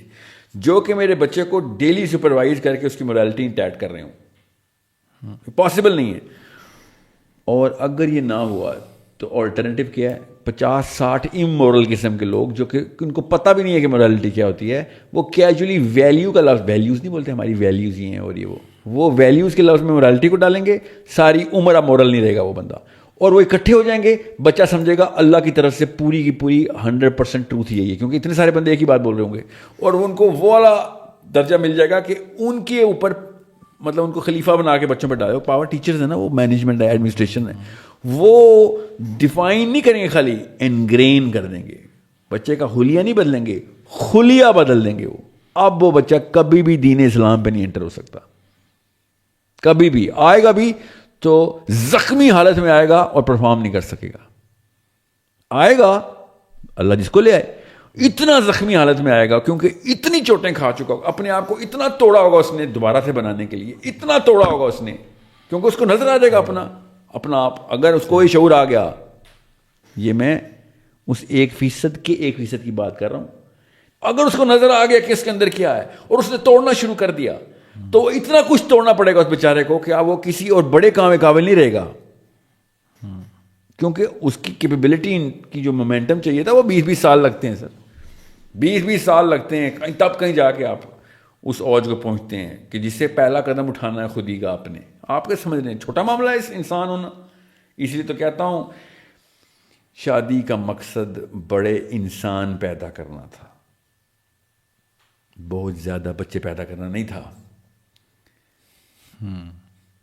جو کہ میرے بچے کو ڈیلی سپروائز کر کے اس کی موریلٹی انٹیکٹ کر رہے ہوں. پاسبل نہیں ہے. اور اگر یہ نہ ہوا تو آلٹرنیٹیو کیا ہے, 50-60 امورل قسم کے لوگ جو کہ ان کو پتہ بھی نہیں ہے کہ مورالٹی کیا ہوتی ہے, وہ کیجولی ویلیو کا لفظ, ویلیوز نہیں بولتے ہماری ویلیوز ہی ہیں اور یہ وہ ویلیوز کے لفظ میں مورالٹی کو ڈالیں گے, ساری عمر اب مورل نہیں رہے گا وہ بندہ, اور وہ اکٹھے ہو جائیں گے. بچہ سمجھے گا اللہ کی طرف سے پوری کی پوری 100% ٹروتھ یہی ہے, کیونکہ اتنے سارے بندے ایک ہی بات بول رہے ہوں گے, اور ان کو وہ والا درجہ مل جائے گا کہ ان کے اوپر مطلب ان کو خلیفہ بنا کے بچوں پہ ڈالے. پاور ٹیچرز ہیں نا, وہ مینجمنٹ ہے, ایڈمنسٹریشن ہے, وہ ڈیفائن نہیں کریں گے, خالی انگرین کر دیں گے. بچے کا حلیہ نہیں بدلیں گے, خلیہ بدل دیں گے. اب وہ بچہ کبھی بھی دین اسلام پہ نہیں انٹر ہو سکتا, کبھی بھی. آئے گا بھی تو زخمی حالت میں آئے گا اور پرفارم نہیں کر سکے گا. آئے گا, اللہ جس کو لے آئے, اتنا زخمی حالت میں آئے گا کیونکہ اتنی چوٹیں کھا چکا ہوگا, اپنے آپ کو اتنا توڑا ہوگا اس نے دوبارہ سے بنانے کے لیے, اتنا توڑا ہوگا اس نے, کیونکہ اس کو نظر آ جائے گا اپنا آپ. اگر اس کو یہ شعور آ گیا, یہ میں اس 1% کے 1% کی بات کر رہا ہوں, اگر اس کو نظر آ گیا کہ اس کے اندر کیا ہے اور اس نے توڑنا شروع کر دیا, تو اتنا کچھ توڑنا پڑے گا اس بیچارے کو کہ اب وہ کسی اور بڑے کام میں قابل نہیں رہے گا, کیونکہ اس کی کیپیبلٹی کی جو مومنٹم چاہیے تھا وہ 20-20 سال لگتے ہیں سر, 20-20 سال لگتے ہیں, تب کہیں جا کے آپ اس اوج کو پہنچتے ہیں کہ جس سے پہلا قدم اٹھانا ہے خود ہی کا آپ نے. آپ کے سمجھ رہے ہیں چھوٹا معاملہ ہے انسان ہونا. اس لیے تو کہتا ہوں شادی کا مقصد بڑے انسان پیدا کرنا تھا, بہت زیادہ بچے پیدا کرنا نہیں تھا.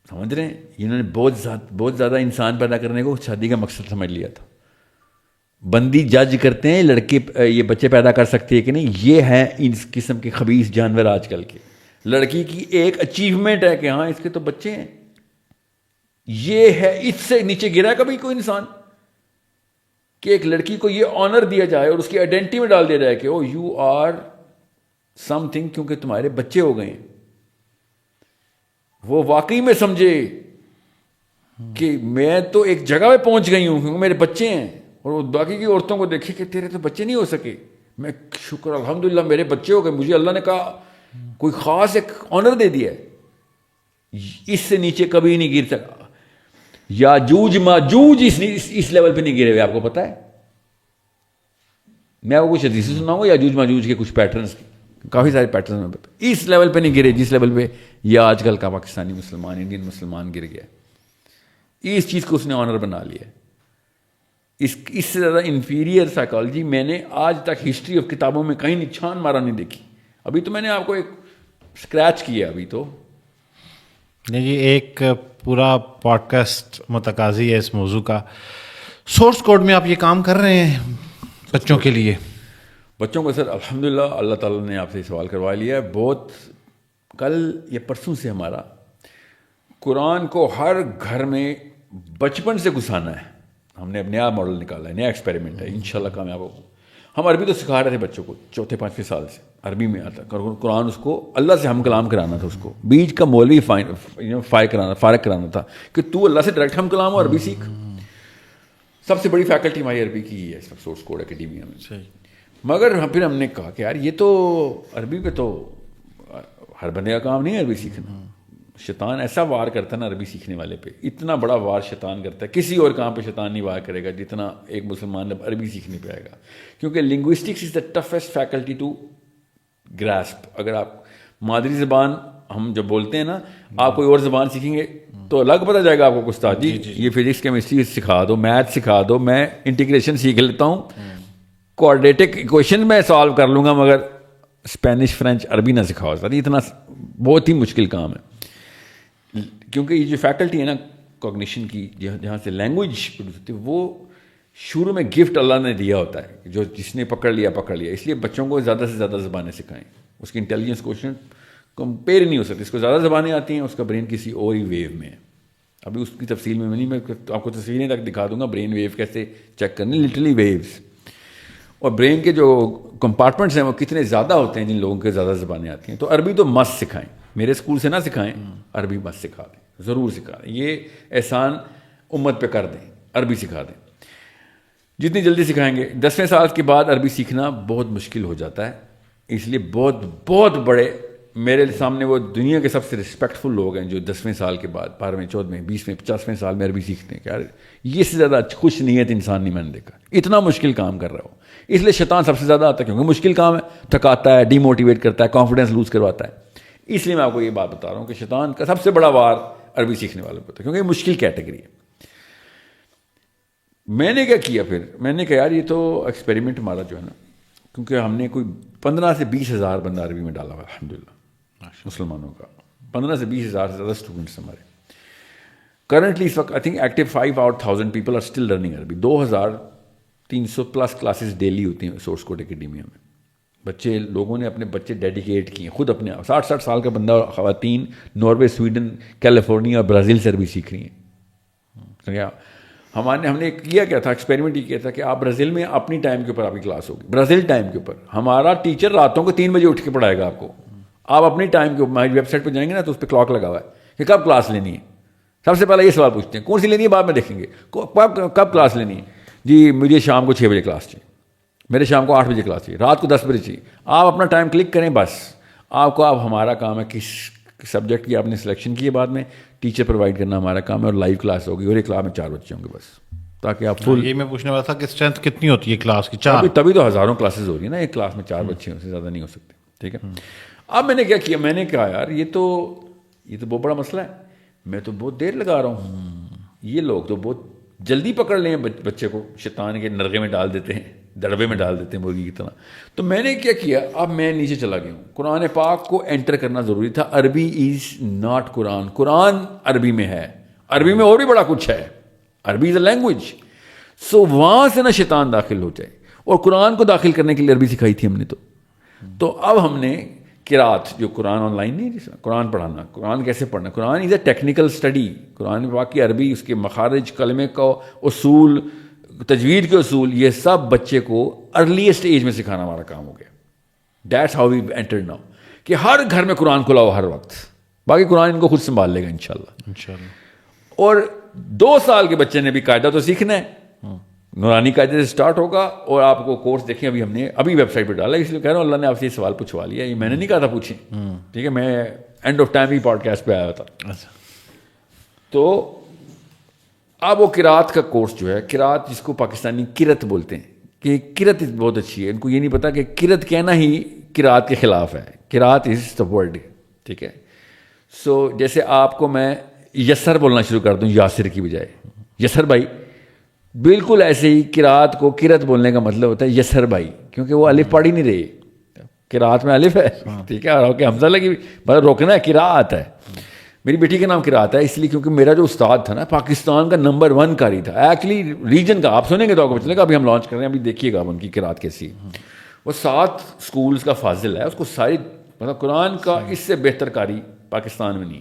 سمجھ رہے ہیں, انہوں نے بہت زیادہ انسان پیدا کرنے کو شادی کا مقصد سمجھ لیا تھا. بندی جج کرتے ہیں لڑکے یہ بچے پیدا کر سکتے ہیں کہ نہیں, یہ ہے اس قسم کے خبیث جانور آج کل کے. لڑکی کی ایک اچیومنٹ ہے کہ ہاں اس کے تو بچے ہیں, یہ ہے. اس سے نیچے گرا کبھی کوئی انسان کہ ایک لڑکی کو یہ آنر دیا جائے اور اس کی آئیڈینٹی میں ڈال دیا جائے کہ او یو آر سم تھنگ, کیونکہ تمہارے بچے ہو گئے ہیں. وہ واقعی میں سمجھے کہ میں تو ایک جگہ پہ پہنچ گئی ہوں کیونکہ میرے بچے ہیں, اور وہ باقی کی عورتوں کو دیکھے کہ تیرے تو بچے نہیں ہو سکے. میں شکر الحمدللہ میرے بچے ہو گئے, مجھے اللہ نے کہا کوئی خاص ایک آنر دے دیا ہے. اس سے نیچے کبھی نہیں گر سکا. یاجوج ماجوج اس لیول پہ نہیں گرے ہوئے. آپ کو پتا ہے, میں آپ کو کچھ حدیثیں سناؤں گا یاجوج ماجوج کے کچھ پیٹرنس, کافی سارے پیٹرنس میں پتا. اس لیول پہ نہیں گرے جس لیول پہ یہ آج کل کا پاکستانی مسلمان, انڈین مسلمان گر گیا. اس چیز کو اس نے آنر بنا لیا. اس سے زیادہ انفیریئر سائیکالوجی میں نے آج تک ہسٹری آف کتابوں میں کہیں چھان مارا نہیں دیکھی. ابھی تو میں نے آپ کو ایک اسکریچ کیا. ابھی تو نہیں جی, ایک پورا پوڈ کاسٹ متقاضی ہے اس موضوع کا. سورس کوڈ میں آپ یہ کام کر رہے ہیں بچوں کے لیے؟ بچوں کو سر الحمدللہ اللہ تعالیٰ نے آپ سے سوال کروا لیا ہے. بہت کل یا پرسوں سے ہمارا قرآن کو ہر گھر میں بچپن سے گھسانا ہے. ہم نے اب نیا ماڈل نکالا ہے, نیا ایکسپیریمنٹ ہے, انشاءاللہ کامیاب ہوگا. ہم عربی تو سکھا رہے تھے بچوں کو, 4-5 سال سے عربی میں آتا. قرآن اس کو اللہ سے ہم کلام کرانا تھا. اس کو بیچ کا مولوی فارغ کرانا تھا کہ تو اللہ سے ڈائریکٹ ہم کلام ہو, عربی سیکھ. سب سے بڑی فیکلٹی ہماری عربی کی ہی ہے سورس کوڈ اکیڈیمیا میں. مگر پھر ہم نے کہا کہ یار یہ تو عربی پہ تو ہر بندے کا کام نہیں ہے عربی سیکھنا. شیطان ایسا وار کرتا ہے نا عربی سیکھنے والے پہ, اتنا بڑا وار شیطان کرتا ہے. کسی اور کام پہ شیطان نہیں وار کرے گا جتنا ایک مسلمان عربی سیکھنے پہ آئے گا, کیونکہ linguistics is the toughest faculty to grasp. اگر آپ مادری زبان ہم جب بولتے ہیں نا, آپ کوئی اور زبان سیکھیں گے تو الگ پتہ جائے گا آپ کو. استاد جی یہ فزکس کیمسٹری سکھا دو, میتھ سکھا دو, میں انٹیگریشن سیکھ لیتا ہوں, کوآرڈینیٹک ایکویشن میں سالو کر لوں گا, مگر اسپینش فرینچ عربی نہ سکھاؤ. سر اتنا بہت ہی مشکل کام ہے, کیونکہ یہ جو فیکلٹی ہے نا کوگنیشن کی, جہاں سے لینگویج پروڈیوس ہوتی ہے, وہ شروع میں گفٹ اللہ نے دیا ہوتا ہے, جو جس نے پکڑ لیا. اس لیے بچوں کو زیادہ سے زیادہ زبانیں سکھائیں. اس کی انٹیلیجنس کوشچن کمپیئر نہیں ہو سکتی. اس کو زیادہ زبانیں آتی ہیں, اس کا برین کسی اور ہی ویو میں ہے. ابھی اس کی تفصیل میں نہیں, میں آپ کو تصویریں تک دکھا دوں گا برین ویو کیسے چیک کرنے, لٹرلی ویوز. اور برین کے جو کمپارٹمنٹس ہیں وہ کتنے زیادہ ہوتے ہیں جن لوگوں کے زیادہ زبانیں آتی ہیں. تو عربی تو مست سکھائیں, میرے اسکول سے نہ سکھائیں, عربی مست سکھا دیں, ضرور سکھا دیں. یہ احسان امت پہ کر دیں, عربی سکھا دیں. جتنی جلدی سکھائیں گے. 10ویں سال کے بعد عربی سیکھنا بہت مشکل ہو جاتا ہے. اس لیے بہت بہت بڑے میرے سامنے وہ دنیا کے سب سے رسپیکٹفل لوگ ہیں جو 10ویں سال کے بعد 12ویں 14ویں 20ویں 50ویں سال میں عربی سیکھتے ہیں. کہ یار یہ سے زیادہ خوش نیت انسان نہیں میں نے دیکھا, اتنا مشکل کام کر رہا ہو. اس لیے شیطان سب سے زیادہ آتا ہے, کیونکہ مشکل کام ہے, تھکاتا ہے, ڈی موٹیویٹ کرتا ہے, کانفیڈنس لوز کرواتا ہے. اس لیے میں آپ کو یہ بات بتا رہا ہوں کہ شیطان کا سب سے بڑا وار عربی سیکھنے والوں پہ ہوتا ہے, کیونکہ یہ مشکل کیٹیگری ہے. میں نے کیا کیا پھر, میں نے کہا یار یہ تو ایکسپیریمنٹ ہمارا جو ہے نا, کیونکہ ہم نے کوئی 15 سے 20 ہزار بندہ عربی میں ڈالا ہوا الحمدللہ مسلمانوں کا. 15 سے 20 ہزار سے زیادہ اسٹوڈنٹس ہمارے کرنٹلی اس وقت. I think active 5,000 people are still learning Arabic. 2,300 plus classes daily ہوتی ہیں سورس کوڈ اکیڈیمیا میں. بچے لوگوں نے اپنے بچے ڈیڈیکیٹ کیے خود اپنے. 60 سال کا بندہ, خواتین ناروے, سویڈن, کیلیفورنیا اور برازیل سے عربی سیکھ رہی ہیں. ہم نے کیا کیا تھا, ایکسپیریمنٹ یہ کیا تھا کہ آپ برازیل میں اپنی ٹائم کے اوپر آپ کی کلاس ہوگی, برازیل ٹائم کے اوپر. ہمارا ٹیچر راتوں کو 3 بجے اٹھ کے پڑھائے گا آپ کو. آپ اپنی ٹائم کے اوپر ہماری ویب سائٹ پہ جائیں گے نا تو اس پہ کلاک لگا ہوا ہے کہ کب کلاس لینی ہے. سب سے پہلے یہ سوال پوچھتے ہیں, کون سی لینی ہے بعد میں دیکھیں گے, کب کلاس لینی ہے. جی مجھے شام کو 6 بجے کلاس چاہیے, میرے شام کو 8 بجے کلاس چاہیے, رات کو 10 بجے چاہیے. آپ اپنا ٹائم کلک کریں بس. آپ کو اب ہمارا کام ہے کس سبجیکٹ کی آپ نے سلیکشن کی ہے, بعد میں ٹیچر پرووائڈ کرنا ہمارا کام ہے, اور لائیو کلاس ہوگی, اور ایک کلاس میں 4 بچے ہوں گے بس, تاکہ آپ فل. یہ میں پوچھنے والا تھا کہ اسٹرینتھ کتنی ہوتی ہے کلاس کی؟ 4. تبھی تو ہزاروں کلاسز ہو رہی ہیں نا, ایک کلاس میں 4 بچے ہیں, اس سے زیادہ نہیں ہو سکتے. ٹھیک ہے. اب میں نے کیا کیا, میں نے کہا یار یہ تو بہت بڑا مسئلہ ہے, میں تو بہت دیر لگا رہا ہوں, یہ لوگ تو بہت جلدی پکڑ لیں بچے کو, شیطان کے نرغے میں ڈال دیتے ہیں, دڑبے میں ڈال دیتے ہیں مرغی کی طرح. تو میں نے کیا کیا, اب میں نیچے چلا گیا ہوں. قرآن پاک کو انٹر کرنا ضروری تھا. عربی از ناٹ قرآن. قرآن عربی میں ہے, عربی میں اور بھی بڑا کچھ ہے. عربی از اے لینگویج. سو وہاں سے نہ شیطان داخل ہو جائے. اور قرآن کو داخل کرنے کے لیے عربی سکھائی تھی ہم نے. تو اب ہم نے قرات جو قرآن آن لائن نہیں، قرآن پڑھانا، قرآن کیسے پڑھنا، قرآن از اے ٹیکنیکل اسٹڈی، قرآن پاک کی عربی، اس کے مخارج، کلمے کا اصول، تجوید کے اصول، یہ سب بچے کو ارلیسٹ ایج میں سکھانا ہمارا کام ہو گیا. That's how we entered now, کہ ہر گھر میں قرآن کھلا ہو ہر وقت، باقی قرآن ان کو خود سنبھال لے گا انشاءاللہ. اور 2 سال کے بچے نے بھی قاعدہ تو سیکھنا ہے، نورانی قاعدے سے سٹارٹ ہوگا. اور آپ کو کورس دیکھیں، ابھی ہم نے ویب سائٹ پہ ڈالا، اس لیے کہہ رہا ہوں اللہ نے آپ سے یہ سوال پوچھوا لیا، یہ میں نے نہیں کہا تھا پوچھیں، ٹھیک ہے، میں اینڈ آف ٹائم ہی پوڈ کاسٹ پہ آیا تھا. تو اب وہ قرات کا کورس جو ہے، قرات جس کو پاکستانی قرت بولتے ہیں، کہ قرت بہت اچھی ہے، ان کو یہ نہیں پتا کہ قرت کہنا ہی قرات کے خلاف ہے، قرات از دا ورڈ، ٹھیک ہے. سو جیسے آپ کو میں یسر بولنا شروع کر دوں یاسر کی بجائے، یسر بھائی، بالکل ایسے ہی قرات کو قرت بولنے کا مطلب ہوتا ہے یسر بھائی، کیونکہ وہ الف پڑھ ہی نہیں رہی، قرات میں الف ہے، ٹھیک ہے، اور حمزہ لگی، مطلب روکنا ہے، قرات ہے. میری بیٹی کا نام قرات ہے اس لیے کیونکہ میرا جو استاد تھا نا، پاکستان کا نمبر 1 قاری تھا، ایکچولی ریجن کا، آپ سنیں گے تو آپ کو پتہ چلے گا، ابھی ہم لانچ کر رہے ہیں، ابھی دیکھیے گا ان کی قرات کیسی ہے. وہ 7 سکولز کا فاضل ہے، اس کو ساری مطلب قرآن کا اس سے بہتر قاری پاکستان میں نہیں.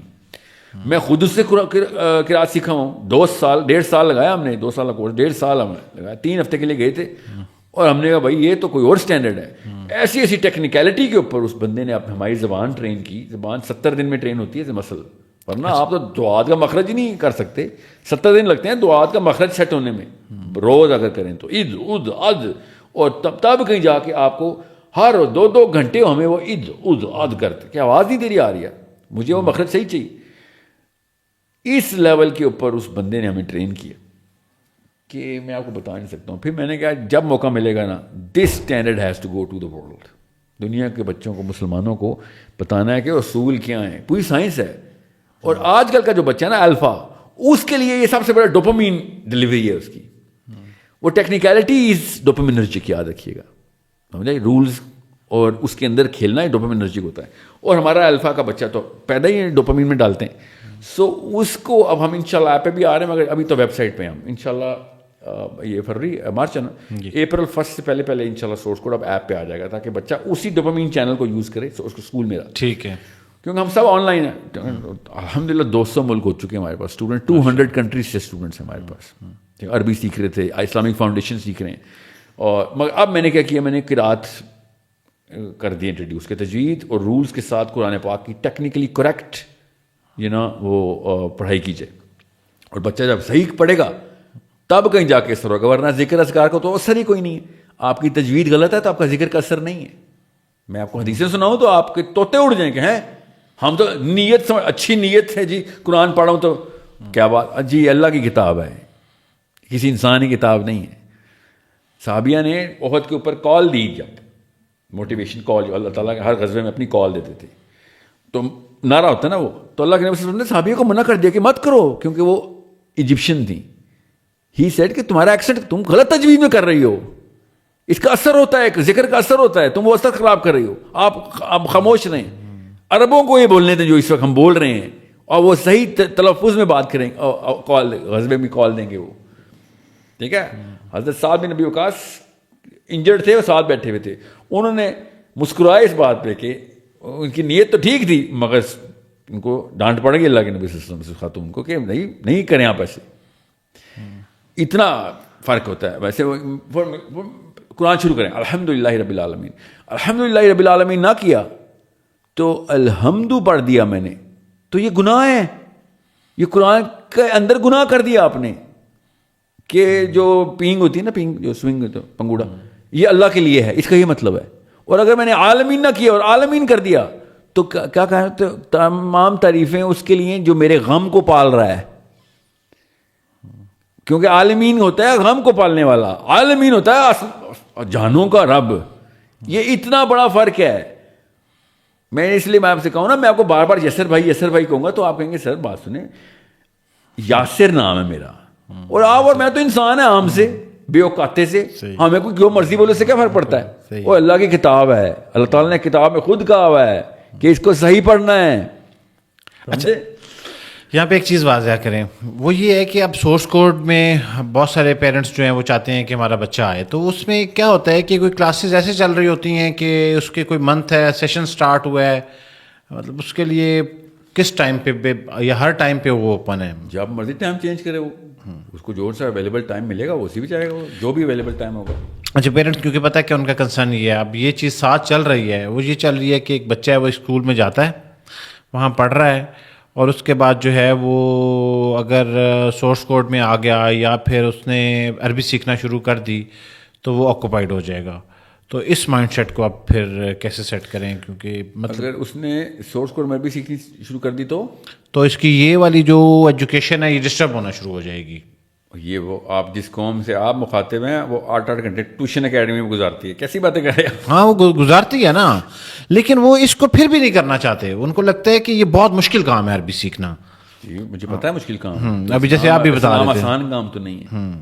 میں خود اس سے قرات سیکھا ہوں، 1.5 سال لگایا ہم نے، 2 سال کا کورس، 1.5 سال ہم نے لگایا، 3 ہفتے کے لیے گئے تھے، اور ہم نے کہا بھائی یہ تو کوئی اور سٹینڈرڈ ہے. ایسی ٹیکنیکلٹی کے اوپر اس بندے نے ہماری زبان ٹرین کی. زبان 70 دن میں ٹرین ہوتی ہے مسل، ورنہ آپ تو دعات کا مخرج ہی نہیں کر سکتے، 70 دن لگتے ہیں دعات کا مخرج سیٹ ہونے میں، روز اگر کریں تو عید اد اد، اور تب کہیں جا کے آپ کو ہر 2 گھنٹے ہمیں وہ عید اد اد کرتے کہ آواز نہیں تیری آ رہی ہے، مجھے وہ مخرج صحیح چاہیے. اس لیول کے اوپر اس بندے نے ہمیں ٹرین کیا کہ میں آپ کو بتا نہیں سکتا ہوں. پھر میں نے کہا جب موقع ملے گا نا، this standard has to go to the world, دنیا کے بچوں کو، مسلمانوں کو بتانا ہے کہ اصول کیا ہیں، پوری سائنس ہے. اور آج کل کا جو بچہ ہے نا الفا، اس کے لیے یہ سب سے بڑا ڈوپامین ڈلیوری ہے اس کی، وہ ٹیکنیکلٹی از ڈوپامینرجک، یاد رکھیے گا، سمجھے، رولز اور اس کے اندر کھیلنا ہی ڈوپامینرجک ہوتا ہے. اور ہمارا الفا کا بچہ تو پیدا ہی ڈوپامین میں ڈالتے ہیں. سو اس کو اب ہم انشاءاللہ ایپ پہ بھی آ رہے ہیں، مگر ابھی تو ویب سائٹ پہ ہم انشاءاللہ یہ فروری مارچ ہے نا، اپریل 1 سے پہلے انشاءاللہ سورس کوڈ اب ایپ پہ آ جائے گا، تاکہ بچہ اسی ڈوپامین چینل کو یوز کرے اس کو اسکول میرا، ٹھیک ہے، کیونکہ ہم سب آن لائن ہیں. الحمدللہ 200 ملک ہو چکے ہیں ہمارے پاس اسٹوڈنٹ، 200 کنٹریز سے اسٹوڈنٹس ہیں ہمارے پاس، عربی سیکھ رہے تھے، اسلامک فاؤنڈیشن سیکھ رہے ہیں. اور مگر اب میں نے کیا کیا، میں نے قرات کر دی انٹروڈیوس، کے تجوید اور رولز کے ساتھ قرآن پاک کی ٹیکنیکلی کریکٹ وہ پڑھائی کی جائے. اور بچہ جب صحیح پڑھے گا تب کہیں جا کے اثر ہوگا، ورنہ ذکر اذکار کو تو اثر ہی کوئی نہیں ہے. آپ کی تجوید غلط ہے تو آپ کا ذکر کا اثر نہیں ہے. میں آپ کو حدیثیں سناؤں تو آپ کے طوطے اڑ جائیں کہ ہیں ہم تو نیت اچھی نیت ہے جی، قرآن پڑھا ہوں تو کیا بات جی، اللہ کی کتاب ہے، کسی انسانی کتاب نہیں ہے. صحابیہ نے احد کے اوپر کال دی، جب موٹیویشن کال جو اللہ تعالیٰ کے ہر غزوے میں اپنی کال دیتے تھے، تو نعرہ ہوتا ہے نا وہ، تو اللہ کے نبی صلی اللہ علیہ وسلم نے صحابیوں کو منع کر دیا کہ مت کرو، کیونکہ وہ ایجپشن تھیں. ہی سیڈ کہ تمہارا ایکسنٹ تم غلط تجوید میں کر رہی ہو، اس کا اثر ہوتا ہے، ایک ذکر کا اثر ہوتا ہے، تم وہ اثر خراب کر رہی ہو، آپ خاموش رہیں. عربوں کو یہ بولنے تھے جو اس وقت ہم بول رہے ہیں، اور وہ صحیح تلفظ میں بات کریں، کال غزبے میں کال دیں گے وہ، ٹھیک ہے. حضرت سعد بن نبی وقاص انجرڈ تھے، وہ ساتھ بیٹھے ہوئے تھے، انہوں نے مسکرائے اس بات پہ کہ ان کی نیت تو ٹھیک تھی، مگر ان کو ڈانٹ پڑ گئی اللہ کے نبی صلی اللہ علیہ وسلم سے خاتون کو کہ نہیں کریں آپ ایسے. اتنا فرق ہوتا ہے. ویسے قرآن شروع کریں الحمدللہ رب العالمین، الحمدللہ رب العالمین نہ کیا تو الحمد پڑھ دیا میں نے، تو یہ گناہ ہے، یہ قرآن کے اندر گناہ کر دیا آپ نے. کہ جو پینگ ہوتی ہے نا، پینگ جو سوئنگ ہوتا ہے پنگوڑا، یہ اللہ کے لیے ہے، اس کا یہ مطلب ہے. اور اگر میں نے عالمین نہ کیا اور عالمین کر دیا تو کیا کہیں، تو تمام تعریفیں اس کے لیے جو میرے غم کو پال رہا ہے، کیونکہ عالمین ہوتا ہے غم کو پالنے والا، عالمین ہوتا ہے جانوں کا رب. یہ اتنا بڑا فرق ہے. میں اس لیے میں آپ سے کہوں نا، میں آپ کو بار بار یسر بھائی کہوں گا تو آپ کہیں گے سر بات سنیں، یاسر نام ہے میرا، اور میں تو انسان ہے عام سے، بے اوقاتے سے، ہمیں کوئی جو مرضی بولے سے کیا فرق پڑتا ہے. وہ اللہ کی کتاب ہے، اللہ تعالیٰ نے کتاب میں خود کہا ہوا ہے کہ اس کو صحیح پڑھنا ہے. اچھا یہاں پہ ایک چیز واضح کریں، وہ یہ ہے کہ اب سورس کوڈ میں بہت سارے پیرنٹس جو ہیں وہ چاہتے ہیں کہ ہمارا بچہ آئے، تو اس میں کیا ہوتا ہے کہ کوئی کلاسز ایسے چل رہی ہوتی ہیں کہ اس کے کوئی منتھ ہے، سیشن سٹارٹ ہوا ہے، مطلب اس کے لیے کس ٹائم پہ یا ہر ٹائم پہ وہ اوپن ہے؟ جب مرضی ٹائم چینج کرے وہ، اس کو جو سا اویلیبل ٹائم ملے گا وہ اسی بھی چاہے گا، جو بھی اویلیبل ٹائم ہوگا. اچھا، پیرنٹس کیونکہ پتہ ہے کہ ان کا کنسرن یہ ہے، اب یہ چیز ساتھ چل رہی ہے، وہ یہ چل رہی ہے کہ ایک بچہ ہے وہ اسکول میں جاتا ہے، وہاں پڑھ رہا ہے، اور اس کے بعد جو ہے وہ اگر سورس کوڈ میں آ گیا یا پھر اس نے عربی سیکھنا شروع کر دی تو وہ آکوپائڈ ہو جائے گا. تو اس مائنڈ سیٹ کو آپ پھر کیسے سیٹ کریں؟ کیونکہ مطلب اگر اس نے سورس کوڈ میں بھی سیکھنی شروع کر دی تو اس کی یہ والی جو ایجوکیشن ہے یہ ڈسٹرب ہونا شروع ہو جائے گی. یہ وہ آپ جس قوم سے آپ مخاطب ہیں وہ 8 گھنٹے ٹیوشن اکیڈمی میں گزارتی ہے، کیسی باتیں کر رہے ہیں؟ ہاں وہ گزارتی ہے نا، لیکن وہ اس کو پھر بھی نہیں کرنا چاہتے، ان کو لگتا ہے کہ یہ بہت مشکل کام ہے عربی سیکھنا. جی مجھے پتا ہے مشکل کام، ابھی جیسے آپ بھی بتا رہے تھے آسان کام تو نہیں ہے.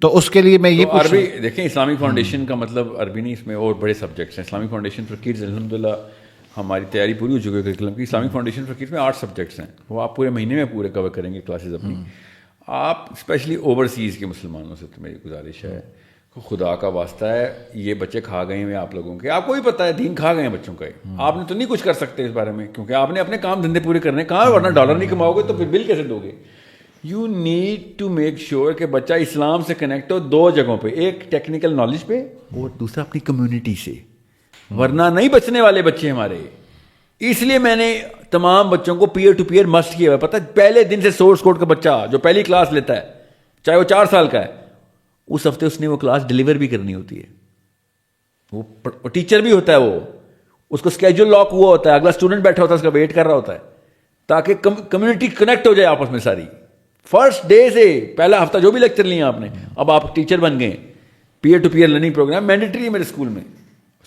تو اس کے لیے میں یہ عربی دیکھیں، اسلامک فاؤنڈیشن کا مطلب عربی نہیں، اس میں اور بڑے سبجیکٹس ہیں. اسلامک فاؤنڈیشن فار کڈز الحمدللہ ہماری تیاری پوری ہو چکی ہے کریکلم کی. اسلامک فاؤنڈیشن فار کڈز میں 8 سبجیکٹس ہیں، وہ آپ پورے مہینے میں پورے کور کریں گے کلاسز اپنی. آپ اسپیشلی اوورسیز کے مسلمانوں سے تو میری گزارش ہے، خدا کا واسطہ ہے، یہ بچے کھا گئے ہیں آپ لوگوں کے، آپ کو بھی پتہ ہے دین کھا گئے ہیں بچوں کا. آپ نے تو نہیں کچھ کر سکتے اس بارے میں، کیونکہ آپ نے اپنے کام دھندے پورے کرنے کہاں، ورنہ ڈالر نہیں کماؤ گے تو پھر بل کیسے دو گے؟ You need to make sure کہ بچہ اسلام سے کنیکٹ ہو 2 جگہوں پہ، ایک ٹیکنیکل نالج پہ اور دوسرا اپنی کمیونٹی سے، ورنہ نہیں بچنے والے بچے ہمارے. اس لیے میں نے تمام بچوں کو پیئر ٹو پیئر مسٹ کیا ہوا ہے. پتہ پہلے دن سے سورس کوڈ کا بچہ جو پہلی کلاس لیتا ہے، چاہے وہ 4 سال کا ہے، اس ہفتے اس نے وہ کلاس ڈلیور بھی کرنی ہوتی ہے. وہ ٹیچر بھی ہوتا ہے، وہ اس کو اسکیجول لاک ہوا ہوتا ہے، اگلا اسٹوڈنٹ بیٹھا ہوتا ہے، اس کا ویٹ کر رہا ہوتا ہے تاکہ کمیونٹی کنیکٹ ہو جائے آپس میں ساری. فرسٹ ڈے سے پہلا ہفتہ جو بھی لیکچر لیے آپ نے، اب آپ ٹیچر بن گئے. Peer to peer learning program mandatory ہے میرے اسکول میں.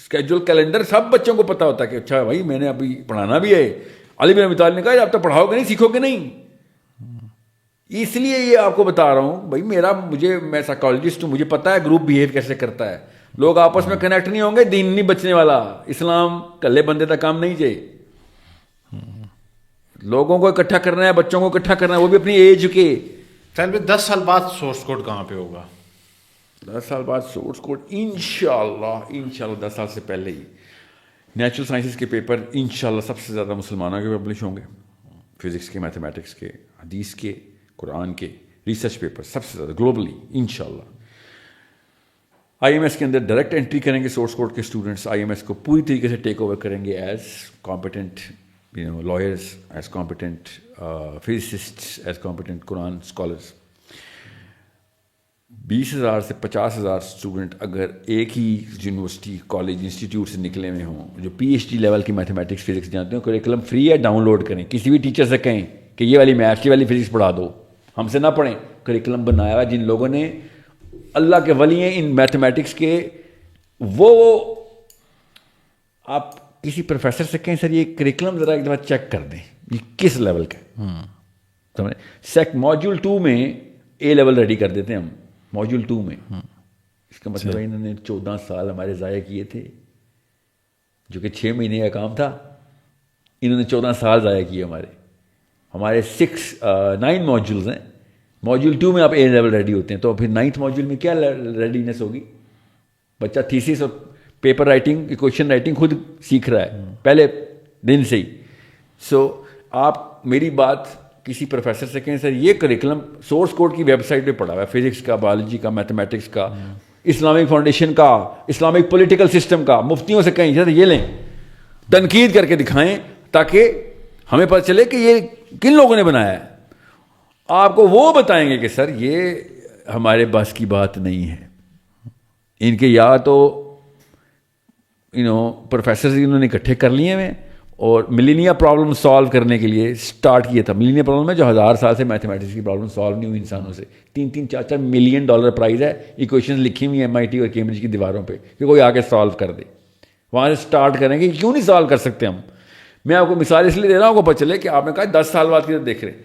اسکیجول کیلنڈر سب بچوں کو پتا ہوتا ہے کہ اچھا بھائی میں نے ابھی پڑھانا بھی ہے. علی بن ابی طالب نے کہا اب تک پڑھاؤ گے نہیں، سیکھو گے نہیں. اس لیے یہ آپ کو بتا رہا ہوں بھائی، میں سائیکالوجسٹ ہوں، مجھے پتا ہے گروپ بیہیو کیسے کرتا ہے. لوگ آپس میں کنیکٹ نہیں ہوں گے، دین نہیں بچنے والا. اسلام کلے بندے تک کام نہیں چاہیے. لوگوں کو اکٹھا کرنا ہے، بچوں کو اکٹھا کرنا ہے، وہ بھی اپنی ایج کے. 10 سال بعد سورس کوڈ کہاں پہ ہوگا؟ 10 سال بعد سورس کوڈ انشاءاللہ 10 سال سے پہلے ہی نیچرل سائنسز کے پیپر انشاءاللہ سب سے زیادہ مسلمانوں کے پبلش ہوں گے. فزکس کے، میتھمیٹکس کے، حدیث کے، قرآن کے ریسرچ پیپر سب سے زیادہ گلوبلی انشاءاللہ. IMS کے اندر ڈائریکٹ انٹری کریں گے سورس کوڈ کے اسٹوڈنٹس. IMS کو پوری طریقے سے ٹیک اوور کریں گے as competent lawyers, as competent physicists, as competent قرآن اسکالرس. 20,000 سے 50,000 اسٹوڈنٹ اگر ایک ہی یونیورسٹی، کالج، انسٹیٹیوٹ سے نکلے ہوئے ہوں جو PhD لیول کی میتھمیٹکس فزکس جانتے ہوں، کریکلم فری ہے، ڈاؤن لوڈ کریں. کسی بھی ٹیچر سے کہیں کہ یہ والی میتھس، یہ والی فزکس پڑھا دو، ہم سے نہ پڑھیں. کریکلم بنایا ہوا جن لوگوں نے اللہ کے ولی ہیں ان میتھمیٹکس کے، وہ آپ کسی پروفیسر سے کہیں سر یہ کریکلم ذرا ایک دفعہ چیک کر دیں یہ کس لیول کا ہے. ماڈیول 2 میں A لیول ریڈی کر دیتے ہیں ہم ماڈیول 2 میں. اس کا مطلب ہے انہوں نے 14 سال ہمارے ضائع کیے تھے، جو کہ 6 مہینے کا کام تھا. انہوں نے 14 سال ضائع کیے ہمارے 9 ماڈیولز ہیں. ماڈیول 2 میں آپ A لیول ریڈی ہوتے ہیں، تو پھر 9th ماڈیول میں کیا ریڈینس ہوگی؟ بچہ تھیسس اور پیپر رائٹنگ، کوشچن رائٹنگ خود سیکھ رہا ہے پہلے دن سے ہی. آپ میری بات کسی پروفیسر سے کہیں سر یہ کریکلم سورس کوڈ کی ویب سائٹ پہ پڑھا ہوا ہے، فزکس کا، بایولوجی کا، میتھمیٹکس کا، اسلامک فاؤنڈیشن کا، اسلامک پولیٹیکل سسٹم کا. مفتیوں سے کہیں سر یہ لیں، تنقید کر کے دکھائیں تاکہ ہمیں پتہ چلے کہ یہ کن لوگوں نے بنایا ہے. آپ کو وہ بتائیں گے کہ سر یہ ہمارے بس کی بات نہیں ہے. ان کے یا تو پروفیسرز انہوں نے اکٹھے کر لیے ہیں اور ملینیا پرابلم سالو کرنے کے لیے اسٹارٹ کیا تھا. ملینیا پرابلم ہے جو 1000 سال سے میتھمیٹکس کی پرابلم سالو نہیں ہوئی انسانوں سے. 3-3, 4-4 ملین ڈالر پرائز ہے. ایکویشنز لکھی ہوئی ہیں MIT اور کیمبرج کی دیواروں پہ کہ کوئی آ کے سالو کر دے. وہاں سے اسٹارٹ کریں گے. کیوں نہیں سالو کر سکتے ہم؟ میں آپ کو مثال اس لیے دے رہا ہوں، آپ کو پتہ چلے کہ آپ نے کہا 10 سال بعد کی دیکھ رہے ہیں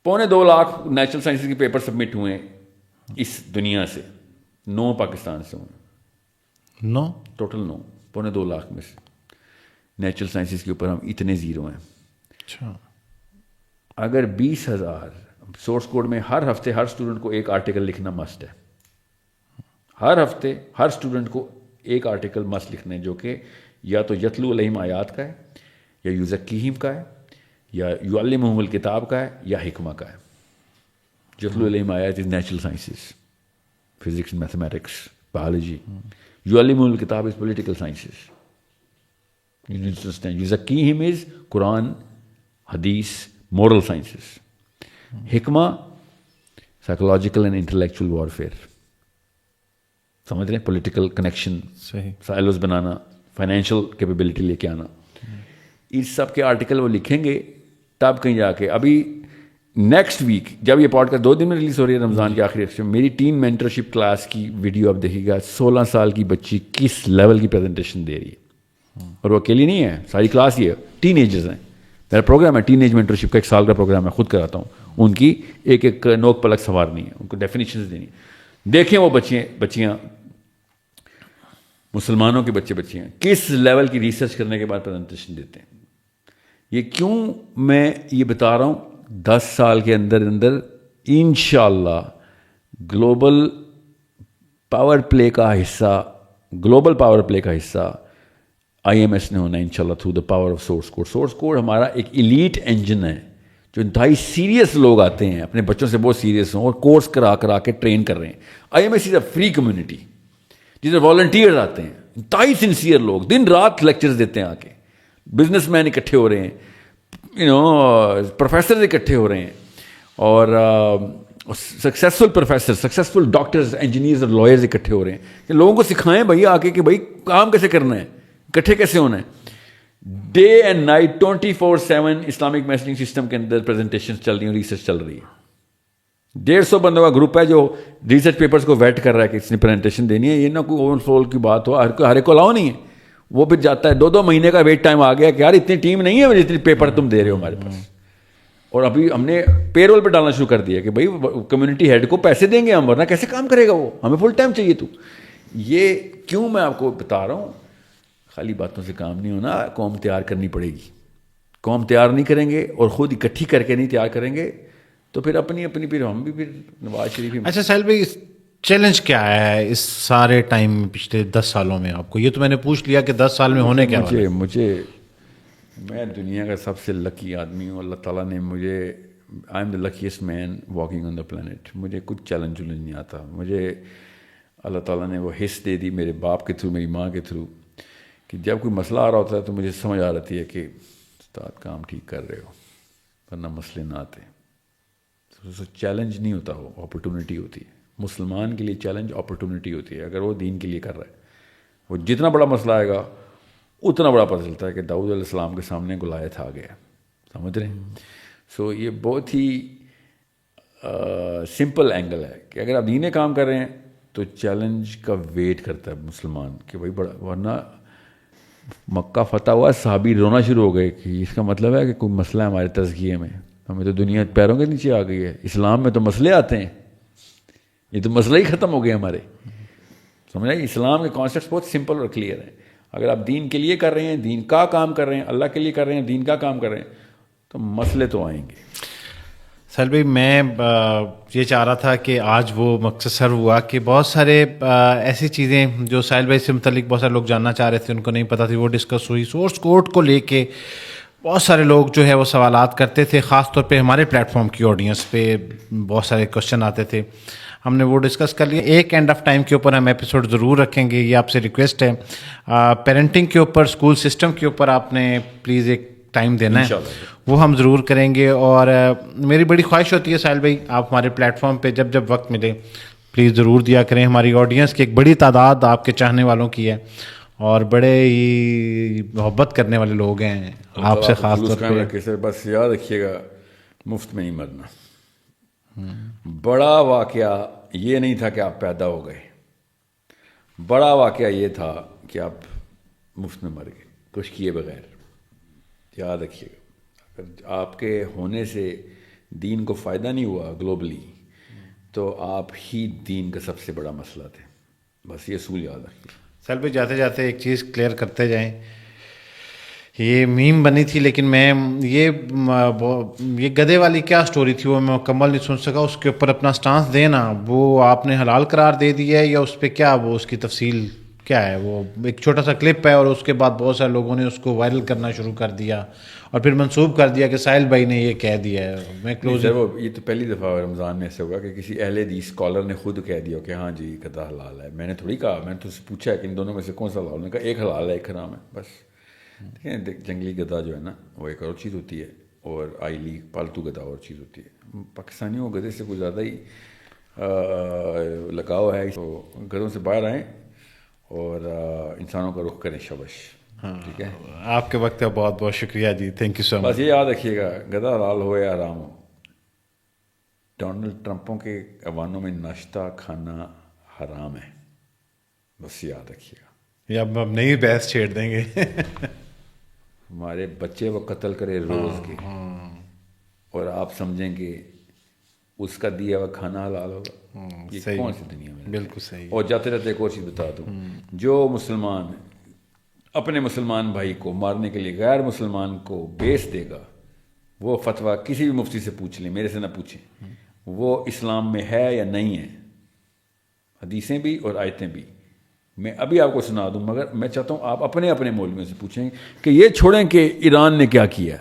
2.25 لاکھ نیچرل سائنسز کے پیپر سبمٹ ہوئے ہیں اس دنیا سے. 9 پاکستان سے ہوئے، 9 ٹوٹل 9، 2.25 لاکھ میں سے نیچرل سائنسز کے اوپر ہم اتنے زیرو ہیں. اچھا. اگر 20,000 سورس کوڈ میں ہر ہفتے ہر اسٹوڈنٹ کو ایک آرٹیکل لکھنا مسٹ ہے. ہر ہفتے ہر اسٹوڈنٹ کو ایک آرٹیکل مسٹ لکھنا ہے جو کہ یا تو یتلو علیہم آیات کا ہے, یا یزکیہم کا ہے, یا یعلمہم الکتاب کا ہے, یا حکمہ کا ہے. یتلو علیہم آیات is natural sciences, physics, mathematics, biology. یعلمہم الکتاب is political sciences. You need to understand. یزکیہم از قرآن, حدیث, moral sciences. حکمہ psychological and intellectual warfare. سمجھ رہے ہیں, پولیٹیکل کنیکشن, سائلوز بنانا, فائنینشیل کیپیبلٹی لے کے آنا. اس سب کے آرٹیکل وہ لکھیں گے تب کہیں جا کے. ابھی نیکسٹ ویک جب یہ پوڈ کاسٹ 2 دن میں ریلیز ہو رہی ہے رمضان کے آخری ہفتے میں, میری ٹین مینٹرشپ کلاس کی ویڈیو آپ دیکھیے گا. 16 سال کی بچی کس لیول کی پریزنٹیشن دے رہی ہے, اور وہ اکیلی نہیں ہے, ساری کلاس ہی ہے, ٹین ایجرز ہیں. میرا پروگرام ہے ٹین ایج مینٹرشپ کا, 1 سال کا پروگرام ہے, خود کراتا ہوں. ان کی ایک ایک نوک پلک سنوارنی ہے, ان کو ڈیفینیشنز دینی ہے. دیکھیں وہ بچیاں مسلمانوں کے بچیاں کس لیول کی ریسرچ کرنے کے بعد پریزنٹیشن دیتے ہیں. یہ کیوں میں یہ بتا رہا ہوں, 10 سال کے اندر انشاءاللہ گلوبل پاور پلے کا حصہ IMS نے ہونا ہے انشاءاللہ through the power of source code. Source code ہمارا ایک ایلیٹ انجن ہے جو انتہائی سیریس لوگ آتے ہیں, اپنے بچوں سے بہت سیریس ہوں اور کورس کرا کے ٹرین کر رہے ہیں. IMS is a free community جس میں والنٹیئر آتے ہیں, انتہائی سنسیئر لوگ, دن رات لیکچرز دیتے ہیں آ کے. بزنس مین اکٹھے ہو رہے ہیں, پروفیسرز اکٹھے ہو رہے ہیں, اور successful professor, successful doctors, engineers اور لائرز اکٹھے ہو رہے ہیں کہ لوگوں کو سکھائیں بھائی آ کے کہ بھائی کام کیسے کرنا ہے, اکٹھے کیسے ہونا ہے. Day and night 24/7 Islamic messaging system کے اندر پریزنٹیشن چل رہی ہیں, ریسرچ چل رہی ہے. 150 بندوں کا گروپ ہے جو ریسرچ پیپرز کو ویٹ کر رہا ہے کہ اس نے پریزنٹیشن دینی ہے. یہ نہ کوئی اوور فلو کی بات ہو, ہر ایک کو الاؤ نہیں ہے. وہ پھر جاتا ہے, 2 مہینے کا ویٹ ٹائم آ گیا کہ یار اتنی ٹیم نہیں ہے جتنی پیپر تم دے رہے ہو ہمارے پاس. اور ابھی ہم نے پے رول پہ ڈالنا شروع کر دیا کہ بھائی کمیونٹی ہیڈ کو پیسے دیں گے ہم, ورنہ کیسے کام کرے گا وہ, ہمیں فل ٹائم چاہیے. تو یہ کیوں میں آپ کو بتا رہا ہوں, خالی باتوں سے کام نہیں ہونا, قوم تیار کرنی پڑے گی. قوم تیار نہیں کریں گے اور خود اکٹھی کر کے نہیں تیار کریں گے تو پھر اپنی پھر ہم بھی پھر نواز شریف ہی. اچھا سہیل بھائی, چیلنج کیا ہے اس سارے ٹائم میں پچھلے 10 سالوں میں آپ کو؟ یہ تو میں نے پوچھ لیا کہ 10 سال میں ہونے کیا مجھے میں دنیا کا سب سے لکی آدمی ہوں. اللہ تعالیٰ نے مجھے, I am the luckiest man walking on the planet. مجھے کچھ چیلنج نہیں آتا. مجھے اللہ تعالیٰ نے وہ حص دے دی میرے باپ کے تھرو, میری ماں کے تھرو, کہ جب کوئی مسئلہ آ رہا ہوتا ہے تو مجھے سمجھ آ رہتی ہے کہ استاد کام ٹھیک کر رہے ہو, ورنہ مسئلے نہ آتے. چیلنج نہیں ہوتا, وہ اپرچونیٹی ہوتی ہے. مسلمان کے لیے چیلنج اپرچونیٹی ہوتی ہے. اگر وہ دین کے لیے کر رہا ہے, وہ جتنا بڑا مسئلہ آئے گا اتنا بڑا پتہ چلتا ہے کہ داؤد علیہ السلام کے سامنے گولیت آ گیا. سمجھ رہے ہیں؟ سو یہ بہت ہی سمپل اینگل ہے کہ اگر آپ دین کام کر رہے ہیں تو چیلنج کا ویٹ کرتا ہے مسلمان کہ بھائی بڑا, ورنہ مکہ فتح ہوا, صحابی رونا شروع ہو گئے کہ اس کا مطلب ہے کہ کوئی مسئلہ ہے ہمارے تزکیے میں, ہمیں تو دنیا پیروں کے نیچے آ گئی ہے. اسلام میں تو مسئلے آتے ہیں, یہ تو مسئلہ ہی ختم ہو گیا ہمارے. سمجھ آئی؟ اسلام کے کانسیپٹس بہت سمپل اور کلیئر ہیں. اگر آپ دین کے لیے کر رہے ہیں, دین کا کام کر رہے ہیں, اللہ کے لیے کر رہے ہیں, دین کا کام کر رہے ہیں, تو مسئلے تو آئیں گے. سہیل بھائی, میں یہ چاہ رہا تھا کہ آج وہ مقصد سر ہوا کہ بہت سارے ایسی چیزیں جو سہیل بھائی سے متعلق بہت سارے لوگ جاننا چاہ رہے تھے, ان کو نہیں پتہ تھی, وہ ڈسکس ہوئی. سورس کوڈ کو لے کے بہت سارے لوگ جو ہے وہ سوالات کرتے تھے, خاص طور پہ ہمارے پلیٹ فارم کی آڈینس پہ بہت سارے کوشچن آتے تھے. ہم نے وہ ڈسکس کر لیا. ایک اینڈ آف ٹائم کے اوپر ہم ایپیسوڈ ضرور رکھیں گے, یہ آپ سے ریکویسٹ ہے. پیرنٹنگ کے اوپر, اسکول سسٹم کے اوپر آپ نے پلیز ایک ٹائم دینا ہے, وہ ہم ضرور کریں گے. اور میری بڑی خواہش ہوتی ہے سہیل بھائی, آپ ہمارے پلیٹ فارم پہ جب وقت ملے پلیز ضرور دیا کریں. ہماری آڈینس کی ایک بڑی تعداد آپ کے چاہنے والوں کی ہے اور بڑے ہی محبت کرنے والے لوگ ہیں آپ سے, خاص طور پہ. سر بس یاد رکھیے گا, مفت میں نہیں مرنا. بڑا واقعہ یہ نہیں تھا کہ آپ پیدا ہو گئے, بڑا واقعہ یہ تھا کہ آپ مفت میں مر گئے کچھ کیے بغیر. یاد رکھیے گا, اگر آپ کے ہونے سے دین کو فائدہ نہیں ہوا گلوبلی تو آپ ہی دین کا سب سے بڑا مسئلہ تھے. بس یہ اصول یاد رکھیے. سر بھی جاتے جاتے ایک چیز کلیئر کرتے جائیں یہ میم بنی تھی، لیکن میں یہ گدے والی کیا سٹوری تھی وہ میں مکمل نہیں سن سکا. اس کے اوپر اپنا سٹانس دینا، وہ آپ نے حلال قرار دے دیا ہے یا اس پہ کیا وہ اس کی تفصیل کیا ہے؟ وہ ایک چھوٹا سا کلپ ہے اور اس کے بعد بہت سارے لوگوں نے اس کو وائرل کرنا شروع کر دیا اور پھر منسوب کر دیا کہ ساحل بھائی نے یہ کہہ دیا ہے. میں کلوز یہ تو پہلی دفعہ رمضان میں ایسا ہوگا کہ کسی اہل حدیث اسکالر نے خود کہہ دیا کہ ہاں جی گدھا حلال ہے. میں نے تھوڑی کہا، میں نے تو اس سے پوچھا کہ ان دونوں میں سے کون سا حلال ہے. کہا ایک حلال ہے ایک حرام ہے بس. دیکھیں جنگلی گدھا جو ہے نا وہ ایک اور چیز ہوتی ہے اور آئلی پالتو گدھا اور چیز ہوتی ہے. پاکستانیوں کو گدھے سے کچھ زیادہ ہی لگاؤ ہے. تو گھروں سے باہر آئیں اور انسانوں کا رخ کریں. شاباش. ٹھیک ہے، آپ کے وقت کا بہت بہت شکریہ جی. تھینک یو سو مچ. بس یہ یاد رکھیے گا گدھا حلال ہو یا حرام ہو، ڈونلڈ ٹرمپوں کے ایوانوں میں ناشتہ کھانا حرام ہے. بس یاد رکھیے گا. یا اب نئی بحث چھیڑ دیں گے. ہمارے بچے وہ قتل کرے روز کے اور آپ سمجھیں کہ اس کا دیا ہوا کھانا حلال ہوگا. یہ کون سی دنیا میں؟ بالکل صحیح. اور جاتے رہتے ایک اور چیز بتا دوں، جو مسلمان اپنے مسلمان بھائی کو مارنے کے لیے غیر مسلمان کو بیچ دے گا، وہ فتویٰ کسی بھی مفتی سے پوچھ لیں، میرے سے نہ پوچھیں، وہ اسلام میں ہے یا نہیں ہے. حدیثیں بھی اور آیتیں بھی میں ابھی آپ کو سنا دوں، مگر میں چاہتا ہوں آپ اپنے اپنے مولویوں سے پوچھیں کہ یہ چھوڑیں کہ ایران نے کیا کیا.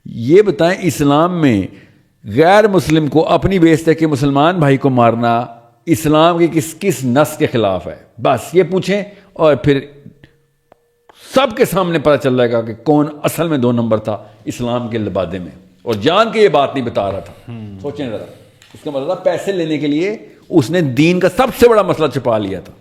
یہ بتائیں اسلام میں غیر مسلم کو اپنی بیعزتی کہ مسلمان بھائی کو مارنا اسلام کی کس نص کے خلاف ہے. بس یہ پوچھیں اور پھر سب کے سامنے پتہ چل جائے گا کہ کون اصل میں 2 نمبر تھا اسلام کے لبادے میں، اور جان کے یہ بات نہیں بتا رہا تھا. سوچیں ذرا، اس کا مطلب پیسے لینے کے لیے اس نے دین کا سب سے بڑا مسئلہ چھپا لیا تھا.